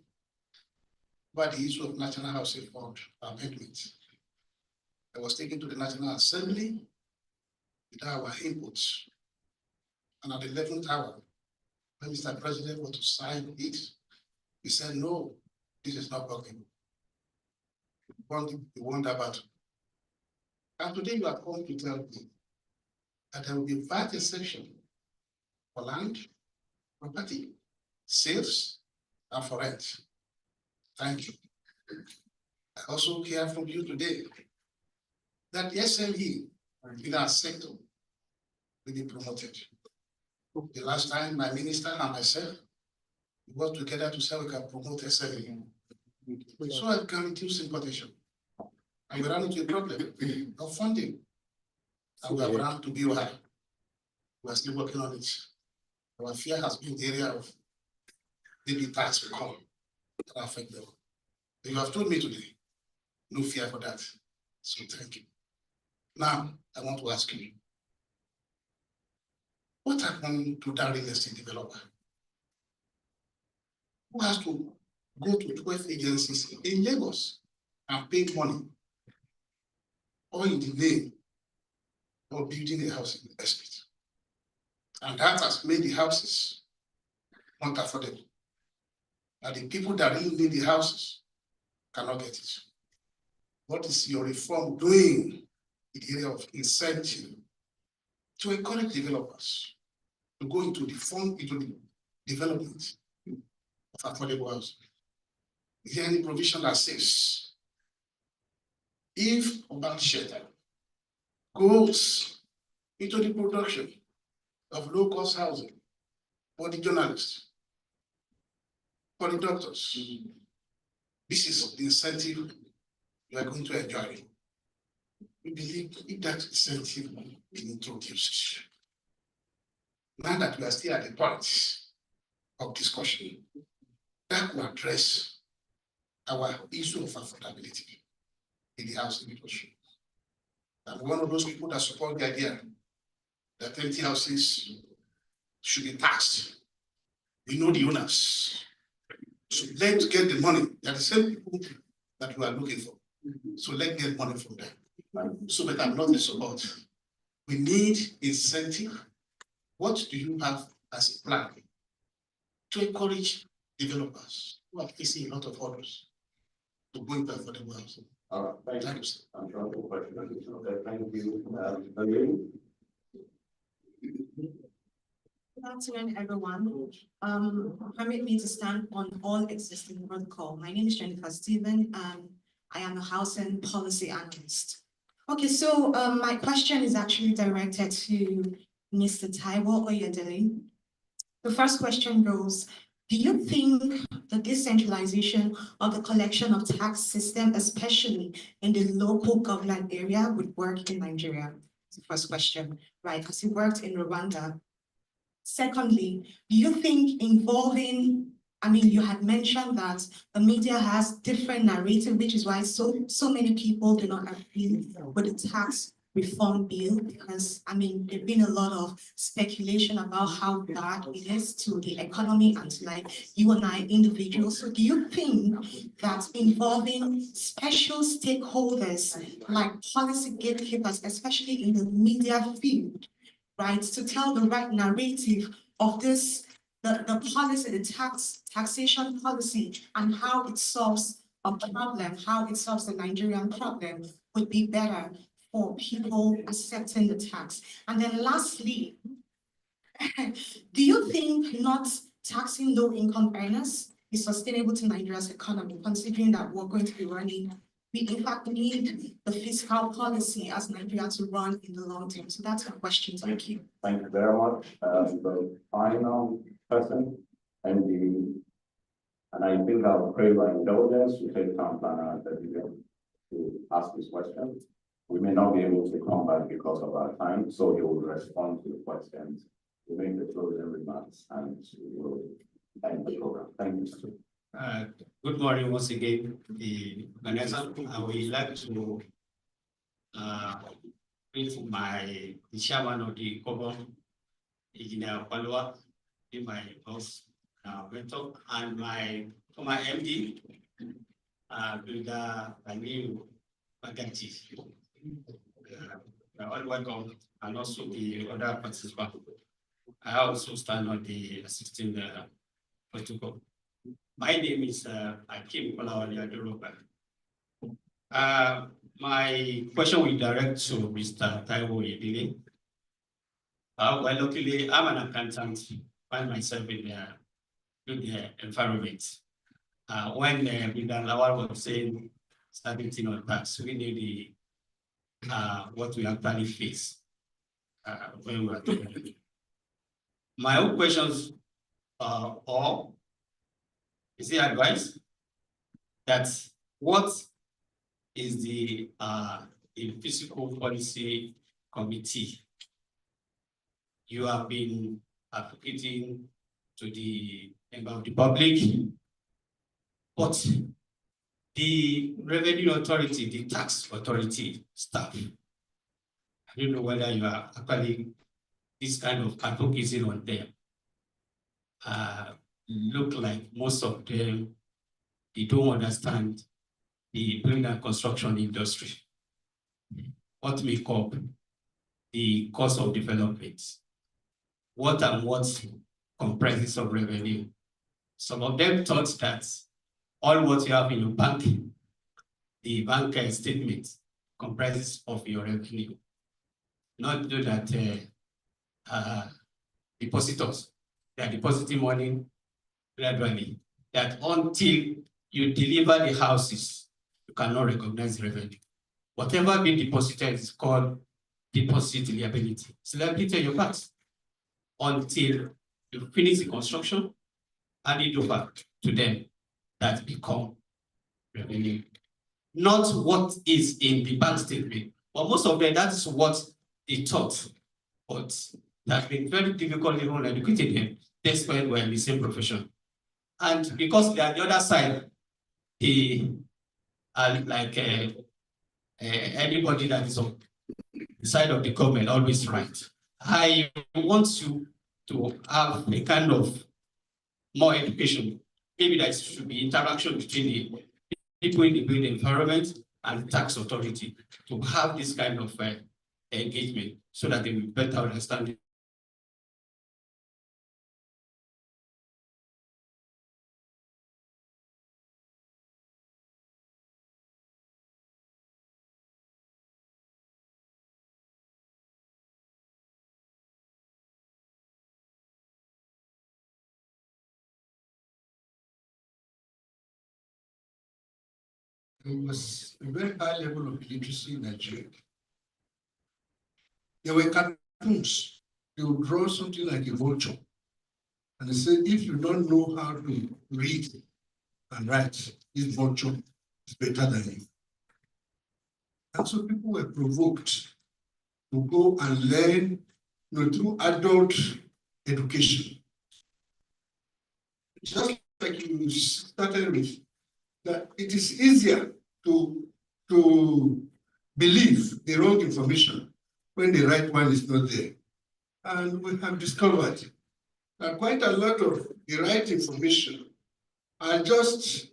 Speaker 8: about the issue of National Housing Fund amendment. I was taken to the National Assembly with our inputs. And at the 11th hour, when Mr. President was to sign it, he said, no, this is not working. We want that battle. And today you are come to tell me that there will be VAT exemption for land, property, sales, and for rent. Thank you. I also hear from you today that the SME in our sector will be promoted. The last time my minister and myself we worked together to say we can promote SME. So I can reduce importation. And we ran into a problem of funding. And we have run to BOI. We are still working on it. Our fear has been the area of maybe tax will come that affect them. You have told me today, no fear for that. So thank you. Now, I want to ask you, what happened to that real estate developer who has to go to 12 agencies in Lagos and pay money, or in the name of building a house in the estate? And that has made the houses not affordable. And the people that really need the houses cannot get it. What is your reform doing in the area of incentive to encourage developers to go into the development of affordable housing? Is there any provision that says if urban shelter goes into the production of low-cost housing for the journalists, for the doctors, this is the incentive you are going to enjoy? We believe if that incentive is introduced, now that we are still at the point of discussion, that will address our issue of affordability in the housing industry. I'm one of those people that support the idea that empty houses should be taxed. We know the owners. So let's get the money. They are the same people that we are looking for. So let's get money from them. So that I'm not in support. We need incentive. What do you have as a plan to encourage developers who are facing a lot of orders to go into affordable housing?
Speaker 5: All right,
Speaker 8: Thank you, sir.
Speaker 5: I'm sure the question is okay. Thank you.
Speaker 9: Good afternoon, everyone. Permit me to stand on all existing protocol. My name is Jennifer Stephen, and I am a housing policy analyst. Okay, so my question is actually directed to Mr. Taiwo Oyedele. The first question goes, do you think the decentralization of the collection of tax system, especially in the local government area, would work in Nigeria? That's the first question, right? Because it worked in Rwanda. Secondly, do you think involving, you had mentioned that the media has different narrative, which is why so many people do not agree with the tax reform bill, because there's been a lot of speculation about how bad it is to the economy and to like you and I individuals. So do you think that involving special stakeholders like policy gatekeepers, especially in the media field, right, to tell the right narrative of this, the policy, the taxation policy, and how it solves a problem, how it solves the Nigerian problem, would be better for people accepting the tax? And then lastly, do you think not taxing low-income earners is sustainable to Nigeria's economy, considering that we're going to be running, we in fact need the fiscal policy as Nigeria to run in the long term? So that's a question. Thank you.
Speaker 5: Thank you very much. The final person, and I think I'll pray by indulgence to take time planner to ask this question. We may not be able to come back because of our time, so he will respond to the questions, to make the closing remarks, and we will end the program. Thank you, sir.
Speaker 10: Good morning once again, Vanessa. I would like to greet the chairman of the Cobom, Engineer Palua, in my boss, mentor, and my former MD, Builder Aniu Bagachi. All welcome, and also the other participants. I also stand on the assisting protocol. My name is Akim Kolawale Adoroba. My question will direct to Mr. Taiwo Idili. Well, luckily, I'm an accountant, find myself in the environment. When Mr. Lawal was saying starting on tax, we need the what we actually face when we are doing. My own questions or is the advice that what is the fiscal policy committee you have been advocating to the member of the public, but the revenue authority, the tax authority staff, I don't know whether you are actually this kind of advocacy on them. Look like most of them, they don't understand the building and construction industry. What make up the cost of development? What and what comprises of revenue? Some of them thought that all what you have in your bank, the bank statement comprises of your revenue. Not do that depositors, they are depositing money gradually, that until you deliver the houses, you cannot recognize revenue. Whatever being deposited is called deposit liability. It's liability on your part until you finish the construction and it over to them that become revenue. Not what is in the bank statement, but most of them, that's what they thought. But that's been very difficult even educating them, despite we're in the same profession. And because they are the other side, they are like anybody that is on the side of the government always right. I want you to have a kind of more education. Maybe there should be interaction between the people in the built environment and tax authority to have this kind of engagement so that they will better understand it.
Speaker 7: There was a very high level of literacy in Nigeria. There were cartoons. They would draw something like a vulture. And they said, if you don't know how to read and write, this vulture is better than you. And so people were provoked to go and learn through adult education. Just like you started with, that it is easier to believe the wrong information when the right one is not there. And we have discovered that quite a lot of the right information are just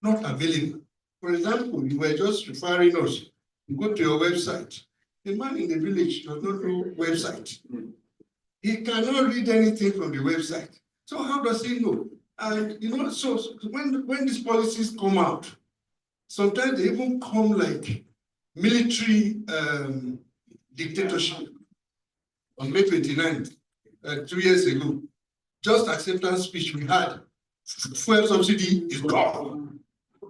Speaker 7: not available. For example, you were just referring us, you go to your website. The man in the village does not know website. He cannot read anything from the website. So how does he know? And so when these policies come out, sometimes they even come like military dictatorship. On May 29th, 2 years ago, just acceptance speech we had, fuel subsidy is gone.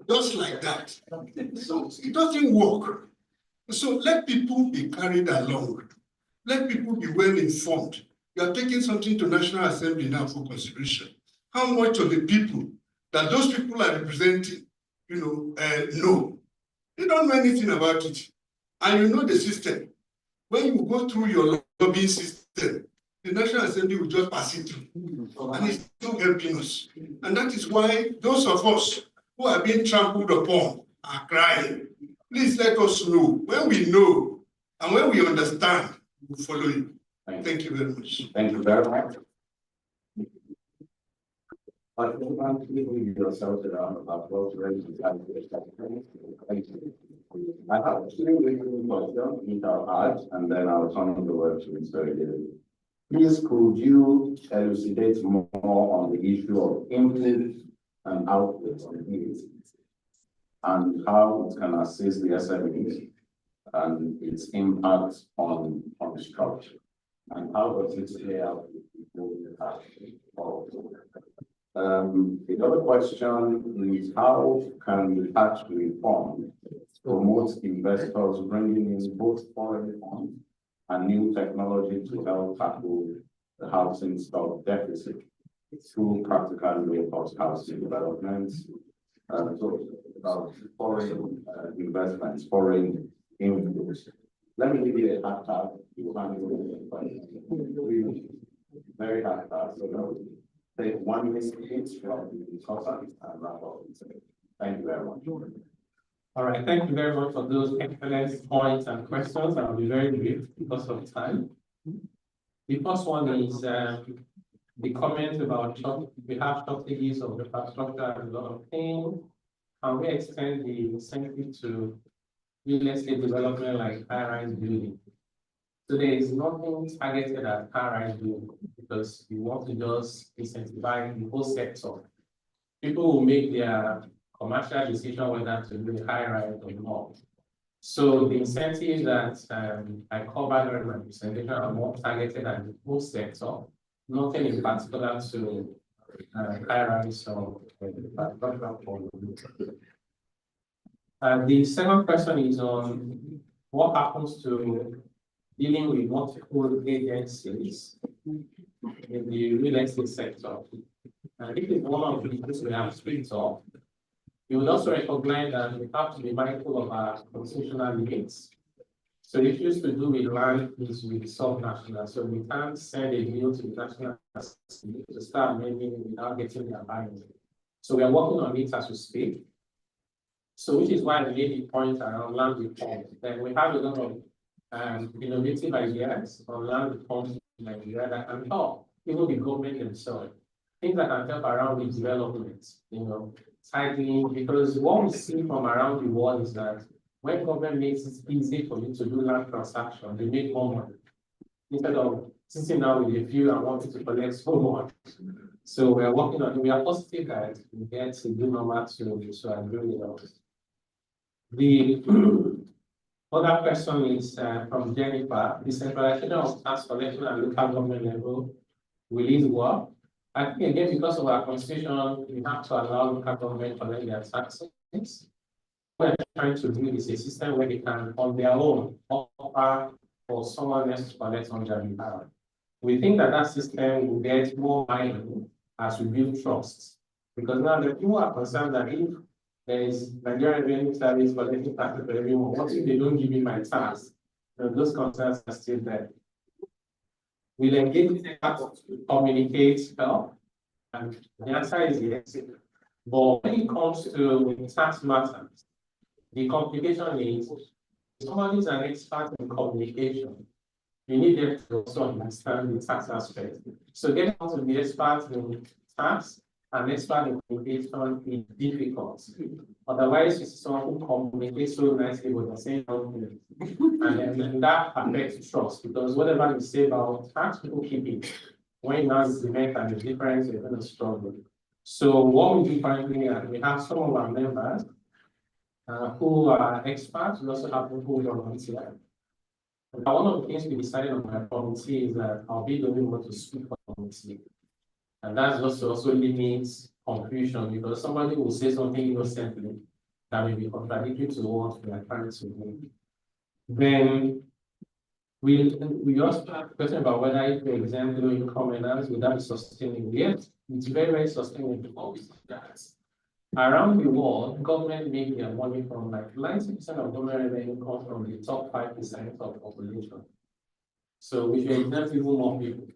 Speaker 7: Just like that. So it doesn't work. So let people be carried along. Let people be well informed. You are taking something to National Assembly now for consideration. How much of the people that those people are representing, know? They don't know anything about it. And you know the system. When you go through your lobbying system, the National Assembly will just pass it through. And it's not helping us. And that is why those of us who are being trampled upon are crying. Please let us know. When we know,
Speaker 8: And when we understand, we follow you.
Speaker 5: Thank you.
Speaker 8: Thank you very much.
Speaker 5: Thank you very much. Give yourselves a round of applause. Thank you. I have two questions in our heart, and then I'll turn the word to Mr. David. Please, could you elucidate more on the issue of input and output on it, and how it can assist the SMEs and its impact on structure, and how does it play out in the past? The other question is, how can the tax reform promote investors bringing in both foreign funds and new technology to help tackle the housing stock deficit through practical low-cost housing developments, foreign investments, foreign influence? Let me give you a hard task. You handle it very hard task. So now take 1 minute each from the consultant and wrap up. Thank you very much.
Speaker 4: All right, thank you very much for those excellent points and questions. I'll be very brief because of time. The first one is the comment about we have shortages of infrastructure and a lot of things. Can we extend the incentive to real estate development like high-rise building? So there is nothing targeted at high-rise building because we want to just incentivize the whole sector. People will make their commercial decision whether to do the high-rise or not. So the incentives that I covered during my presentation are more targeted at the whole sector, nothing in particular to high-rise or the second question is on what happens to dealing with multiple agencies in the real estate sector. And this is one of the things we have split off. You would also recognize that we have to be mindful of our constitutional limits. So it used to do with land is with subnational. So we can't send a bill to the national assembly to start amending without getting their buy-in. So we are working on it as we speak. So which is why I made the point around land reform. Then we have a lot of innovative ideas on land reforms in Nigeria that can help even the government themselves. Things that can help around the development, tightening, because what we see from around the world is that when government makes it easy for you to do land transaction, they make more money. Instead of sitting down with a view and wanting to collect so much. So we are working on it. We are positive that we get to do normal to agree with us. The other question is from Jennifer. The centralization of tax collection at local government level, will it work? I think again, because of our constitution, we have to allow local government to collect their taxes. What we're trying to do is a system where they can, on their own, offer for someone else to collect on their behalf. We think that system will get more buy-in as we build trust. Because now the people are concerned that if there is Nigerian Revenue Service collecting taxes for everyone, what if they don't give me my tax? Those concerns are still there. Will engage with to communicate help? And the answer is yes. But when it comes to tax matters, the complication is somebody is an expert in communication. You need them to also understand the tax aspect. So getting out to be expert in tax and expert in communication is difficult. Otherwise, you see someone who communicates so nicely with the same company. And then that affects trust because whatever you say about tax, people keep it. When you now implement and the difference, you're going to struggle. So what we do currently, we have some of our members who are experts. We also have people who are volunteer. One of the things we decided on my committee is that I'll be the only one to speak for the committee. And that also limits confusion because somebody will say something innocently that may be contradictory to what we are trying to do. Then we also have a question about whether if we exempt low income earners, would that be sustainable? Yes, it's very, very sustainable. Around the world, government make their money from like 90% of government revenue comes from the top 5% of population. So we should exempt even more people.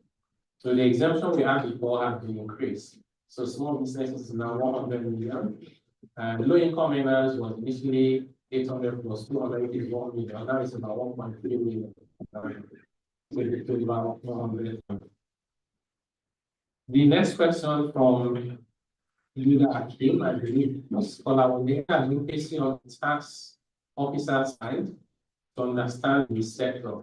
Speaker 4: So the exemption we had before has been increased. So small businesses is now 100 million. And low income earners was initially 800 plus 200 is 1 million. That is about 1.3 million. To about 100. The next question from Luda Akim, I believe, Olawale, are you facing on the tax officer side to understand the sector?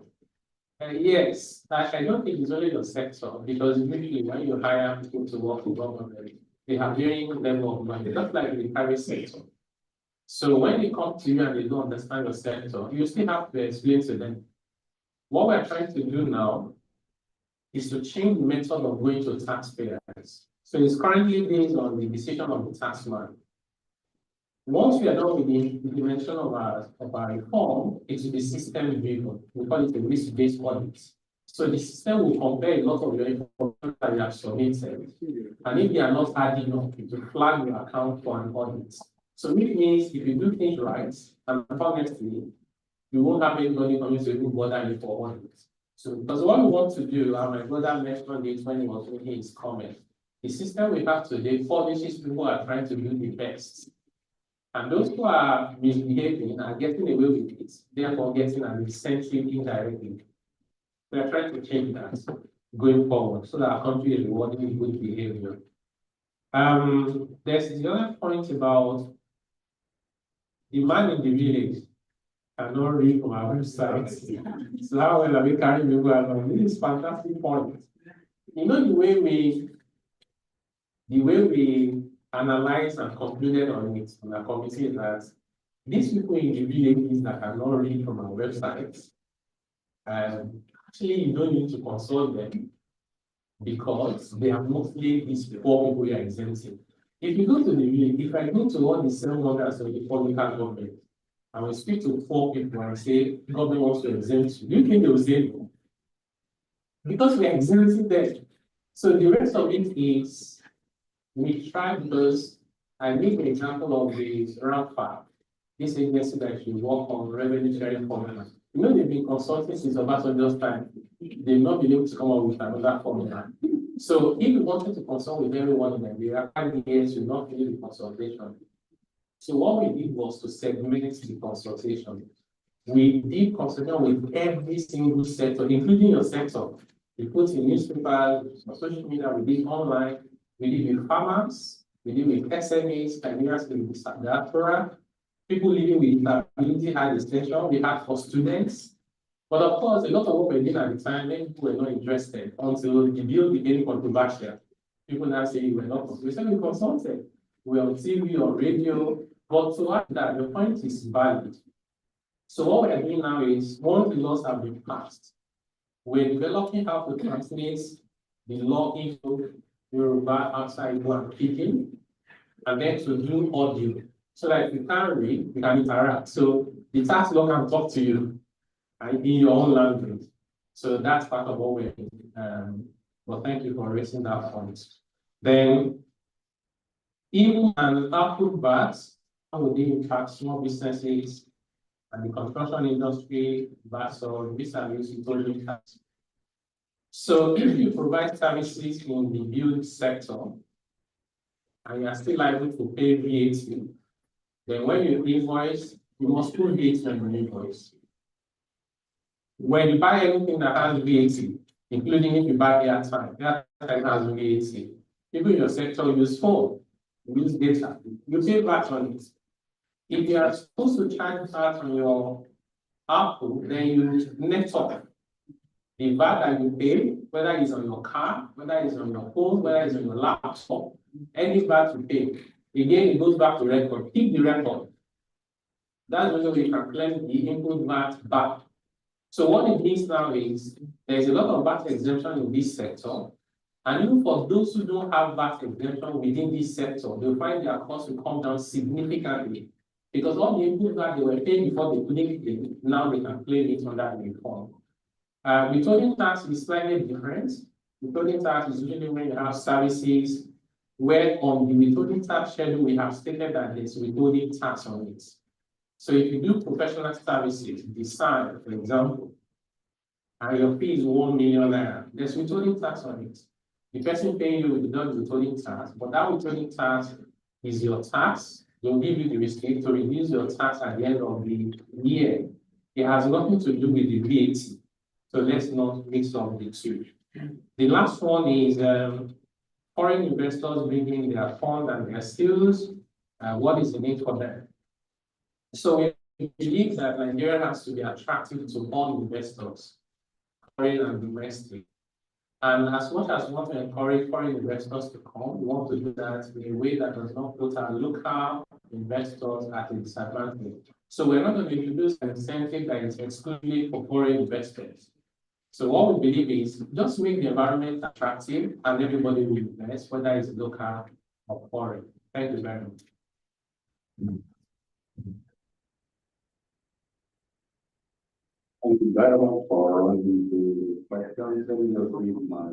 Speaker 4: Yes, I don't think it's only the sector, because usually when you hire people to work for government, they have varying level of money, just like the private sector. So when they come to you and they don't understand your sector, you still have to explain to them. What we're trying to do now is to change the method of going to taxpayers. So it's currently based on the decision of the taxman. Once we are done with the implementation of our reform, it will be system driven. We call it a risk-based audit. So the system will compare a lot of your information that you have submitted. And if they are not adding up, it will flag your account for an audit. So which means if you do things right, and honestly, you won't have anybody coming to even bother you for audit. So because what we want to do, and my brother mentioned it when he was making his comment, the system we have today punishes people who are trying to do the best. And those who are misbehaving are getting away with it, therefore getting an incentive indirectly. We are trying to change that going forward so that our country is rewarding good behavior. There's the other point about the man in the village cannot read from our website. So how well are we carrying people along? This is a fantastic point. You know, the way we analyze and concluded on it on our committee is that these people in the villages that cannot read from our website, actually you don't need to consult them because they are mostly these poor people you are exempting. If you go to the village, if I go to all the 774 local government, I will speak to 4 people and say, government wants to exempt you. Do you think they will say no? Because we are exempting them. So the rest of it is, we try because I make an example of the RAMFA, this agency that you work on revenue sharing formula. You know, they've been consulting since Obasanjo's time. They've not been able to come up with another formula. So if you wanted to consult with everyone in Nigeria, 5 years, you not need the consultation. So what we did was to segment the consultation. We did consultation with every single sector, including your sector. We put in newspapers, social media, we did online, we did with farmers, we did with SMEs, Nigerians with diaspora, people living with disability had extension, we had for students. But of course, a lot of what we did at the time, many people were not interested until the bill became controversial. People now say you were not consulted. We said we consulted. We were on TV, on radio, but to add that, the point is valid. So what we are doing now is, once the laws have been passed, we're developing how to translate the law into Yoruba outside and speaking, and then to do audio. So that if you can't read, you can interact. So the tax law can talk to you in your own language. So that's part of what we're doing. Well, thank you for raising that point. Then, even an output VAT, how would they impact small businesses and the construction industry, or business utility tax? So if you provide services in the build sector and you are still liable to pay VAT, then when you invoice, you must put VAT on your invoice. When you buy anything that has VAT, including if you buy airtime, that has VAT. People in your sector use phone, use data, you pay VAT on it. If you are supposed to charge VAT on your output, then you net off the VAT that you pay, whether it's on your car, whether it's on your phone, whether it's on your laptop, any VAT you pay. Again, it goes back to record. Keep the record. That's when we can claim the input VAT back. So what it means now is there's a lot of VAT exemption in this sector. And even for those who don't have VAT exemption within this sector, they'll find their costs will come down significantly. Because all the input that they were paying before they couldn't pay, now they can claim it under the reform. Withholding tax is slightly different. Withholding tax is usually when you have services where on the withholding tax schedule, we have stated that there's withholding tax on it. So if you do professional services, design, for example, and your fee is 1 million naira, there's withholding tax on it. The person paying you will deduct withholding tax, but that withholding tax is your tax they'll give you the receipt to reduce your tax at the end of the year. It has nothing to do with the VAT. So let's not mix up the two. The last one is foreign investors bringing their fund and their skills. What is the need for them? So we believe that Nigeria has to be attractive to all investors, foreign and domestic. And as much as we want to encourage foreign investors to come, we want to do that in a way that does not put our local investors at a disadvantage. So we're not going to introduce an incentive that is exclusively for foreign investors. So what we believe is just make the environment attractive and everybody will invest, whether it's local or foreign. Thank you very much.
Speaker 5: Thank you very much for the questions. Let me my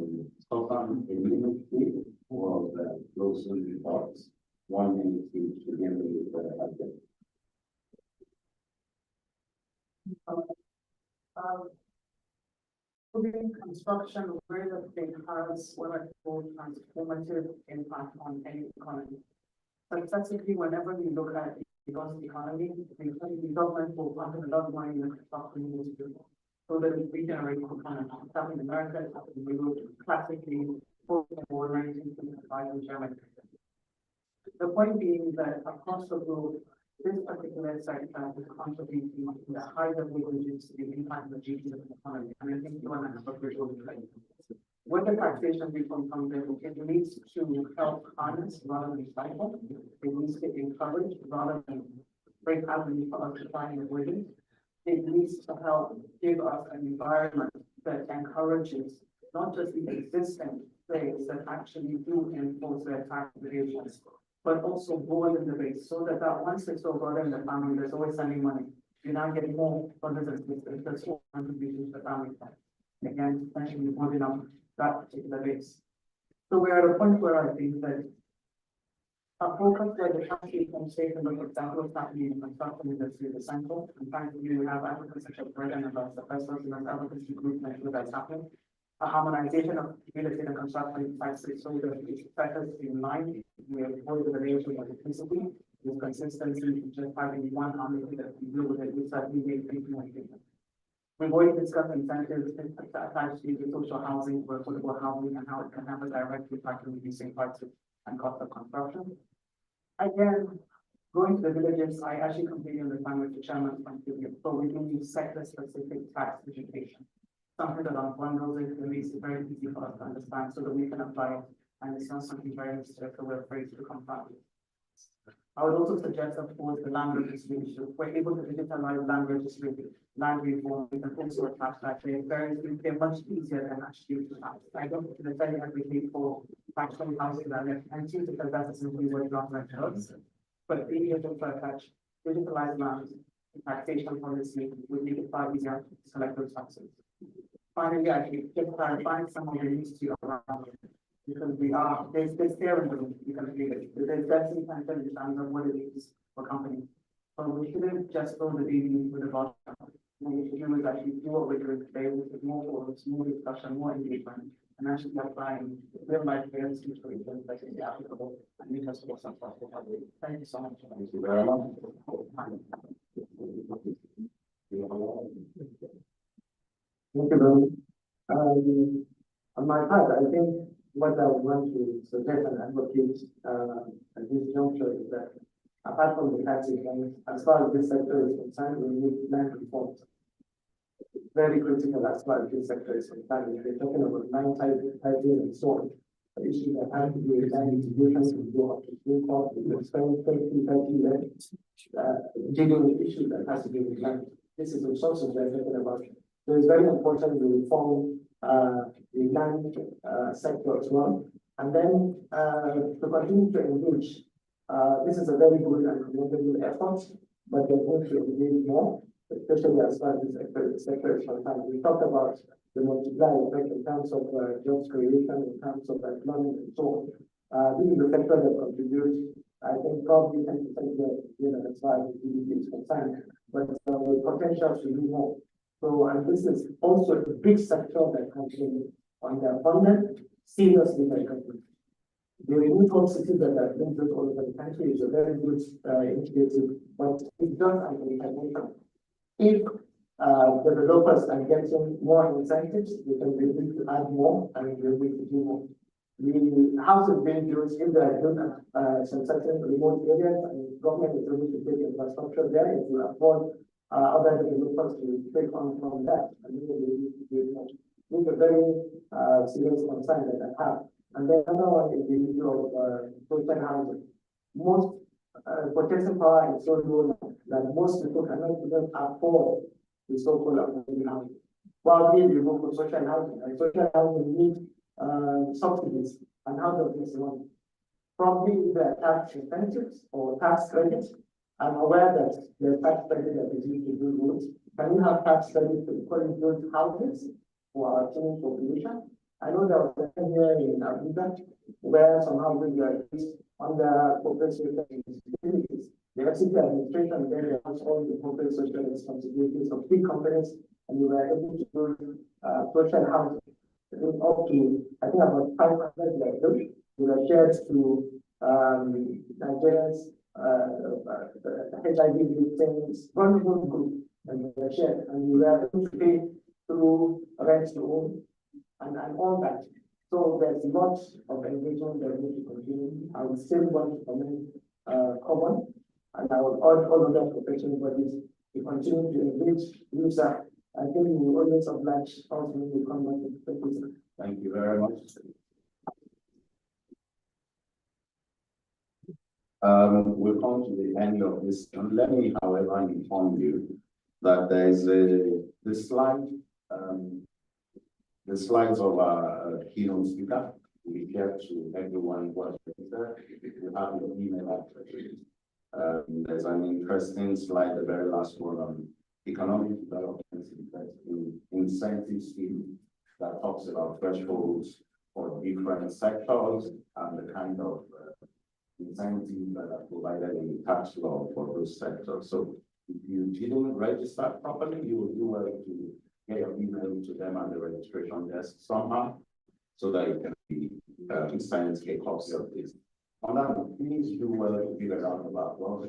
Speaker 5: total immunity was closing reports. 1 minute each to begin with the subject.
Speaker 6: Building construction really has what I call transformative impact on any economy. Successively, whenever we look at the economy, the government will pump a lot of money in the construction industry so that it regenerates the economy. South in America, South in Europe, classically, post-war 1965 in Germany. The point being that across the globe, this particular sector is contributing to the high level wages to the impact of GDP of the economy. And I think you want to have a visual play. When the taxation reform comes in, it needs to help harness rather than stifle. It needs to encourage rather than break avenues for us to find ways. It needs to help give us an environment that encourages not just the existing players that actually do enforce their tax obligations, but also broaden the base so that once it's all got in the family, there's always sending money. You're now getting more brothers and sisters, that's all contributions to the family tax. Again, essentially broadening up that particular base. So we're at a point where I think that our focus where the country can take a look at that what's happening in the construction industry is essential. And thankfully, we have advocates such as Brett and about the first and advocacy group make sure that's happening. A harmonization of real estate and construction taxes so that it's better in line. We avoid the relation of electricity with consistency, just having one harmony that we deal with it, we certainly make things more efficient. We've already discussed incentives attached to the social housing, or affordable housing, and how it can have a direct impact on reducing prices and cost of construction. Again, going to the villages, I actually completely understand with the chairman's point of view, but we do need sector-specific tax education. Something that unbundles it and makes it very easy for us to understand so that we can apply it, and it's not something very mysterious that we're afraid to confront it. I would also suggest, of course, the land registry issue. We're able to digitalize land registry, land reform, we can also attach that. They're much easier than actually to tax. I don't necessarily advocate for taxing houses and empty because that's essentially what government does. But being able to attach digitalized land taxation policy would make it far easier to collect those taxes. Finally, I think just clarifying some of the history around it, because there's fear in the room, you can feel it. There's definitely tension in terms of what it is for companies. But we shouldn't just throw the baby with the bottle. We should actually do what we're doing today, which is more forums, more discussion, more engagement, and actually applying real life fairness situations that is applicable and make us more successful. Thank you so much.
Speaker 5: Thank you very much.
Speaker 6: Thank you, Bill. On my part, I think what I would want to suggest and advocate at this juncture is that apart from the tax reform, as far as this sector is concerned, we need land reforms. It's very critical as far as this sector is concerned. We're talking about 9 titles and so on. The issue that has to do with land institutions will go up to Supreme Court, we will spend 30 years dealing with issues that has to do with land. This is the sources we're talking about. So it's very important to reform the land sector as well. And then to continue to engage, this is a very good and commendable effort, but there's going to engage more, especially as far as the sector is concerned. We talked about the multiplier effect in terms of jobs creation, in terms of employment and so on. This is the sector that contributes, I think, probably 10% as far as the GDP is concerned, but the potential to do more. So, and this is also a big sector that comes in on the funded seriously by government. The renewable cities that are being built all over the country is a very good initiative, but it's just an intervention. If developers are getting more incentives, they can be able to add more and be able to do more. The house is being built if they are built at some certain remote areas, and government is able to take infrastructure there, it will afford other developers to take on from that. And they will be able to do more. This is a very serious concern that I have. And then another one is the issue of social housing. Most purchasing power is so low that most people cannot even afford the so-called affordable housing. While we go for social housing, and social housing needs subsidies, and how does this work? Probably there are tax incentives or tax credits. I'm aware that the tax credit that is used to do roads. Can we have tax credit to equally build houses for our changing population? I know there was a thing here in Abuja where some houses were used under corporate social responsibilities. The FCT administration then has all the corporate social responsibilities of big companies, and we were able to build social housing. Up to, I think, about 500 like those. We were shared to Nigerians, HIV victims, vulnerable group, and we were shared, and we were able to pay through rent to own and all that. So there's lots of engagement that we need to continue. I would still want to commend Common, and I would urge all other professional bodies to continue to engage with that. I think we will always oblige us when we come back to the topic.
Speaker 5: Thank you very much. We'll come to the end of this. Let me, however, inform you that there is the slides of our keynote speaker. We share to everyone who has registered. You have your email address. There's an interesting slide, the very last one on economic development incentive scheme that talks about thresholds for different sectors and the kind of incentives that are provided in the tax law for those sectors. So if you didn't register properly, you will do well to get your email to them at the registration desk somehow, so that you can be sent a copy of this. On that, please do well to give a round of applause.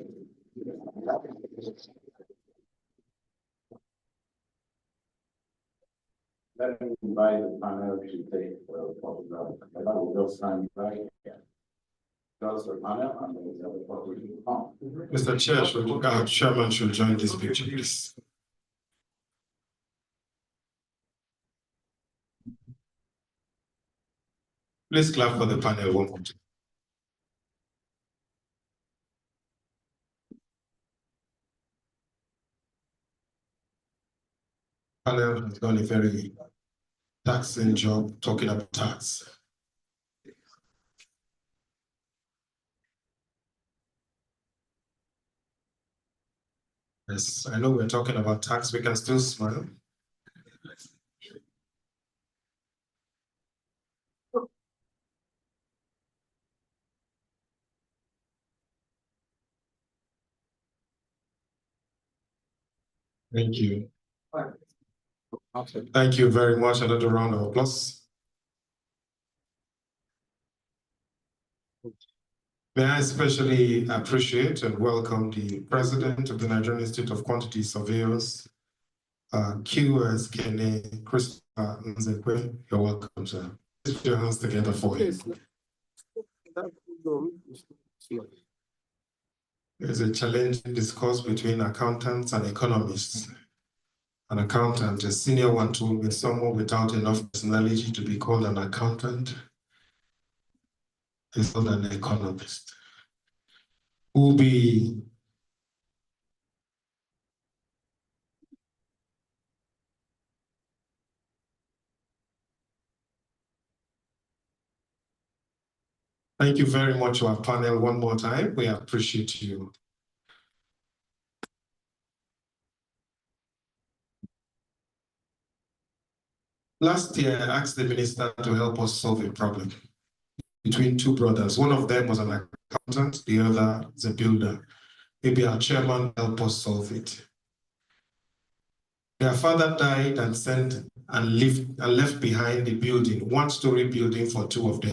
Speaker 5: Let me invite the panel to take a photograph. I will just stand right here. Just the panel and then the other photograph.
Speaker 1: Mr. Chair, our chairman should join this picture, please. Please clap for the panel one more time. Panel has done a very taxing job talking about tax. Yes, I know we're talking about tax, we can still smile. Thank you. Thank you very much. Another round of applause. May I especially appreciate and welcome the president of the Nigerian Institute of Quantity Surveyors, QS Kene Christopher Nzekwe. You're welcome, sir. Put your hands together for him. There's a challenging discourse between accountants and economists. An accountant, a senior one, told me someone without enough personality to be called an accountant is not an economist. Who be Thank you very much to our panel one more time. We appreciate you. Last year, I asked the minister to help us solve a problem between two brothers. One of them was an accountant, the other is a builder. Maybe our chairman help us solve it. Their father died and left behind a building, one-story building for two of them.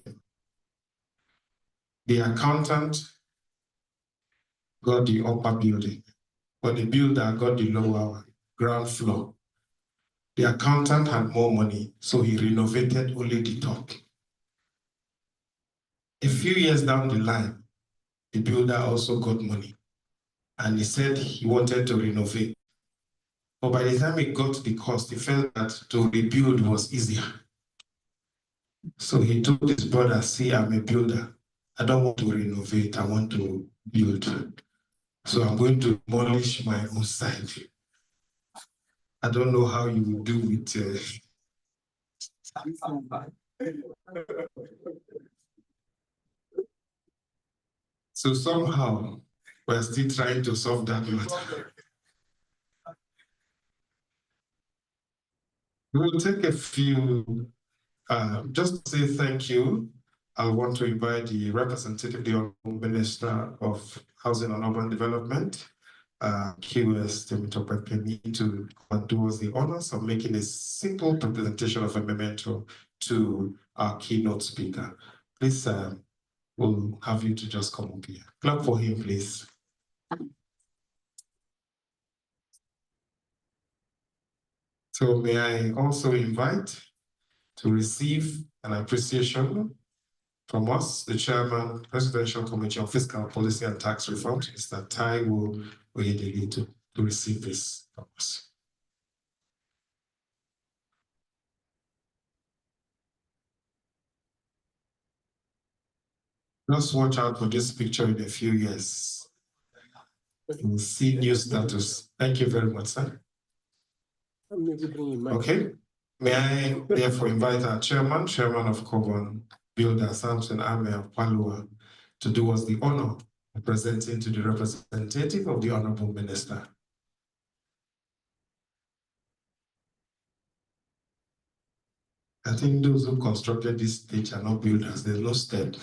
Speaker 1: The accountant got the upper building, but the builder got the lower ground floor. The accountant had more money, so he renovated only the top. A few years down the line, the builder also got money, and he said he wanted to renovate. But by the time he got to the cost, he felt that to rebuild was easier. So he told his brother, see, I'm a builder. I don't want to renovate, I want to build. So I'm going to demolish my own side. I don't know how you will do it. So somehow, we're still trying to solve that matter. We will take a few, just to say thank you. I want to invite the representative, the Honorable Minister of Housing and Urban Development, QS Temitope, to do us the honors of making a simple presentation of a memento to our keynote speaker. Please, we'll have you to just come up here. Clap for him, please. So may I also invite to receive an appreciation from us, the Chairman, Presidential Committee on Fiscal Policy and Tax Reform, Mr. Taiwo Oyedele, to receive this from us. Just watch out for this picture in a few years. You'll see new status. Thank you very much, sir. Okay. May I therefore invite our chairman of Coburn, Builder Samson Ame of Palua, to do us the honor of presenting to the representative of the Honorable Minister. I think those who constructed this stage are not builders, there's no step.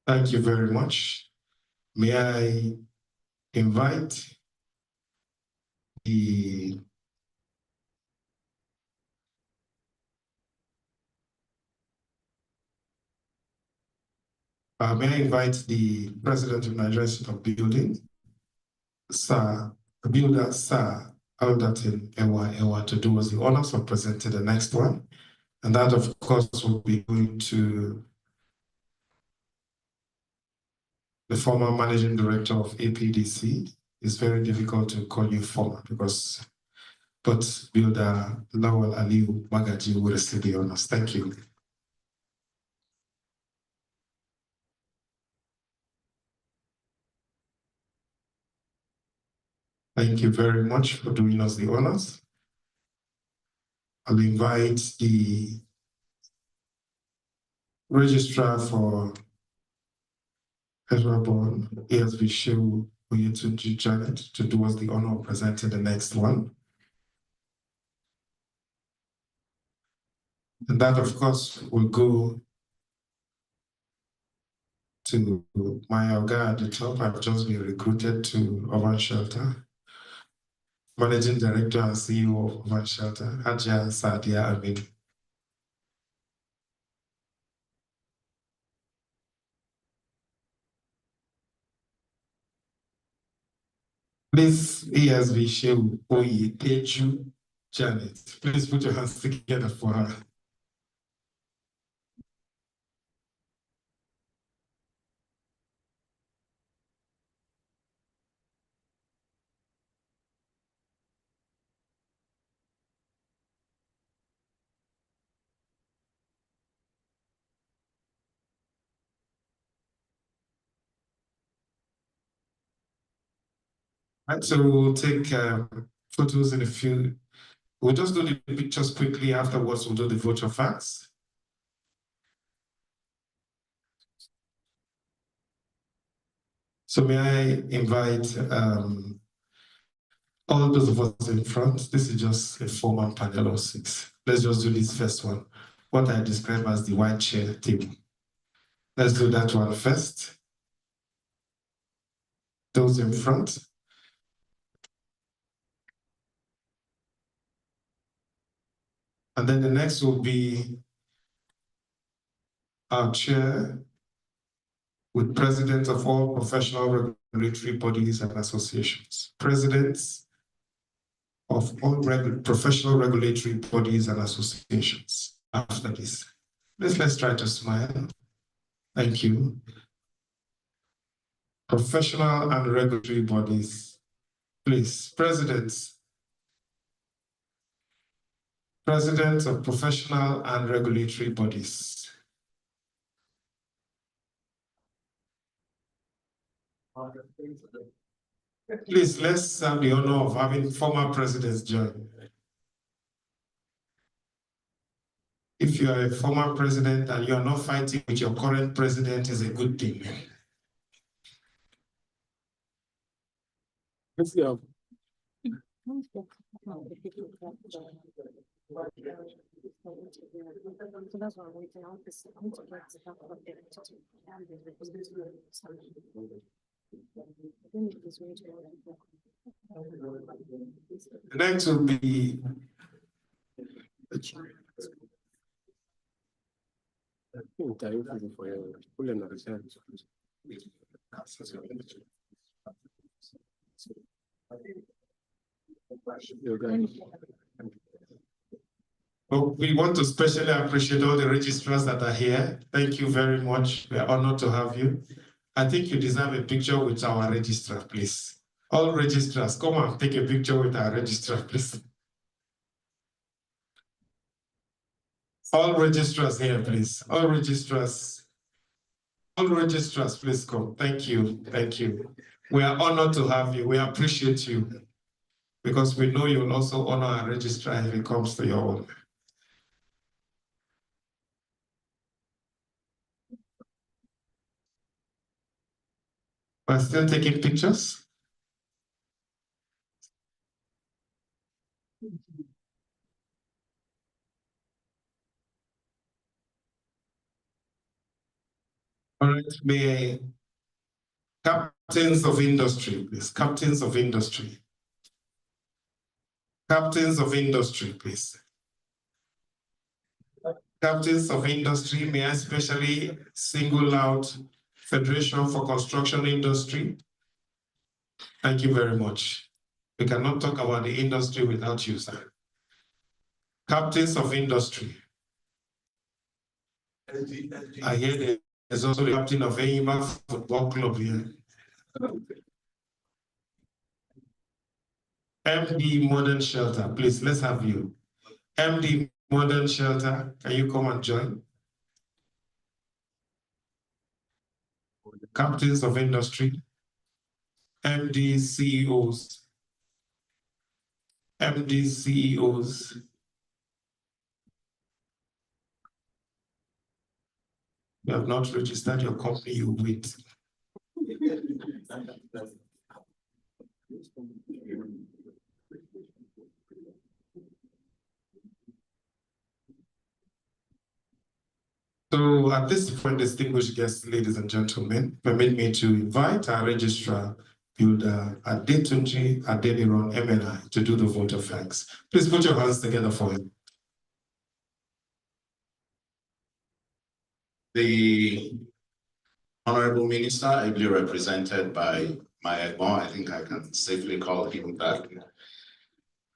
Speaker 1: Thank you very much. May I invite the President of Nigerian Institute of Building, Builder Sir Alderton Ewa to do us the honors of presenting the next one. And that, of course, will be going to the former managing director of APDC. It's very difficult to call you former but Builder Lawal Aliu Magaji will receive the honors. Thank you. Thank you very much for doing us the honors. I'll invite the registrar for Ezraborn, ASV Shehu Oyetunji Janet, to do us the honor of presenting the next one. And that, of course, will go to my Oga at the top. I've just been recruited to Urban Shelter, Managing Director and CEO of Urban Shelter, Haja Sadia Amin. Please, ASV Shehu Oyetunji Janet, please put your hands together for her. Right, so we'll take photos in a few. We'll just do the pictures quickly. Afterwards, we'll do the vote of facts. So may I invite all those of us in front. This is just a four-man panel of 6. Let's just do this first one, what I describe as the white chair table. Let's do that one first. Those in front. And then the next will be our chair with presidents of all professional regulatory bodies and associations. Presidents of all professional regulatory bodies and associations after this. Let's try to smile. Thank you. Professional and regulatory bodies, please. Presidents of professional and regulatory bodies. Please, let's have the honor of having former presidents join. If you are a former president and you are not fighting with your current president, is a good thing. Next will be well, we want to specially appreciate all the registrars that are here. Thank you very much. We are honored to have you. I think you deserve a picture with our registrar, please. All registrars, come and take a picture with our registrar, please. All registrars here, please. All registrars, please come. Thank you. Thank you. We are honored to have you. We appreciate you because we know you'll also honor our registrar if it comes to your own. We're still taking pictures. All right, may captains of industry, please. Captains of industry. Captains of industry, please. Captains of industry, may I especially single out Federation for Construction Industry. Thank you very much. We cannot talk about the industry without you, sir. Captains of industry. I hear there's also the captain of AIMA Football Club here. MD Modern Shelter, please, let's have you. MD Modern Shelter, can you come and join? Captains of industry, MD CEOs, MD CEOs. You have not registered your company, you wait. So at this point, distinguished guests, ladies and gentlemen, permit me to invite our registrar, Builder Adetunji Adeniran MNI, to do the vote of thanks. Please put your hands together for him.
Speaker 3: The Honorable Minister, ably represented by my Egbon, I think I can safely call him that.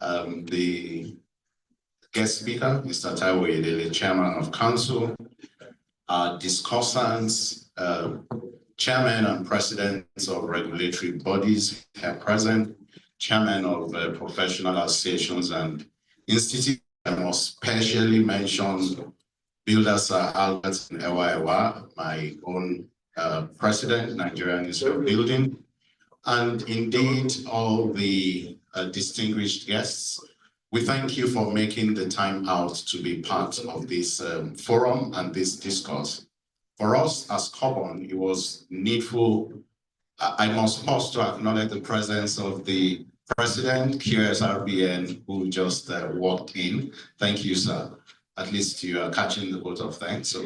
Speaker 3: The guest speaker, Mr. Taiwo Yedele, Chairman of Council, our discussants, chairman and presidents of regulatory bodies here present, chairman of professional associations and institutes. I must specially mention Builder Sir Albert Ewa, my own president, Nigerian Institute of Building, and indeed all the distinguished guests. We thank you for making the time out to be part of this forum and this discourse. For us as Cobon, it was needful. I must pause to acknowledge the presence of the President, QSRBN, who just walked in. Thank you, sir. At least you are catching the vote of thanks. So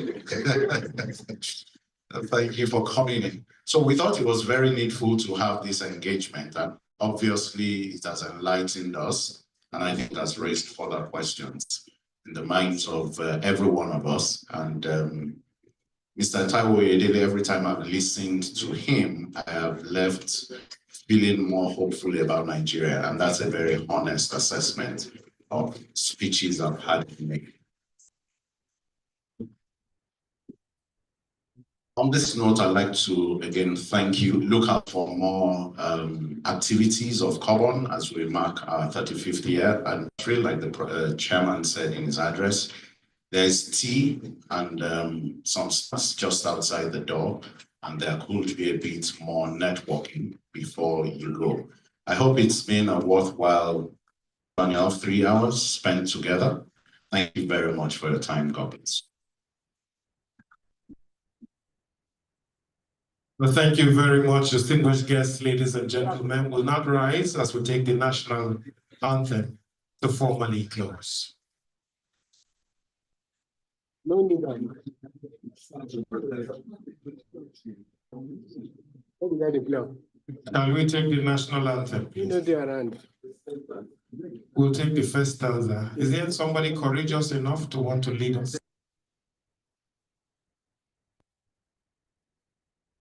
Speaker 3: thank you for coming in. So we thought it was very needful to have this engagement, and obviously it has enlightened us. And I think that's raised further questions. in the minds of every one of us. And Mr. Taiwo Oyedele, every time I've listened to him, I have left feeling more hopeful about Nigeria. And that's a very honest assessment of speeches I've had him make. On this note, I'd like to again thank you. Look out for more activities of Carbon as we mark our 35th year. And really, like the chairman said in his address, there's tea and some snacks just outside the door, and there could be a bit more networking before you go. I hope it's been a worthwhile 3 hours spent together. Thank you very much for your time, God bless.
Speaker 1: Well, thank you very much, distinguished guests, ladies and gentlemen. We'll now rise as we take the national anthem to formally close. Can we take the national anthem, please? We'll take the first stanza. Is there somebody courageous enough to want to lead us?